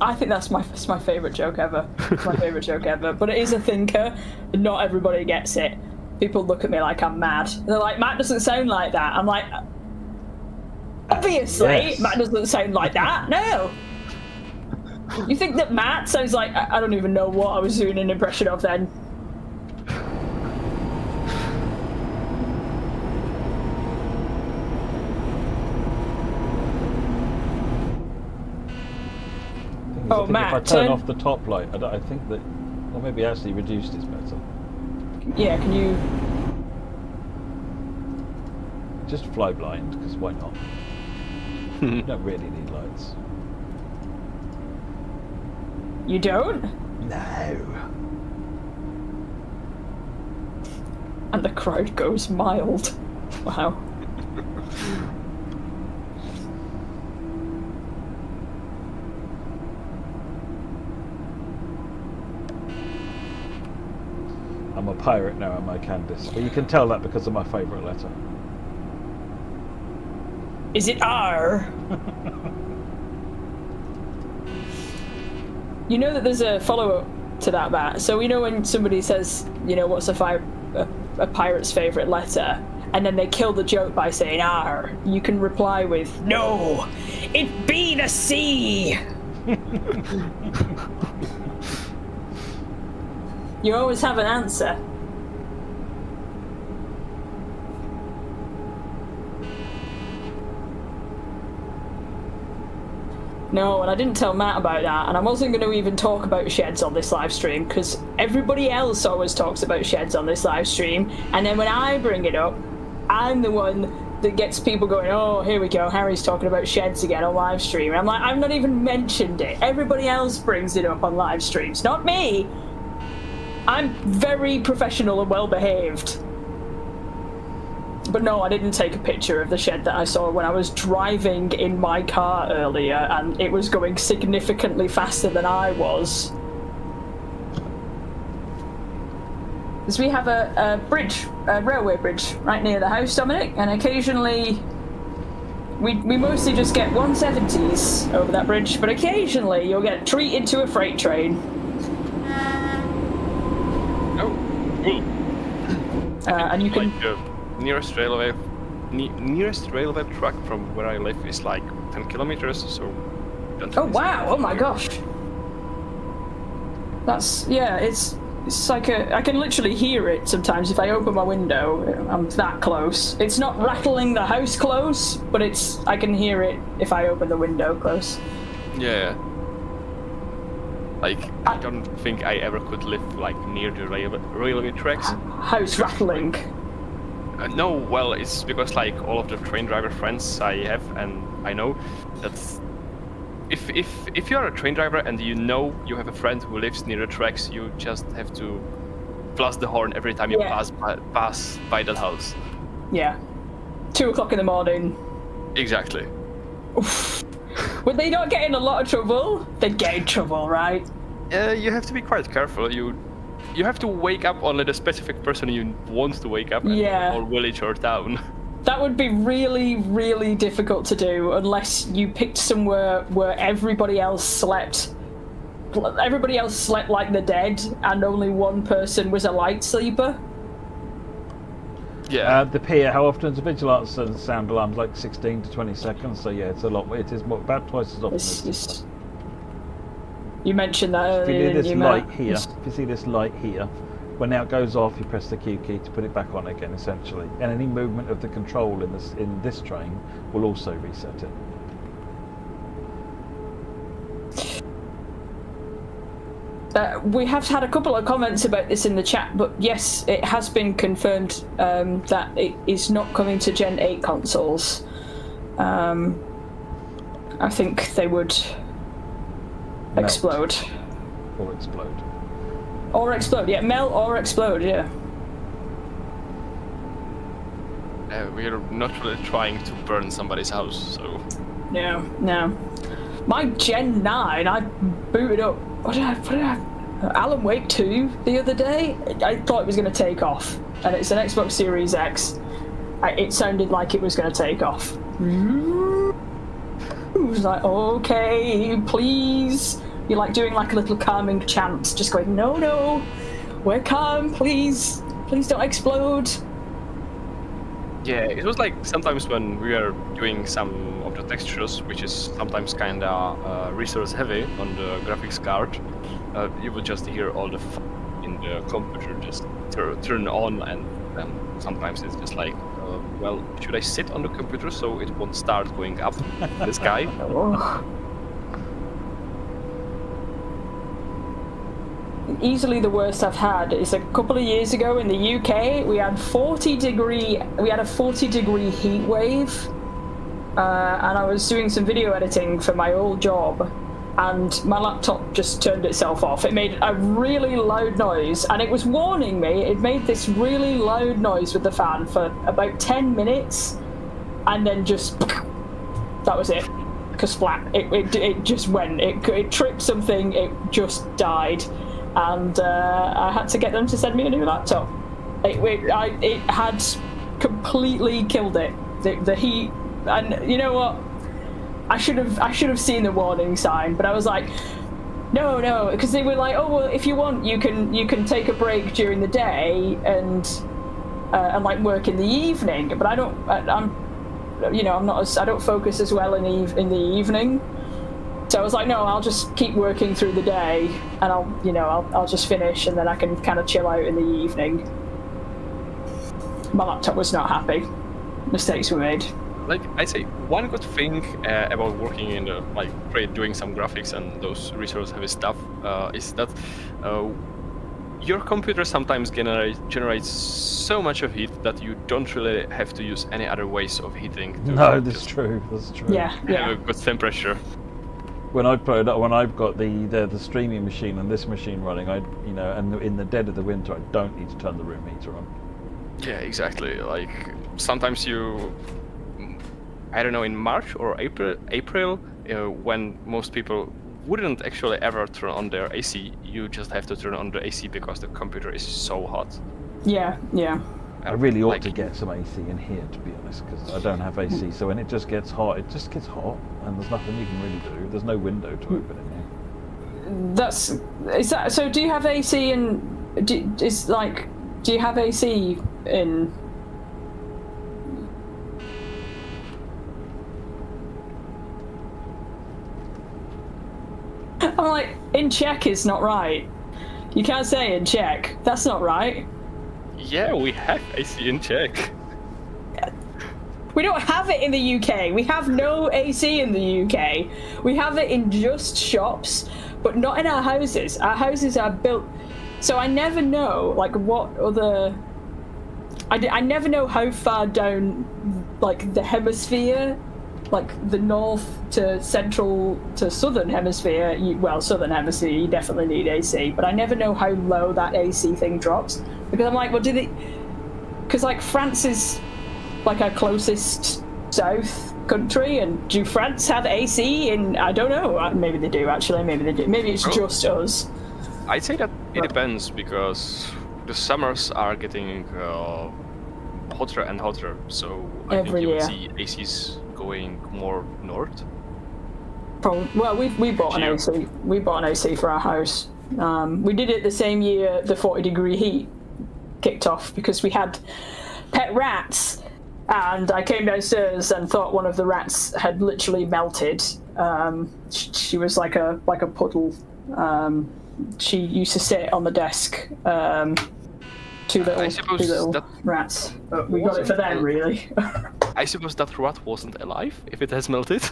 A: I think it's my favourite joke ever. It's my favourite joke ever. But it is a thinker, and not everybody gets it. People look at me like I'm mad. They're like, "Matt doesn't sound like that." I'm like, obviously,
C: yes.
A: Matt doesn't sound like that. No. You think that Matt sounds like... I don't even know what I was doing an impression of then.
C: I think
A: Matt,
C: if I turn off the top light, I think that... Or maybe actually reduced is better.
A: Yeah, can you...
C: Just fly blind, because why not? You don't really need lights.
A: You don't?
C: No.
A: And the crowd goes mild. Wow.
C: I'm a pirate now, am I, Candice? But you can tell that because of my favourite letter.
A: Is it R? You know that there's a follow-up to that, Matt. So we know when somebody says, you know, what's a pirate's favourite letter, and then they kill the joke by saying R, you can reply with, "No, it be the sea." You always have an answer. No, and I didn't tell Matt about that, and I wasn't going to even talk about sheds on this live stream because everybody else always talks about sheds on this live stream, and then when I bring it up, I'm the one that gets people going, "Oh, here we go, Harry's talking about sheds again on live stream." And I'm like, I've not even mentioned it. Everybody else brings it up on live streams, not me. I'm very professional and well behaved. But no, I didn't take a picture of the shed that I saw when I was driving in my car earlier, and it was going significantly faster than I was. Because we have a bridge, a railway bridge, right near the house, Dominic, and occasionally we mostly just get 170s over that bridge, but occasionally you'll get treated to a freight train.
B: Oh, cool.
A: And you can...
B: Like, nearest railway track from where I live is like 10 kilometers, so...
A: Oh wow, oh my gosh. That's, yeah, it's like I can literally hear it sometimes if I open my window. I'm that close. It's not rattling the house close, but I can hear it if I open the window close.
B: Yeah. Like, I don't think I ever could live like near the railway tracks.
A: House rattling.
B: No, well, it's because like all of the train driver friends I have, and I know that if you're a train driver and you know you have a friend who lives near the tracks, you just have to blast the horn every time you pass by that house.
A: Yeah. 2 o'clock in the morning.
B: Exactly.
A: Oof. Would they not get in a lot of trouble? They'd get in trouble, right?
B: You have to be quite careful. You have to wake up only the specific person you want to wake up, and or village or town.
A: That would be really, really difficult to do unless you picked somewhere where everybody else slept. Everybody else slept like the dead, and only one person was a light sleeper.
B: Yeah.
C: The pier, how often is a vigilance sound alarm? Like 16 to 20 seconds, so yeah, it's a lot. It is about twice as often as
A: you mentioned that earlier.
C: If you do this light here, if you see this light here, when now it goes off, you press the Q key to put it back on again, essentially. And any movement of the control in this train will also reset it.
A: We have had a couple of comments about this in the chat, but yes, it has been confirmed that it is not coming to Gen 8 consoles. I think they would explode.
C: Or explode.
A: Or explode, yeah. Melt or explode, yeah.
B: We're not really trying to burn somebody's house, so...
A: No. My Gen 9, I booted up... What did I... Alan Wake 2 the other day? I thought it was going to take off. And it's an Xbox Series X. It sounded like it was going to take off. It was like, okay, please. You're like doing like a little calming chant, just going, no, we're calm, please don't explode.
B: Yeah, it was like sometimes when we are doing some of the textures, which is sometimes kinda resource heavy on the graphics card, you would just hear all the in the computer just turn on, and sometimes it's just like, well, should I sit on the computer so it won't start going up in the sky?
A: Easily the worst I've had is a couple of years ago in the UK. We had a 40 degree heat wave, and I was doing some video editing for my old job, and my laptop just turned itself off. It made a really loud noise, and it was warning me. It made this really loud noise with the fan for about 10 minutes, and then just that was it. Splat. It just went. It tripped something. It just died. And I had to get them to send me a new laptop. It had completely killed it. The heat, and you know what? I should have seen the warning sign, but I was like, no, because they were like, oh well, if you want, you can take a break during the day and like work in the evening. But I don't focus as well in the evening. So I was like, no, I'll just keep working through the day, and I'll just finish, and then I can kind of chill out in the evening. My laptop was not happy. Mistakes were made.
B: Like I say, one good thing about working in the doing some graphics and those resource-heavy stuff is that your computer sometimes generates so much of heat that you don't really have to use any other ways of heating.
C: No, that's true.
A: Yeah.
B: Have a good temperature.
C: when I've got the streaming machine and this machine running, and in the dead of the winter, I don't need to turn the room heater on.
B: Yeah, exactly. Like sometimes I don't know, in March or April, when most people wouldn't actually ever turn on their AC, you just have to turn on the AC because the computer is so hot.
A: Yeah.
C: I really ought to get some AC in here, to be honest, because I don't have AC. So when it just gets hot, it just gets hot, and there's nothing you can really do. There's no window to open in here.
A: So do you have AC do you have AC in? I'm like, in Czech is not right. You can't say in Czech. That's not right.
B: Yeah, we have AC in Czech.
A: We don't have it in the UK. We have no AC in the UK. We have it in just shops, but not in our houses. Our houses are built... So I never know, like, what other... I never know how far down, like, the hemisphere, like, the north to central to southern hemisphere, southern hemisphere, you definitely need AC, but I never know how low that AC thing drops. Because I'm like, well, do they... Because, like, France is, like, our closest south country, and do France have AC in... I don't know. Maybe they do, actually. Maybe they do. Maybe it's just us.
B: I'd say that it depends, because the summers are getting hotter and hotter, so I think you would see ACs going more north.
A: Well, we bought an AC. We bought an AC for our house. We did it the same year the 40-degree heat kicked off, because we had pet rats, and I came downstairs and thought one of the rats had literally melted. She was like a puddle. She used to sit on the desk. Two little rats. But we got it for them, really.
B: I suppose that rat wasn't alive if it has melted.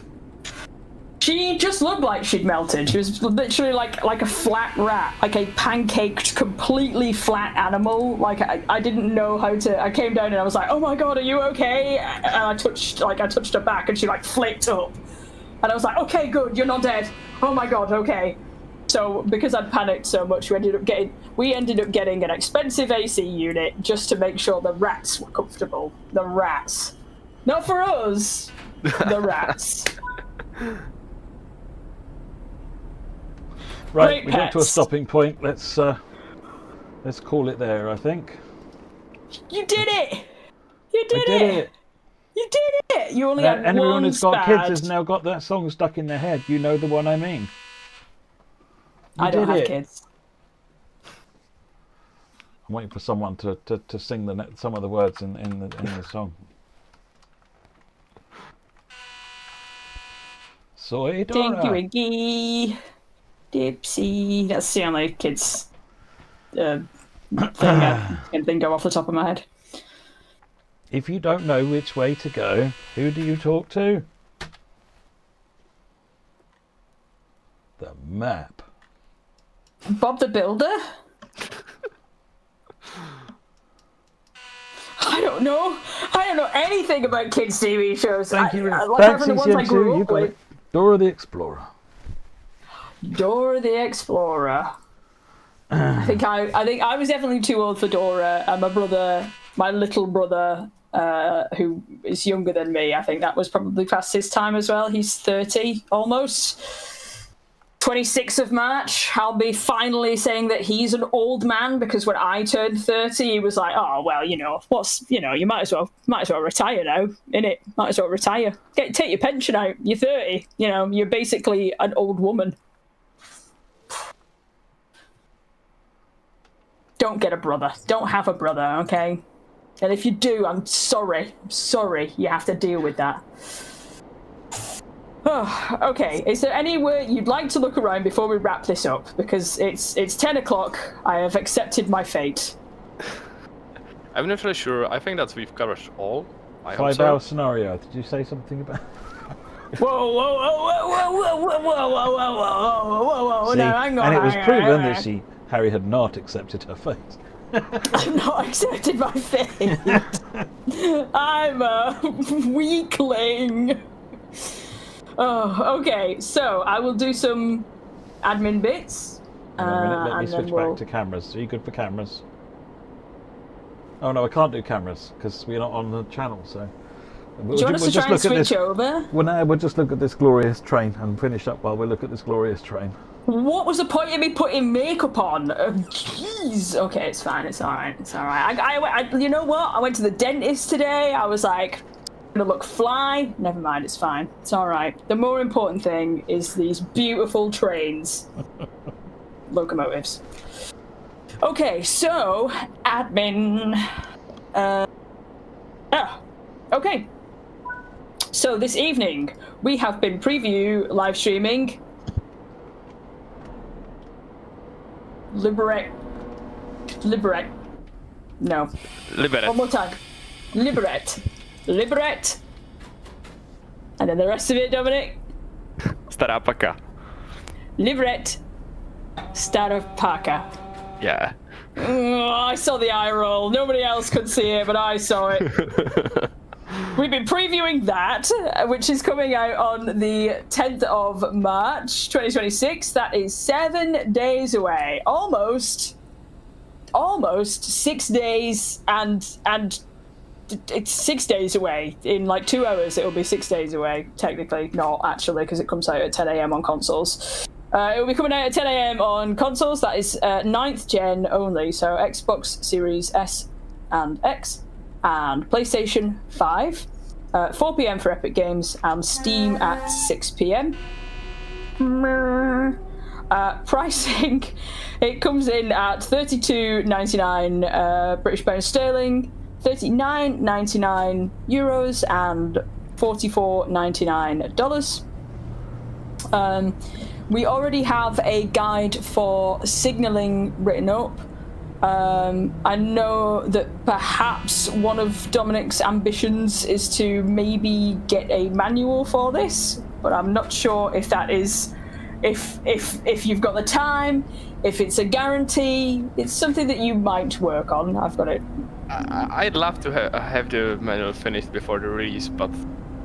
A: She just looked like she'd melted. She was literally like a flat rat, like a pancaked, completely flat animal. Like I didn't know how to. I came down and I was like, "Oh my god, are you okay?" And I touched her back, and she like flicked up, and I was like, "Okay, good, you're not dead." Oh my god, okay. So because I'd panicked so much, we ended up getting an expensive AC unit just to make sure the rats were comfortable. The rats, not for us. The rats.
C: Right, we got to a stopping point. Let's call it there, I think.
A: You did it! You did it! You did it! You only had
C: anyone
A: one
C: who's got
A: spad.
C: kids has now got that song stuck in their head. You know the one I mean.
A: I don't have kids.
C: I'm waiting for someone to sing some of the words in the song. Soy Dora.
A: Thank you, Iggy. Dipsy. That's the only kids thing I can think of off the top of my head.
C: If you don't know which way to go, who do you talk to? The map.
A: Bob the Builder? I don't know anything about kids' TV shows.
C: Thank you.
A: Thanks, ECM2.
C: You got it. Dora the Explorer.
A: Dora the Explorer. I think I was definitely too old for Dora, and my little brother, who is younger than me, I think that was probably past his time as well. He's 30 almost. 26th of March, I'll be finally saying that he's an old man, because when I turned 30, he was like, "Oh well, you might as well retire now, innit? Might as well retire. Take your pension out. You're 30. You're basically an old woman." Don't get a brother. Don't have a brother, okay? And if you do, I'm sorry. You have to deal with that. Oh, okay, is there anywhere you'd like to look around before we wrap this up? Because it's 10 o'clock. I have accepted my fate.
B: I'm not really sure. I think that we've covered all.
C: 5-hour scenario. Did you say something about?
A: Whoa!
C: See,
A: No, hang on.
C: And it was proven that Harry had not accepted her fate.
A: I've not accepted my fate. I'm a weakling. Oh, okay. So I will do some admin bits.
C: Hang on a minute, let me
A: and then
C: switch
A: we'll...
C: back to cameras. Are you good for cameras? Oh no, I can't do cameras because we're not on the channel. So
A: Do you want us to try and switch over?
C: Well, no, we'll just look at this glorious train and finish up while we look at this glorious train.
A: What was the point of me putting makeup on? Jeez. Okay, it's fine. It's all right. It's all right. I you know what? I went to the dentist today. I was like, I'm gonna look fly. Never mind. It's fine. It's all right. The more important thing is these beautiful trains, locomotives. Okay, so admin. Okay. So this evening we have been live streaming Liberec. No.
B: Liberec.
A: One more time. Liberec. And then the rest of it, Dominik.
B: Stará Paka.
A: Liberec. Stará Paka.
B: Yeah.
A: I saw the eye roll. Nobody else could see it, but I saw it. We've been previewing that, which is coming out on the 10th of March, 2026. That is 7 days away. Almost 6 days, and it's 6 days away. In like 2 hours, it will be 6 days away. Technically, not actually, because it comes out at 10 a.m. on consoles. It will be coming out at 10 a.m. on consoles. That is 9th gen only, so Xbox Series S and X. And PlayStation 5, 4 p.m. for Epic Games, and Steam at 6 p.m. Pricing, it comes in at £32.99 British pounds sterling, €39.99 and $44.99. We already have a guide for signalling written up. I know that perhaps one of Dominik's ambitions is to maybe get a manual for this, but I'm not sure if that is, if you've got the time, if it's a guarantee. It's something that you might work on. I've got it.
B: I'd love to have the manual finished before the release, but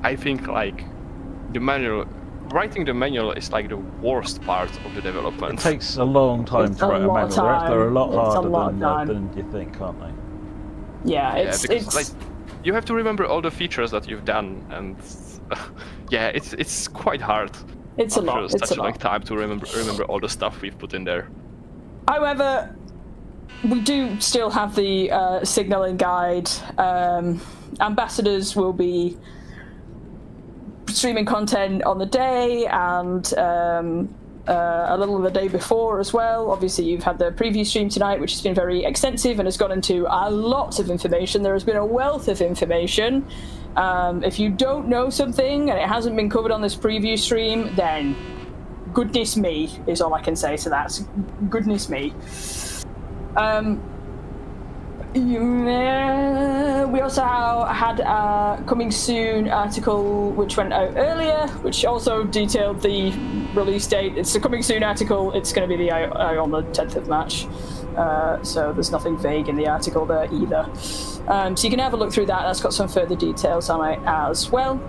B: I think like writing the manual is like the worst part of the development.
C: It takes a long time to write a manual. They're a lot harder than you think, aren't they?
A: Yeah,
B: because like you have to remember all the features that you've done, and yeah, it's quite hard.
A: It's a lot.
B: It's such a long time to remember all the stuff we've put in there.
A: However, we do still have the signaling guide. Ambassadors will be streaming content on the day and a little of the day before as well. Obviously, you've had the preview stream tonight, which has been very extensive and has gone into a lot of information. There has been a wealth of information. If you don't know something and it hasn't been covered on this preview stream, then goodness me is all I can say to that. Goodness me. We also had a coming soon article which went out earlier, which also detailed the release date. It's a coming soon article. It's going to be out on the 10th of March. So there's nothing vague in the article there either. So you can have a look through that. That's got some further details on it as well.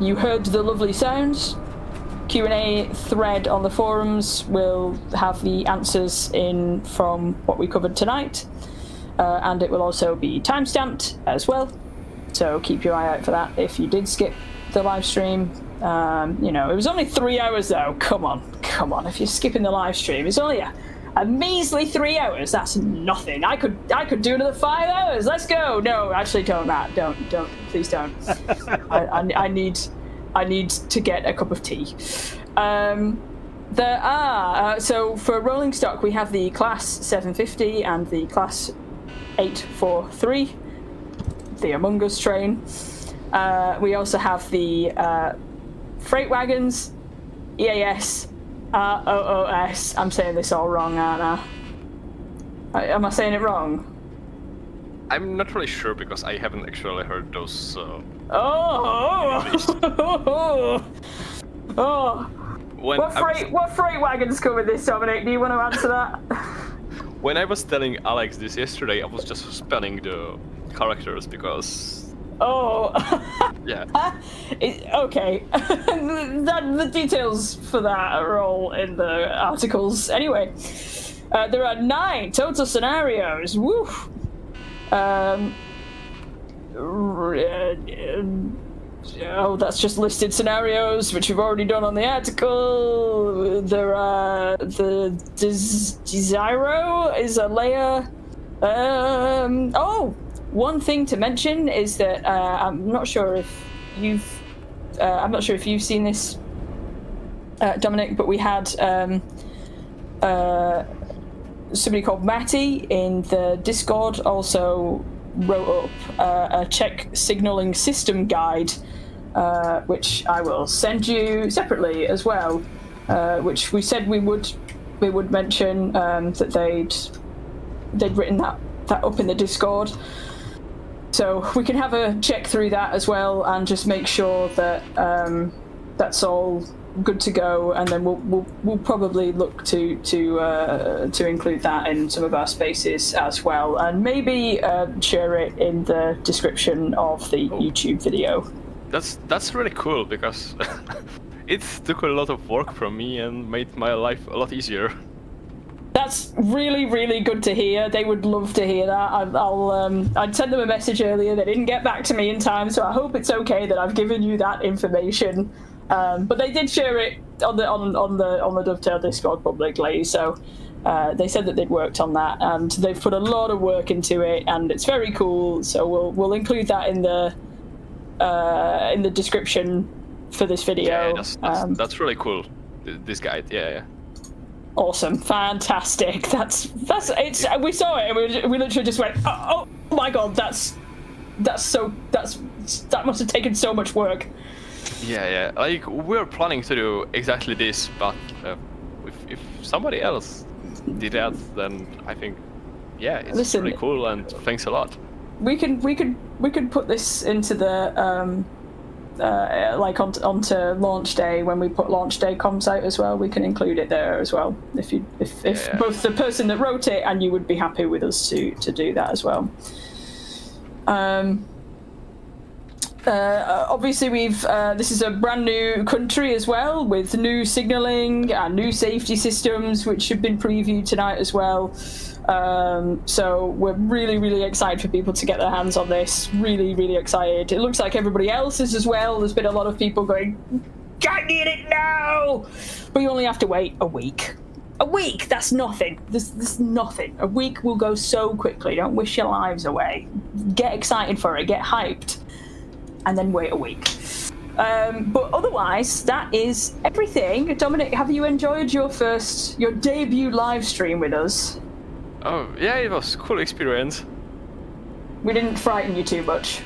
A: You heard the lovely sounds. Q&A thread on the forums will have the answers in from what we covered tonight, and it will also be timestamped as well, so keep your eye out for that if you did skip the live stream. You know, it was only 3 hours though. Come on, if you're skipping the live stream, it's only a measly 3 hours. That's nothing. I could do another 5 hours. Let's go. No, actually don't, Matt. Don't, please don't. I need to get a cup of tea. There are, so for rolling stock, we have the Class 750 and the Class 843, the Among Us train. We also have the freight wagons, EAS, ROOS. I'm saying this all wrong, aren't I? Am I saying it wrong?
B: I'm not really sure because I haven't actually heard those. What
A: freight wagons come with this, Dominik? Do you want to answer that?
B: When I was telling Alex this yesterday, I was just spelling the characters because
A: Oh.
B: Yeah.
A: Okay. The details for that are all in the articles. Anyway, there are 9 total scenarios. Woo. Oh, that's just listed scenarios, which we've already done on the article. There are the Desiro is a layer. Oh, one thing to mention is that I'm not sure if you've seen this, Dominik, but we had somebody called Matty in the Discord also wrote up a check signaling system guide, which I will send you separately as well, which we said we would mention, that they'd written that up in the Discord, so we can have a check through that as well and just make sure that that's all good to go, and then we'll probably look to include that in some of our spaces as well, and maybe share it in the description of the YouTube video.
B: That's really cool, because it took a lot of work from me and made my life a lot easier.
A: That's really, really good to hear. They would love to hear that. I'd sent them a message earlier. They didn't get back to me in time, so I hope it's okay that I've given you that information. But they did share it on the Dovetail Discord publicly, so they said that they'd worked on that, and they've put a lot of work into it, and it's very cool. So we'll include that in the description for this video.
B: Yeah, that's really cool. This guide, yeah.
A: Awesome, fantastic. That's it's. We saw it, and we literally just went, oh my god, that must have taken so much work.
B: Yeah. Like, we're planning to do exactly this, but if somebody else did that, then I think, yeah, it's really cool, and thanks a lot.
A: We could put this into the onto launch day. When we put launch day comms out as well, we can include it there as well. If both the person that wrote it and you would be happy with us to do that as well. Obviously, this is a brand new country as well, with new signalling and new safety systems, which have been previewed tonight as well. So we're really, really excited for people to get their hands on this. Really, really excited. It looks like everybody else is as well. There's been a lot of people going, I need it now! But you only have to wait a week. A week, that's nothing. This is nothing. A week will go so quickly. Don't wish your lives away. Get excited for it, get hyped, and then wait a week. But otherwise, that is everything. Dominik, have you enjoyed your debut live stream with us?
B: Oh, yeah, it was a cool experience.
A: We didn't frighten you too much?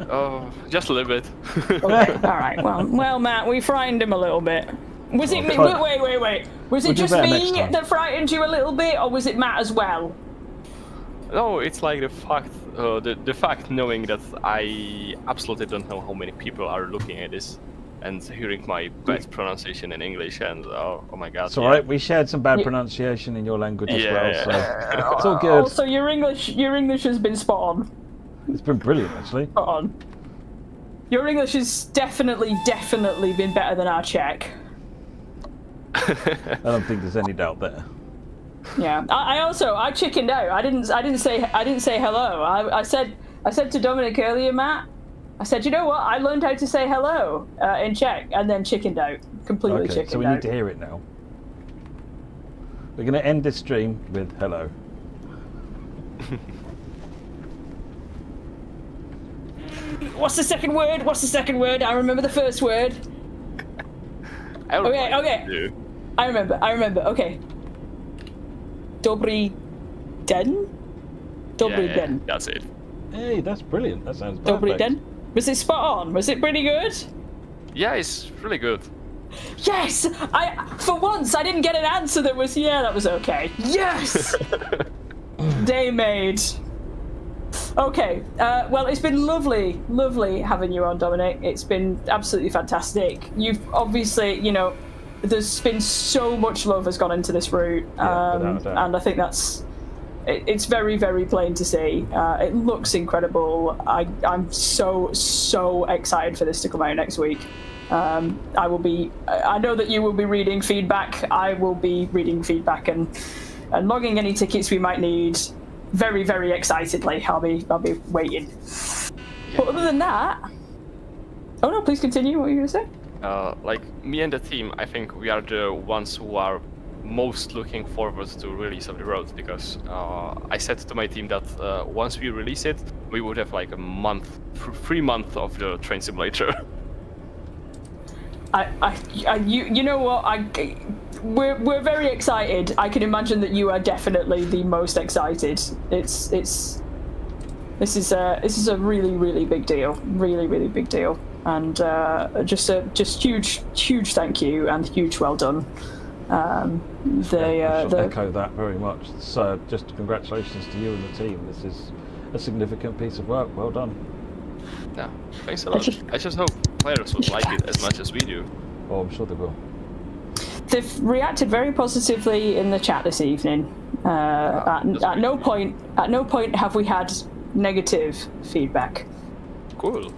B: Oh, just a little bit.
A: Okay, alright. Well, Matt, we frightened him a little bit. Was it me? Wait. Was it just me that frightened you a little bit, or was it Matt as well?
B: No, it's like the fact knowing that I absolutely don't know how many people are looking at this and hearing my bad pronunciation in English, and oh my god.
C: It's alright, we shared some bad pronunciation in your language as well, so it's all good.
A: Also, your English has been spot on.
C: It's been brilliant, actually.
A: Spot on. Your English has definitely been better than our Czech.
C: I don't think there's any doubt there.
A: Yeah, I chickened out. I didn't say hello. I said to Dominik earlier, Matt, I said, you know what? I learned how to say hello in Czech, and then chickened out. Completely chickened out.
C: So we need to hear it now. We're going to end this stream with hello.
A: What's the second word? I remember the first word. Okay. I remember. Okay. Dobrý den? Dobrý den.
B: That's it.
C: Hey, that's brilliant. That sounds perfect.
A: Dobrý den? Was it spot on? Was it pretty good?
B: Yeah, it's really good.
A: Yes! For once, I didn't get an answer that was, yeah, that was okay. Yes! Day made. Okay, well, it's been lovely having you on, Dominik. It's been absolutely fantastic. You've obviously, there's been so much love has gone into this route, and I think that's it's very, very plain to see. It looks incredible. I'm so excited for this to come out next week. I know that you will be reading feedback. I will be reading feedback and logging any tickets we might need. Very, very excitedly. I'll be waiting. But other than that, oh no, please continue. What were you gonna say?
B: Like me and the team, I think we are the ones who are most looking forward to release of the road, because I said to my team that once we release it, we would have like a month, 3 months of the train simulator.
A: You know what? We're very excited. I can imagine that you are definitely the most excited. This is a really big deal. Really big deal. And just huge thank you and huge well done.
C: I shall echo that very much. So just congratulations to you and the team. This is a significant piece of work. Well done.
B: Yeah, thanks a lot. I just hope players would like it as much as we do.
C: Oh, I'm sure they will.
A: They've reacted very positively in the chat this evening. At no point have we had negative feedback.
B: Cool.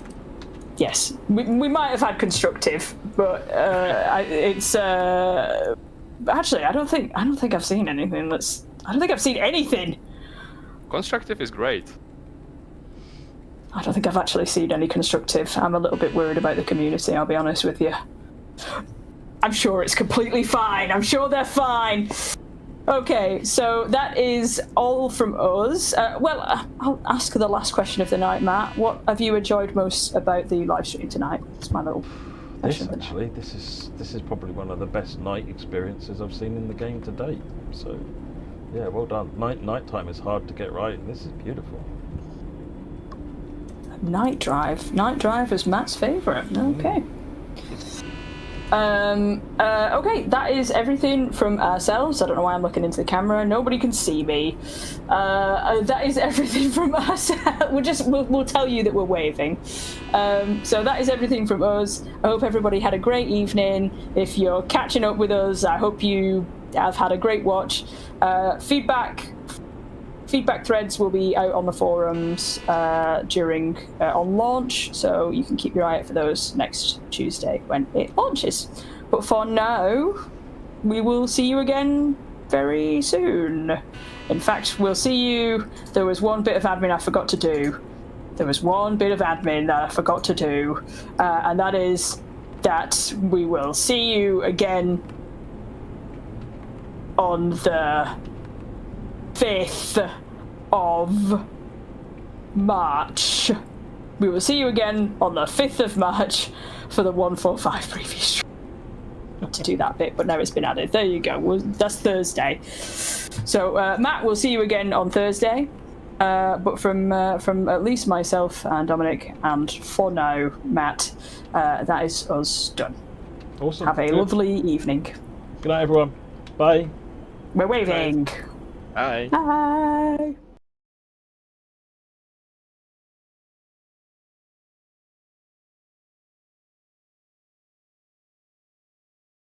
A: Yes, we might have had constructive, but it's actually I don't think I've seen anything that's. I don't think I've seen anything.
B: Constructive is great.
A: I don't think I've actually seen any constructive. I'm a little bit worried about the community, I'll be honest with you. I'm sure it's completely fine. I'm sure they're fine. Okay, so that is all from us. I'll ask the last question of the night, Matt. What have you enjoyed most about the live stream tonight? It's my little question.
C: This is probably one of the best night experiences I've seen in the game to date. So, yeah, well done. Nighttime is hard to get right, and this is beautiful. Night
A: Drive is Matt's favourite. Okay. Okay, that is everything from ourselves. I don't know why I'm looking into the camera. Nobody can see me. That is everything from us. We'll tell you that we're waving. So that is everything from us. I hope everybody had a great evening. If you're catching up with us, I hope you have had a great watch. Feedback threads will be out on the forums during on launch, so you can keep your eye out for those next Tuesday when it launches. But for now, we will see you again very soon. In fact, we'll see you. There was one bit of admin I forgot to do. And that is that we will see you again on the 5th of March. We will see you again on the 5th of March for the 145 preview stream. Not to do that bit, but now it's been added. There you go. Well, that's Thursday. So Matt, we'll see you again on Thursday. But from at least myself and Dominic, and for now, Matt, that is us done.
C: Awesome.
A: Have a lovely evening.
C: Good night, everyone. Bye.
A: We're waving.
B: Bye.
A: Bye.